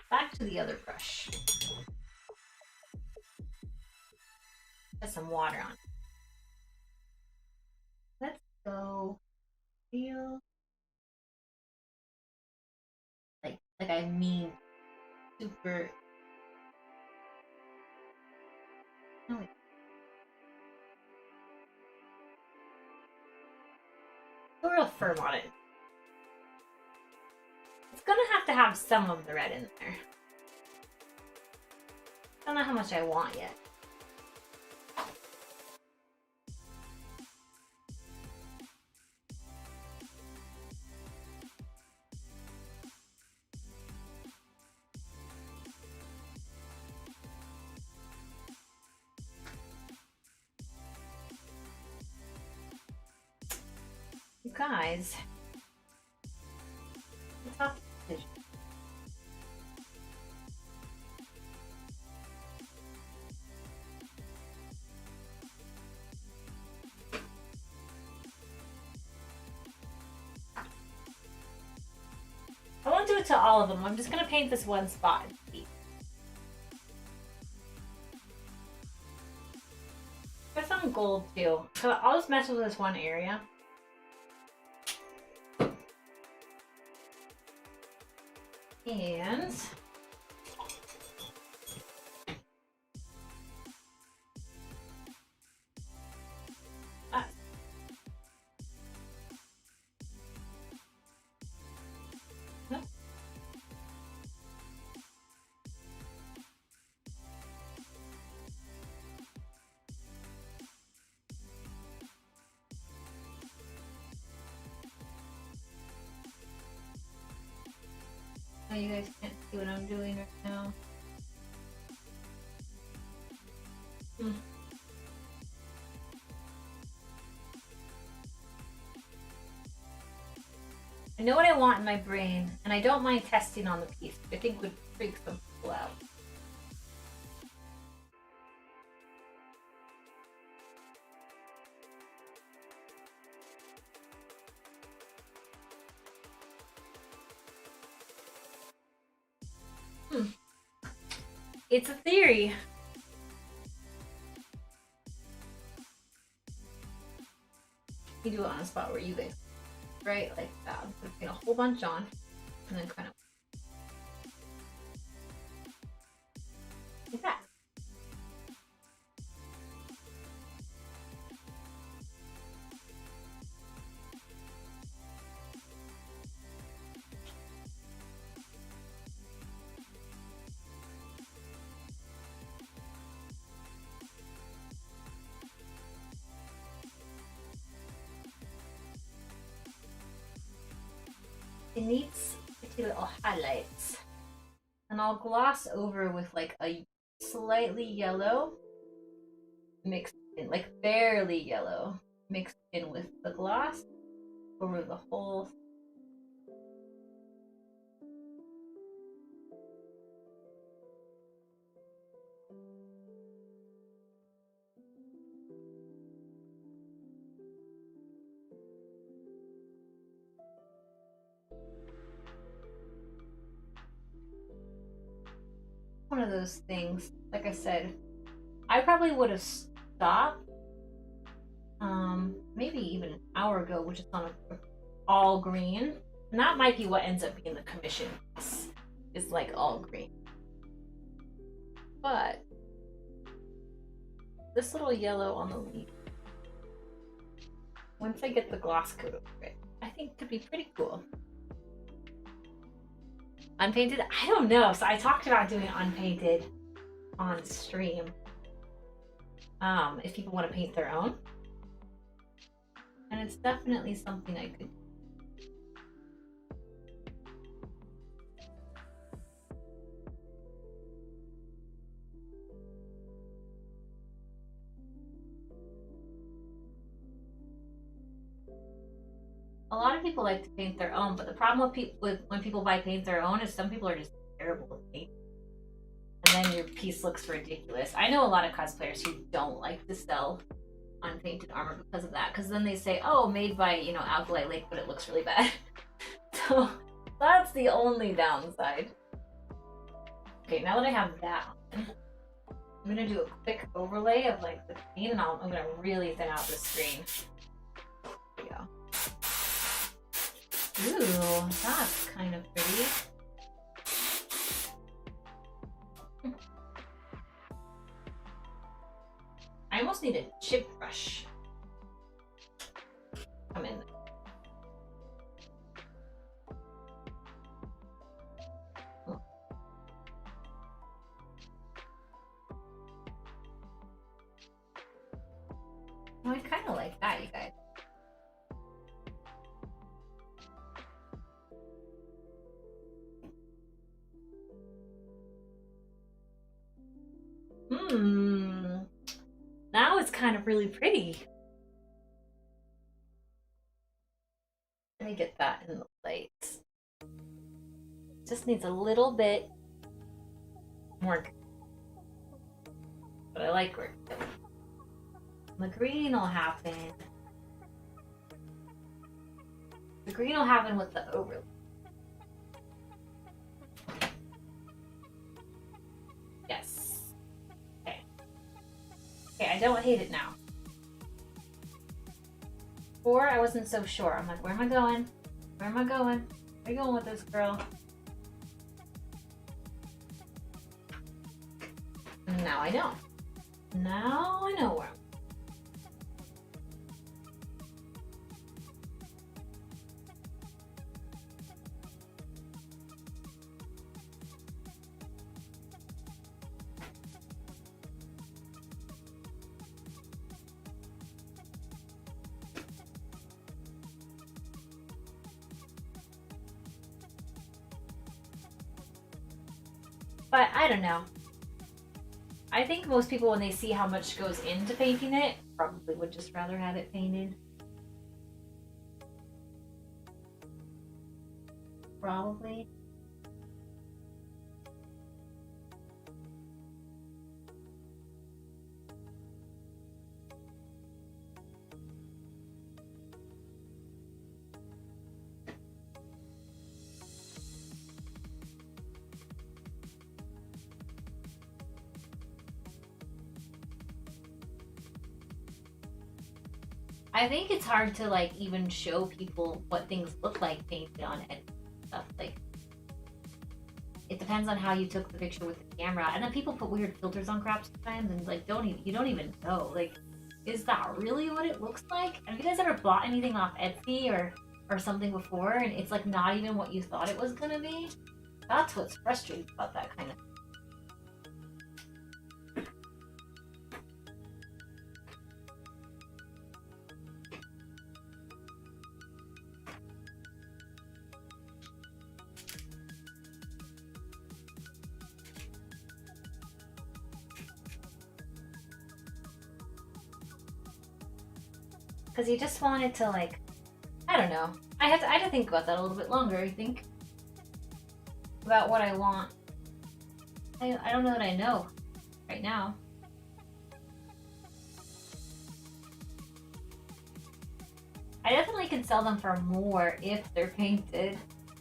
Back to the other brush. Put some water on. Let's go real like I mean super. No, wait. Go real firm on it. It's gonna have to have some of the red in there. Don't know how much I want yet. You guys, it's tough decision. I won't do it to all of them. I'm just gonna paint this one spot. Put some gold too. So I'll just mess with this one area. And oh, you guys can't see what I'm doing right now. I know what I want in my brain, and I don't mind testing on the piece, which I think would freak some people out. It's a theory. You do it on a spot where you guys, right? Like that. Put a whole bunch on, and then kind of like that. It needs pretty little highlights. And I'll gloss over with like a slightly yellow mixed in, like barely yellow, mixed in with the gloss over the whole. One of those things, like I said, I probably would have stopped maybe even an hour ago, which is on all green, and that might be what ends up being the commission piece, is like all green. But this little yellow on the leaf, once I get the gloss coat over it, I think could be pretty cool. Unpainted? I don't know. So I talked about doing unpainted on stream. If people want to paint their own. And it's definitely something I could. A lot of people like to paint their own, but the problem with when people buy paint their own is some people are just terrible at paint. and then your piece looks ridiculous. I know a lot of cosplayers who don't like to sell unpainted armor because of that, because then they say, oh, made by, you know, Alkali Lake, but it looks really bad. So that's the only downside. Okay, now that I have that on, I'm gonna do a quick overlay of like the paint, and I'm gonna really thin out the screen. There we go. Ooh, that's kind of pretty. I almost need a chip brush. Come in. Oh, I kind of like that, you guys. Now it's kind of really pretty. Let me get that in the light. Just needs a little bit more, but I like where it's going. The green will happen. The green will happen with the overlay. Yes. Okay. Okay, I don't hate it now. Before, I wasn't so sure. I'm like, where am I going? Where am I going? Where are you going with this, girl? Now I know. Now I know where I'm. But I don't know. I think most people, when they see how much goes into painting it, probably would just rather have it painted. Probably. I think it's hard to like even show people what things look like painted on it and stuff. Like, it depends on how you took the picture with the camera, and then people put weird filters on crap sometimes, and like you don't even know, like, is that really what it looks like? Have you guys ever bought anything off Etsy or something before, and it's like not even what you thought it was gonna be? That's what's frustrating about that kind of. Because you just wanted to, like, I don't know. I had to think about that a little bit longer, I think. About what I want. I don't know that I know right now. I definitely can sell them for more if they're painted,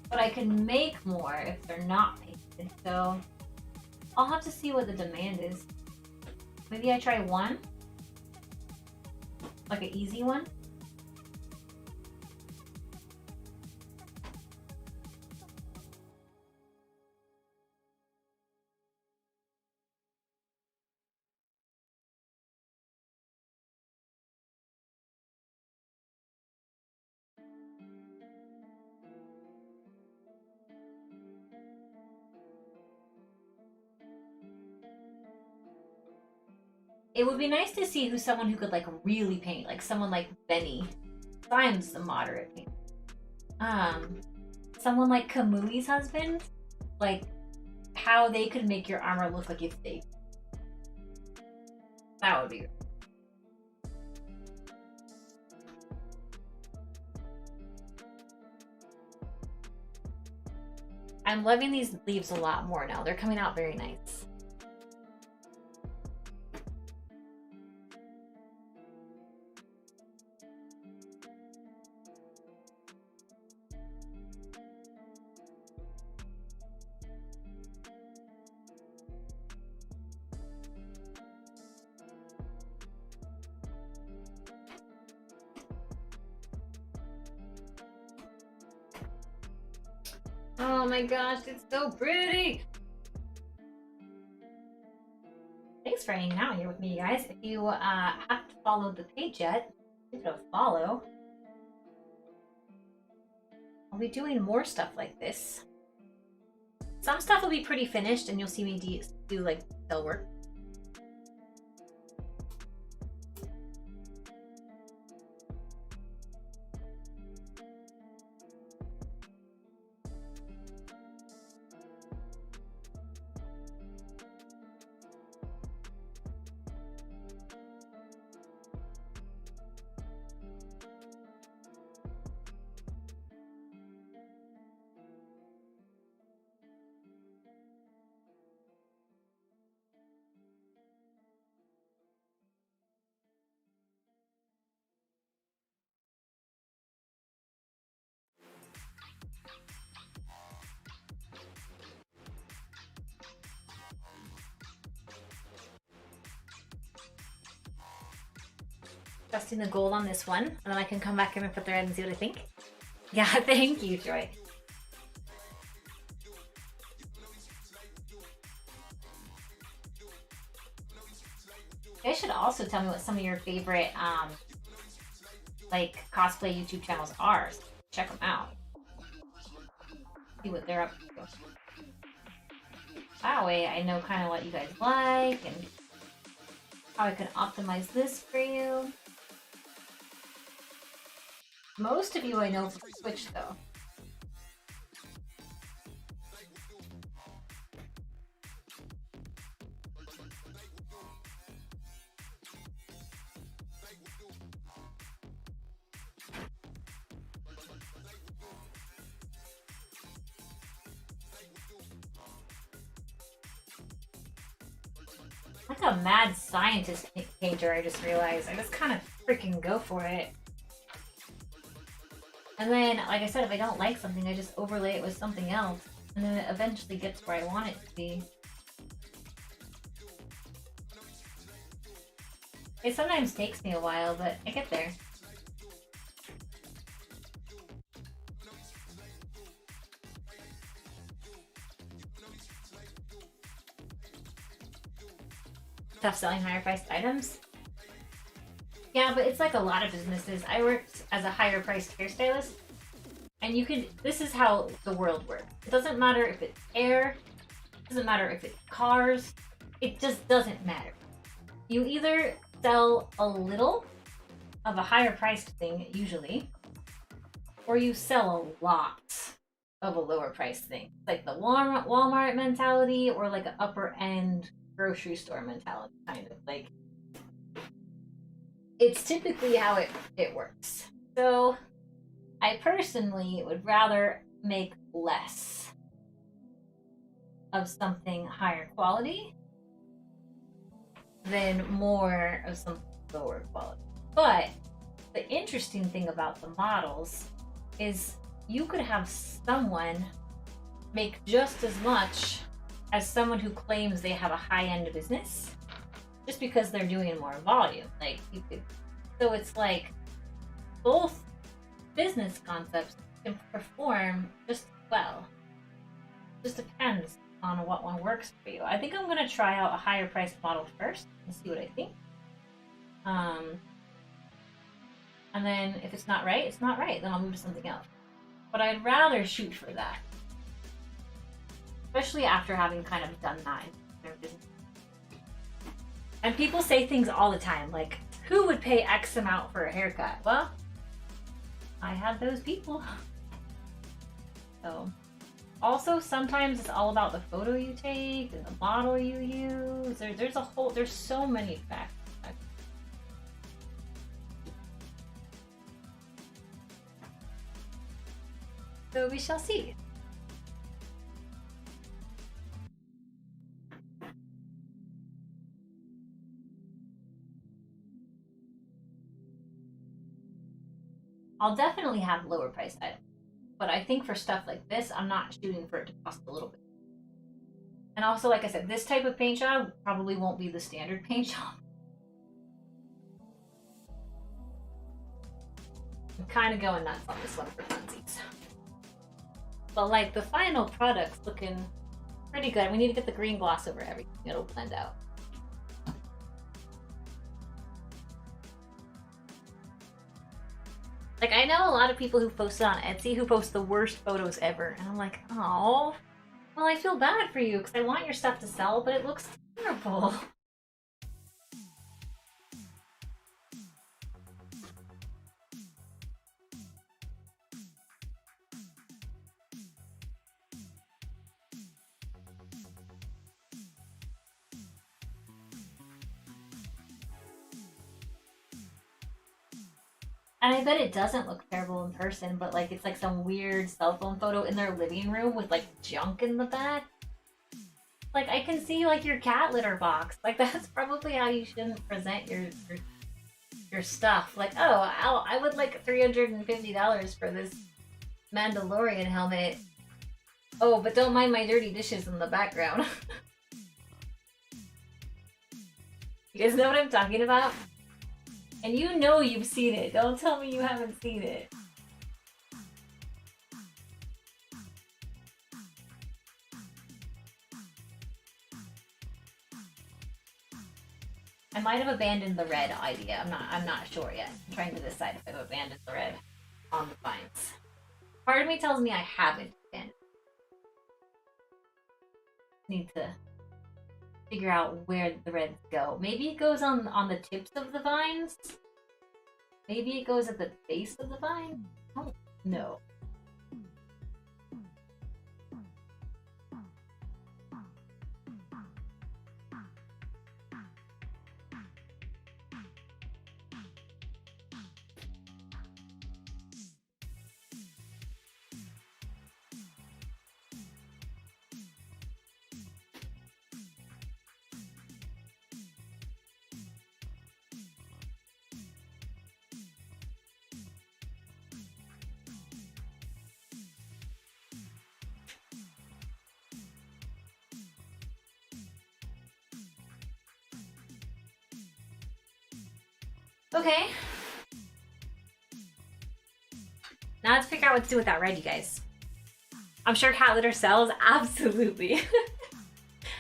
but I can make more if they're not painted, so I'll have to see what the demand is. Maybe I try one? Like an easy one? It would be nice to see who's someone who could like really paint, like someone like Benny. Simon's the moderate painter. Someone like Kamui's husband, like how they could make your armor look like it's fake. That would be great. I'm loving these leaves a lot more now. They're coming out very nice. Oh my gosh, it's so pretty! Thanks for hanging out here with me, guys. If you haven't followed the page yet, give it a follow. I'll be doing more stuff like this. Some stuff will be pretty finished and you'll see me do like detail work. Adjusting the gold on this one, and then I can come back in and put the red and see what I think. Yeah, thank you, Joy. You guys should also tell me what some of your favorite like cosplay YouTube channels are. So check them out. See what they're up to. That way I know kind of what you guys like and how I can optimize this for you. Most of you I know from Twitch though. Like a mad scientist painter, I just realized. I just kind of freaking go for it. And then, like I said, if I don't like something, I just overlay it with something else. And then it eventually gets where I want it to be. It sometimes takes me a while, but I get there. Tough selling higher priced items? Yeah, but it's like a lot of businesses. I worked as a higher priced hairstylist, and you can, this is how the world works. It doesn't matter if it's hair, it doesn't matter if it's cars, it just doesn't matter. You either sell a little of a higher priced thing, usually, or you sell a lot of a lower priced thing. Like the Walmart mentality, or like an upper end grocery store mentality, kind of. Like, it's typically how it works. So I personally would rather make less of something higher quality than more of some lower quality. But the interesting thing about the models is you could have someone make just as much as someone who claims they have a high-end business, just because they're doing more volume. Like, you could, so it's like both business concepts can perform just well. It just depends on what one works for you. I think I'm gonna try out a higher priced model first and see what I think. And then if it's not right, it's not right. Then I'll move to something else. But I'd rather shoot for that, especially after having kind of done that in their business. And people say things all the time, like, who would pay X amount for a haircut? Well, I have those people. So, also sometimes it's all about the photo you take and the model you use. There's so many factors. So we shall see. I'll definitely have lower priced items, but I think for stuff like this, I'm not shooting for it to cost a little bit. And also, like I said, this type of paint job probably won't be the standard paint job. I'm kind of going nuts on this one for funsies. But like the final product's looking pretty good. We need to get the green gloss over everything. It'll blend out. Like, I know a lot of people who post it on Etsy who post the worst photos ever. And I'm like, oh, well, I feel bad for you because I want your stuff to sell, but it looks terrible. And I bet it doesn't look terrible in person, but like it's like some weird cell phone photo in their living room with like junk in the back. Like I can see like your cat litter box. Like that's probably how you shouldn't present your stuff. Like, oh, I would like $350 for this Mandalorian helmet. Oh, but don't mind my dirty dishes in the background. You guys know what I'm talking about? And you know you've seen it. Don't tell me you haven't seen it. I might have abandoned the red idea. I'm not sure yet. I'm trying to decide if I've abandoned the red on the vines. Part of me tells me I haven't abandoned. Need to figure out where the reds go. Maybe it goes on the tips of the vines. Maybe it goes at the base of the vine. I don't know. Okay. Now let's figure out what to do with that red, you guys. I'm sure cat litter sells. Absolutely.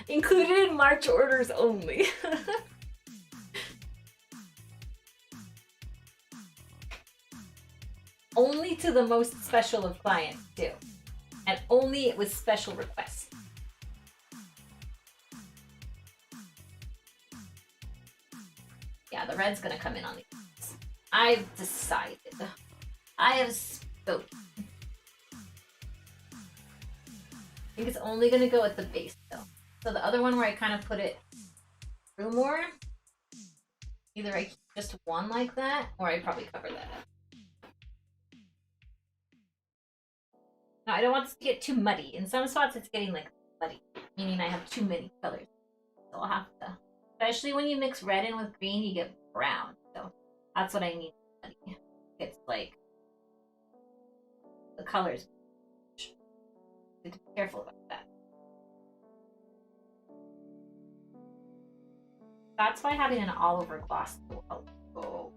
Included in March orders only. Only to the most special of clients, too. And only with special requests. Yeah, the red's gonna come in on these. I've decided. I have spoken. I think it's only gonna go at the base though. So the other one where I kind of put it through more, either I keep just one like that, or I probably cover that up. Now I don't want this to get too muddy. In some spots it's getting like muddy, meaning I have too many colors. So I'll have to. Especially when you mix red in with green, you get brown. So that's what I need. It's like the colors. Be careful about that. That's why having an all over gloss will help. Oh.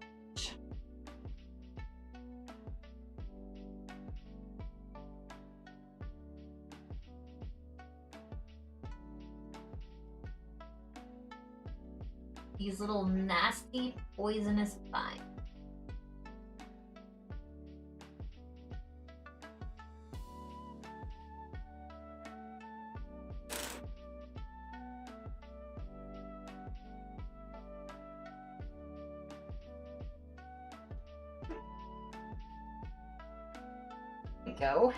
These little nasty poisonous vines. There we go.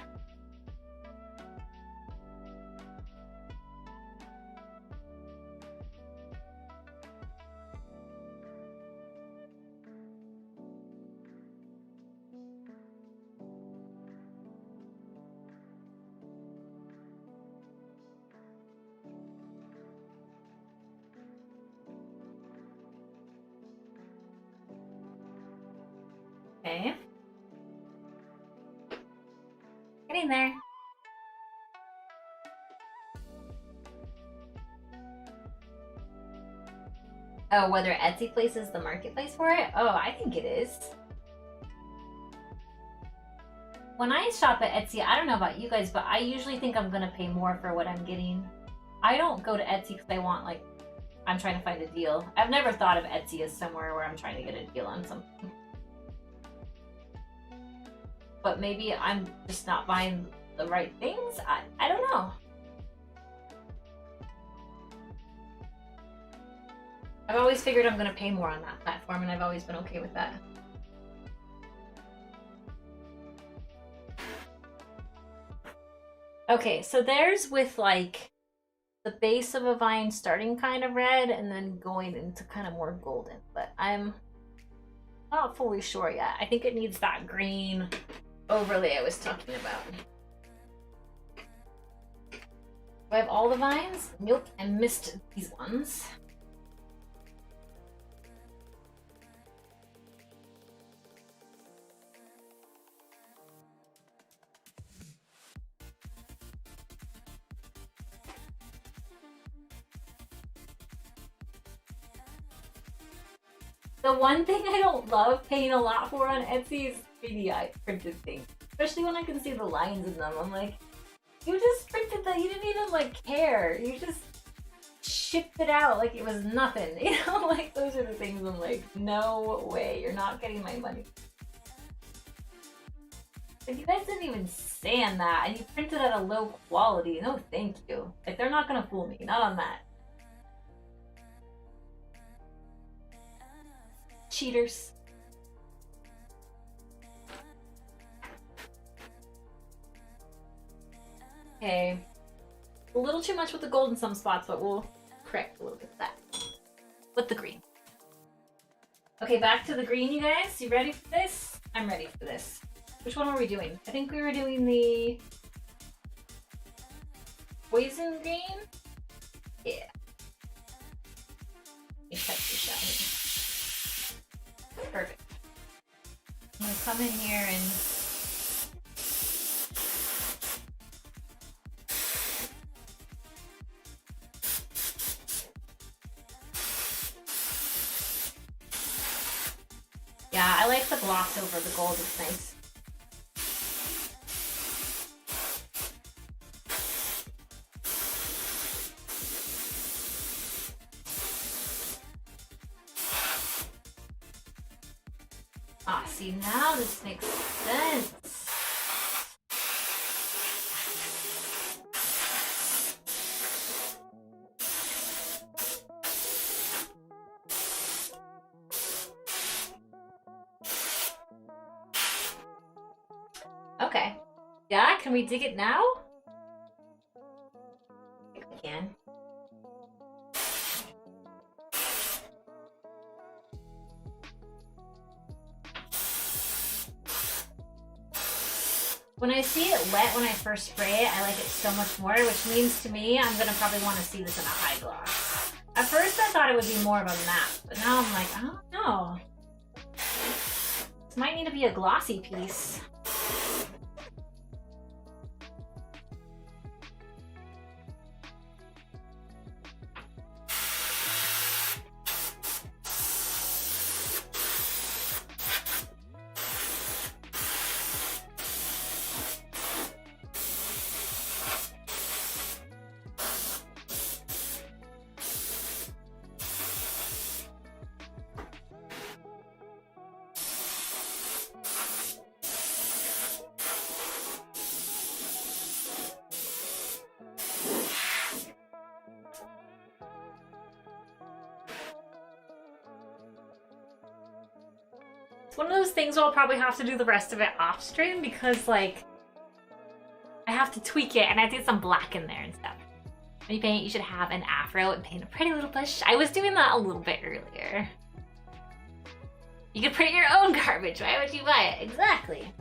Okay. Getting there. Oh, whether Etsy places the marketplace for it? Oh, I think it is. When I shop at Etsy, I don't know about you guys, but I usually think I'm gonna pay more for what I'm getting. I don't go to Etsy because I want, like, I'm trying to find a deal. I've never thought of Etsy as somewhere where I'm trying to get a deal on something. But maybe I'm just not buying the right things? I don't know. I've always figured I'm gonna pay more on that platform, and I've always been okay with that. Okay, so there's with like the base of a vine starting kind of red and then going into kind of more golden, but I'm not fully sure yet. I think it needs that green overlay I was talking about. Do I have all the vines? Nope, I missed these ones. The one thing I don't love paying a lot for on Etsy is 3D printed things. Especially when I can see the lines in them. I'm like, you just printed that, you didn't even like care. You just shipped it out like it was nothing. You know, like those are the things I'm like, no way, you're not getting my money. Like you guys didn't even sand that and you printed at a low quality. No thank you. Like they're not gonna fool me, not on that. Cheaters. Okay. A little too much with the gold in some spots, but we'll correct a little bit of that. With the green. Okay, back to the green, you guys. You ready for this? I'm ready for this. Which one were we doing? I think we were doing the poison green? Yeah. Let me check this out here. Perfect. I'm gonna come in here and yeah, I like the gloss over the gold, it's nice. Ah, see, now this makes sense. Okay. Yeah, can we dig it now? I think we can. When I see it wet when I first spray it, I like it so much more, which means to me, I'm gonna probably want to see this in a high gloss. At first I thought it would be more of a matte, but now I'm like, I don't know. This might need to be a glossy piece. It's one of those things where I'll probably have to do the rest of it off stream because, like, I have to tweak it and I have to get some black in there and stuff. When you paint, you should have an afro and paint a pretty little bush. I was doing that a little bit earlier. You could print your own garbage. Why would you buy it? Exactly.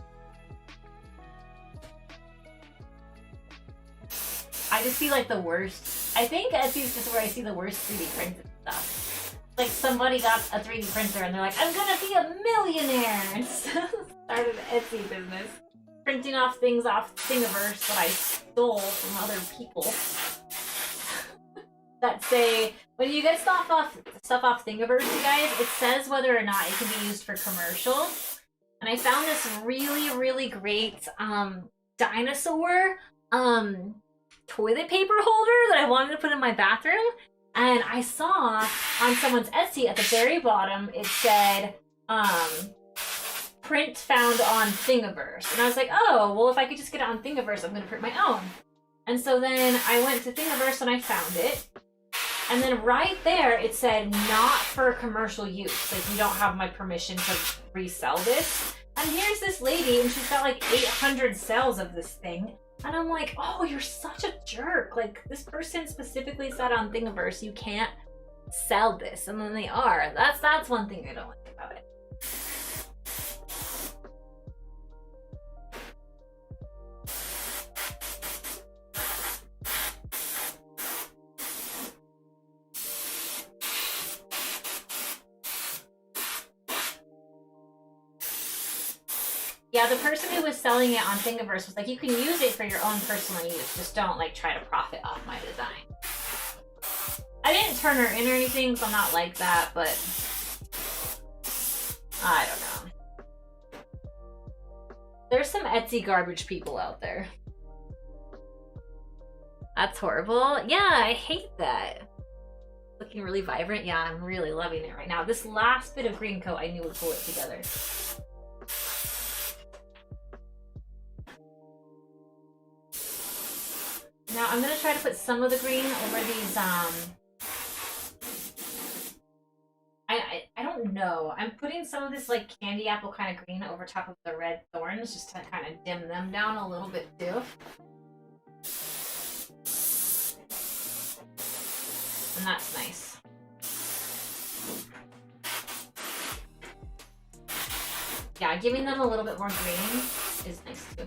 I just see, like, the worst. I think Etsy's just where I see the worst 3D printed stuff. Like somebody got a 3D printer and they're like, I'm gonna be a millionaire! And started an Etsy business. Printing off things off Thingiverse that I stole from other people. That say, when you get stuff off Thingiverse, you guys, it says whether or not it can be used for commercial. And I found this really, really great dinosaur toilet paper holder that I wanted to put in my bathroom. And I saw on someone's Etsy at the very bottom, it said, print found on Thingiverse. And I was like, oh, well, if I could just get it on Thingiverse, I'm going to print my own. And so then I went to Thingiverse and I found it. And then right there, it said, not for commercial use. Like, you don't have my permission to resell this. And here's this lady, and she's got like 800 sales of this thing. And I'm like, oh, you're such a jerk. Like, this person specifically said on Thingiverse, you can't sell this. And then they are. That's one thing I don't like about it. Yeah, the person who was selling it on Thingiverse was like, you can use it for your own personal use. Just don't, like, try to profit off my design. I didn't turn her in or anything, so I'm not like that, but I don't know. There's some Etsy garbage people out there. That's horrible. Yeah, I hate that. Looking really vibrant. Yeah, I'm really loving it right now. This last bit of green coat I knew would pull it together. Now I'm gonna try to put some of the green over these, I don't know. I'm putting some of this like candy apple kind of green over top of the red thorns just to kind of dim them down a little bit too. And that's nice. Yeah, giving them a little bit more green is nice too.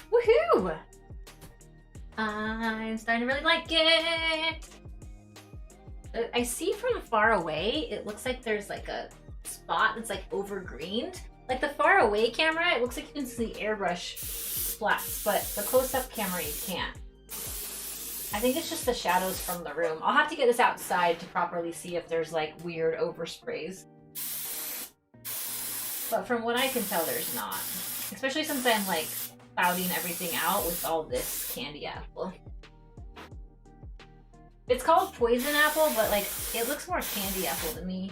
Woohoo! I'm starting to really like it. I see from far away, it looks like there's like a spot that's like over-greened. Like the far away camera, it looks like you can see airbrush flats, but the close-up camera you can't. I think it's just the shadows from the room. I'll have to get this outside to properly see if there's like weird oversprays. But from what I can tell, there's not. Especially since I'm like clouding everything out with all this candy apple. It's called Poison Apple, but like it looks more candy apple to me.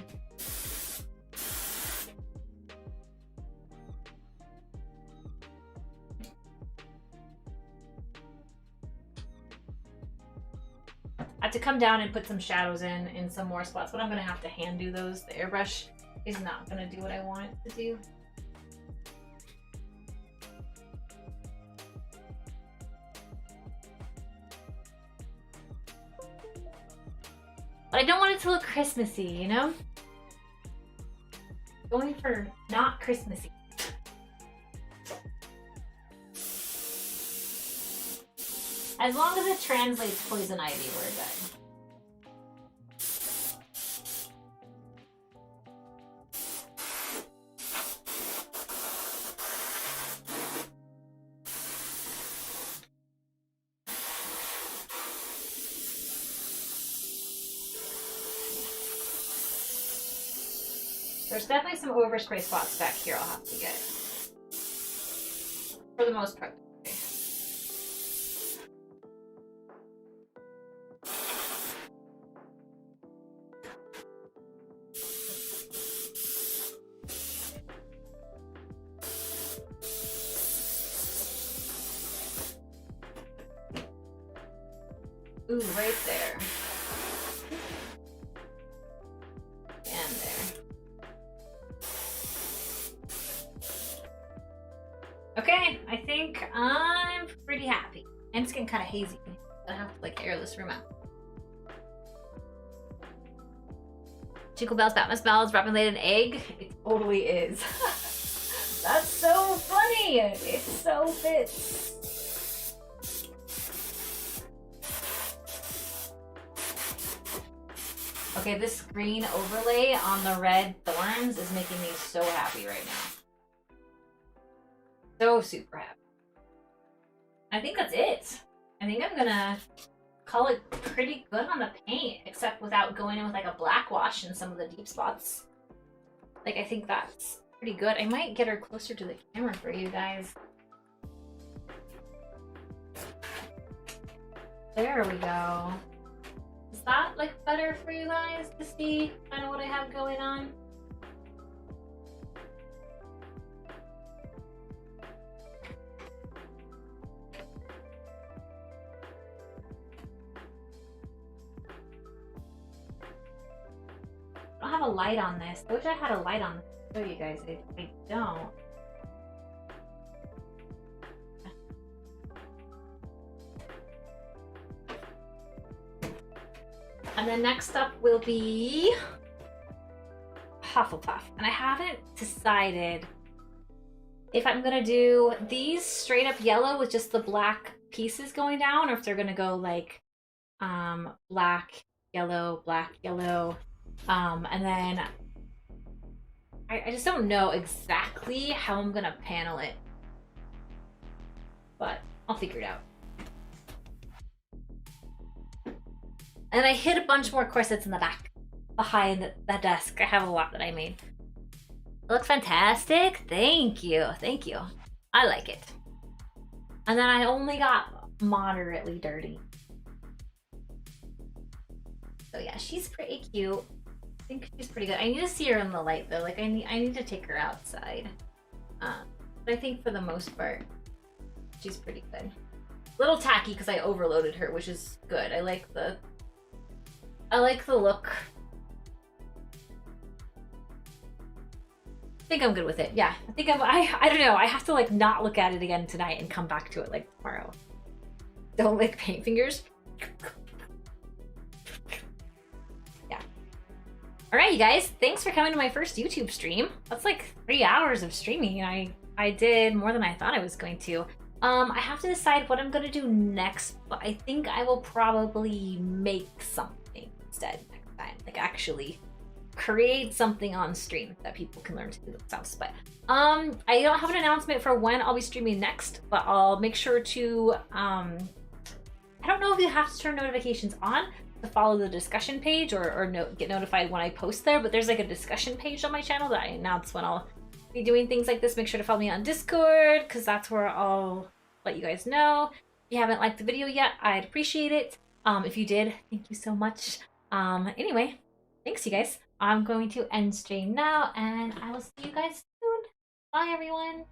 I have to come down and put some shadows in some more spots, but I'm gonna have to hand do those. The airbrush is not gonna do what I want it to do. But I don't want it to look Christmassy, you know? Going for not Christmassy. As long as it translates Poison Ivy, we're good. There's definitely some overspray spots back here I'll have to get. For the most part. Ooh, right there. And there. Okay, I think I'm pretty happy. And it's getting kind of hazy. I have to like air this room out. Jingle bells, Batman smells, Robin laid an egg. It totally is. That's so funny. It so fits. Okay, this green overlay on the red thorns is making me so happy right now. So super happy. I think that's it. I think I'm gonna call it pretty good on the paint, except without going in with like a black wash in some of the deep spots. Like, I think that's pretty good. I might get her closer to the camera for you guys. There we go. Is that like better for you guys to see kind of what I have going on? I don't have a light on this. I wish I had a light on this to show you guys. I don't. And then next up will be Hufflepuff. And I haven't decided if I'm gonna do these straight up yellow with just the black pieces going down, or if they're gonna go like black, yellow, and then I just don't know exactly how I'm gonna panel it, but I'll figure it out. And I hid a bunch more corsets in the back behind the desk. I have a lot that I made. Look fantastic. Thank you. Thank you. I like it. And then I only got moderately dirty. So yeah, she's pretty cute. I think she's pretty good. I need to see her in the light though. Like I need to take her outside. But I think for the most part, she's pretty good. A little tacky because I overloaded her, which is good. I like the look. I think I'm good with it. Yeah, I think I don't know. I have to like not look at it again tonight and come back to it like tomorrow. Don't lick paint fingers. Yeah. All right, you guys. Thanks for coming to my first YouTube stream. That's like 3 hours of streaming. I did more than I thought I was going to. I have to decide what I'm gonna do next, but I think I will probably make something instead next time. Like actually create something on stream that people can learn to do themselves. But I don't have an announcement for when I'll be streaming next, but I'll make sure to I don't know if you have to turn notifications on to follow the discussion page or get notified when I post there, but there's like a discussion page on my channel that I announce when I'll be doing things like this. Make sure to follow me on Discord because that's where I'll let you guys know. If you haven't liked the video yet, I'd appreciate it. If you did, thank you so much. Anyway, thanks you guys. I'm going to end stream now, and I will see you guys soon. Bye, everyone.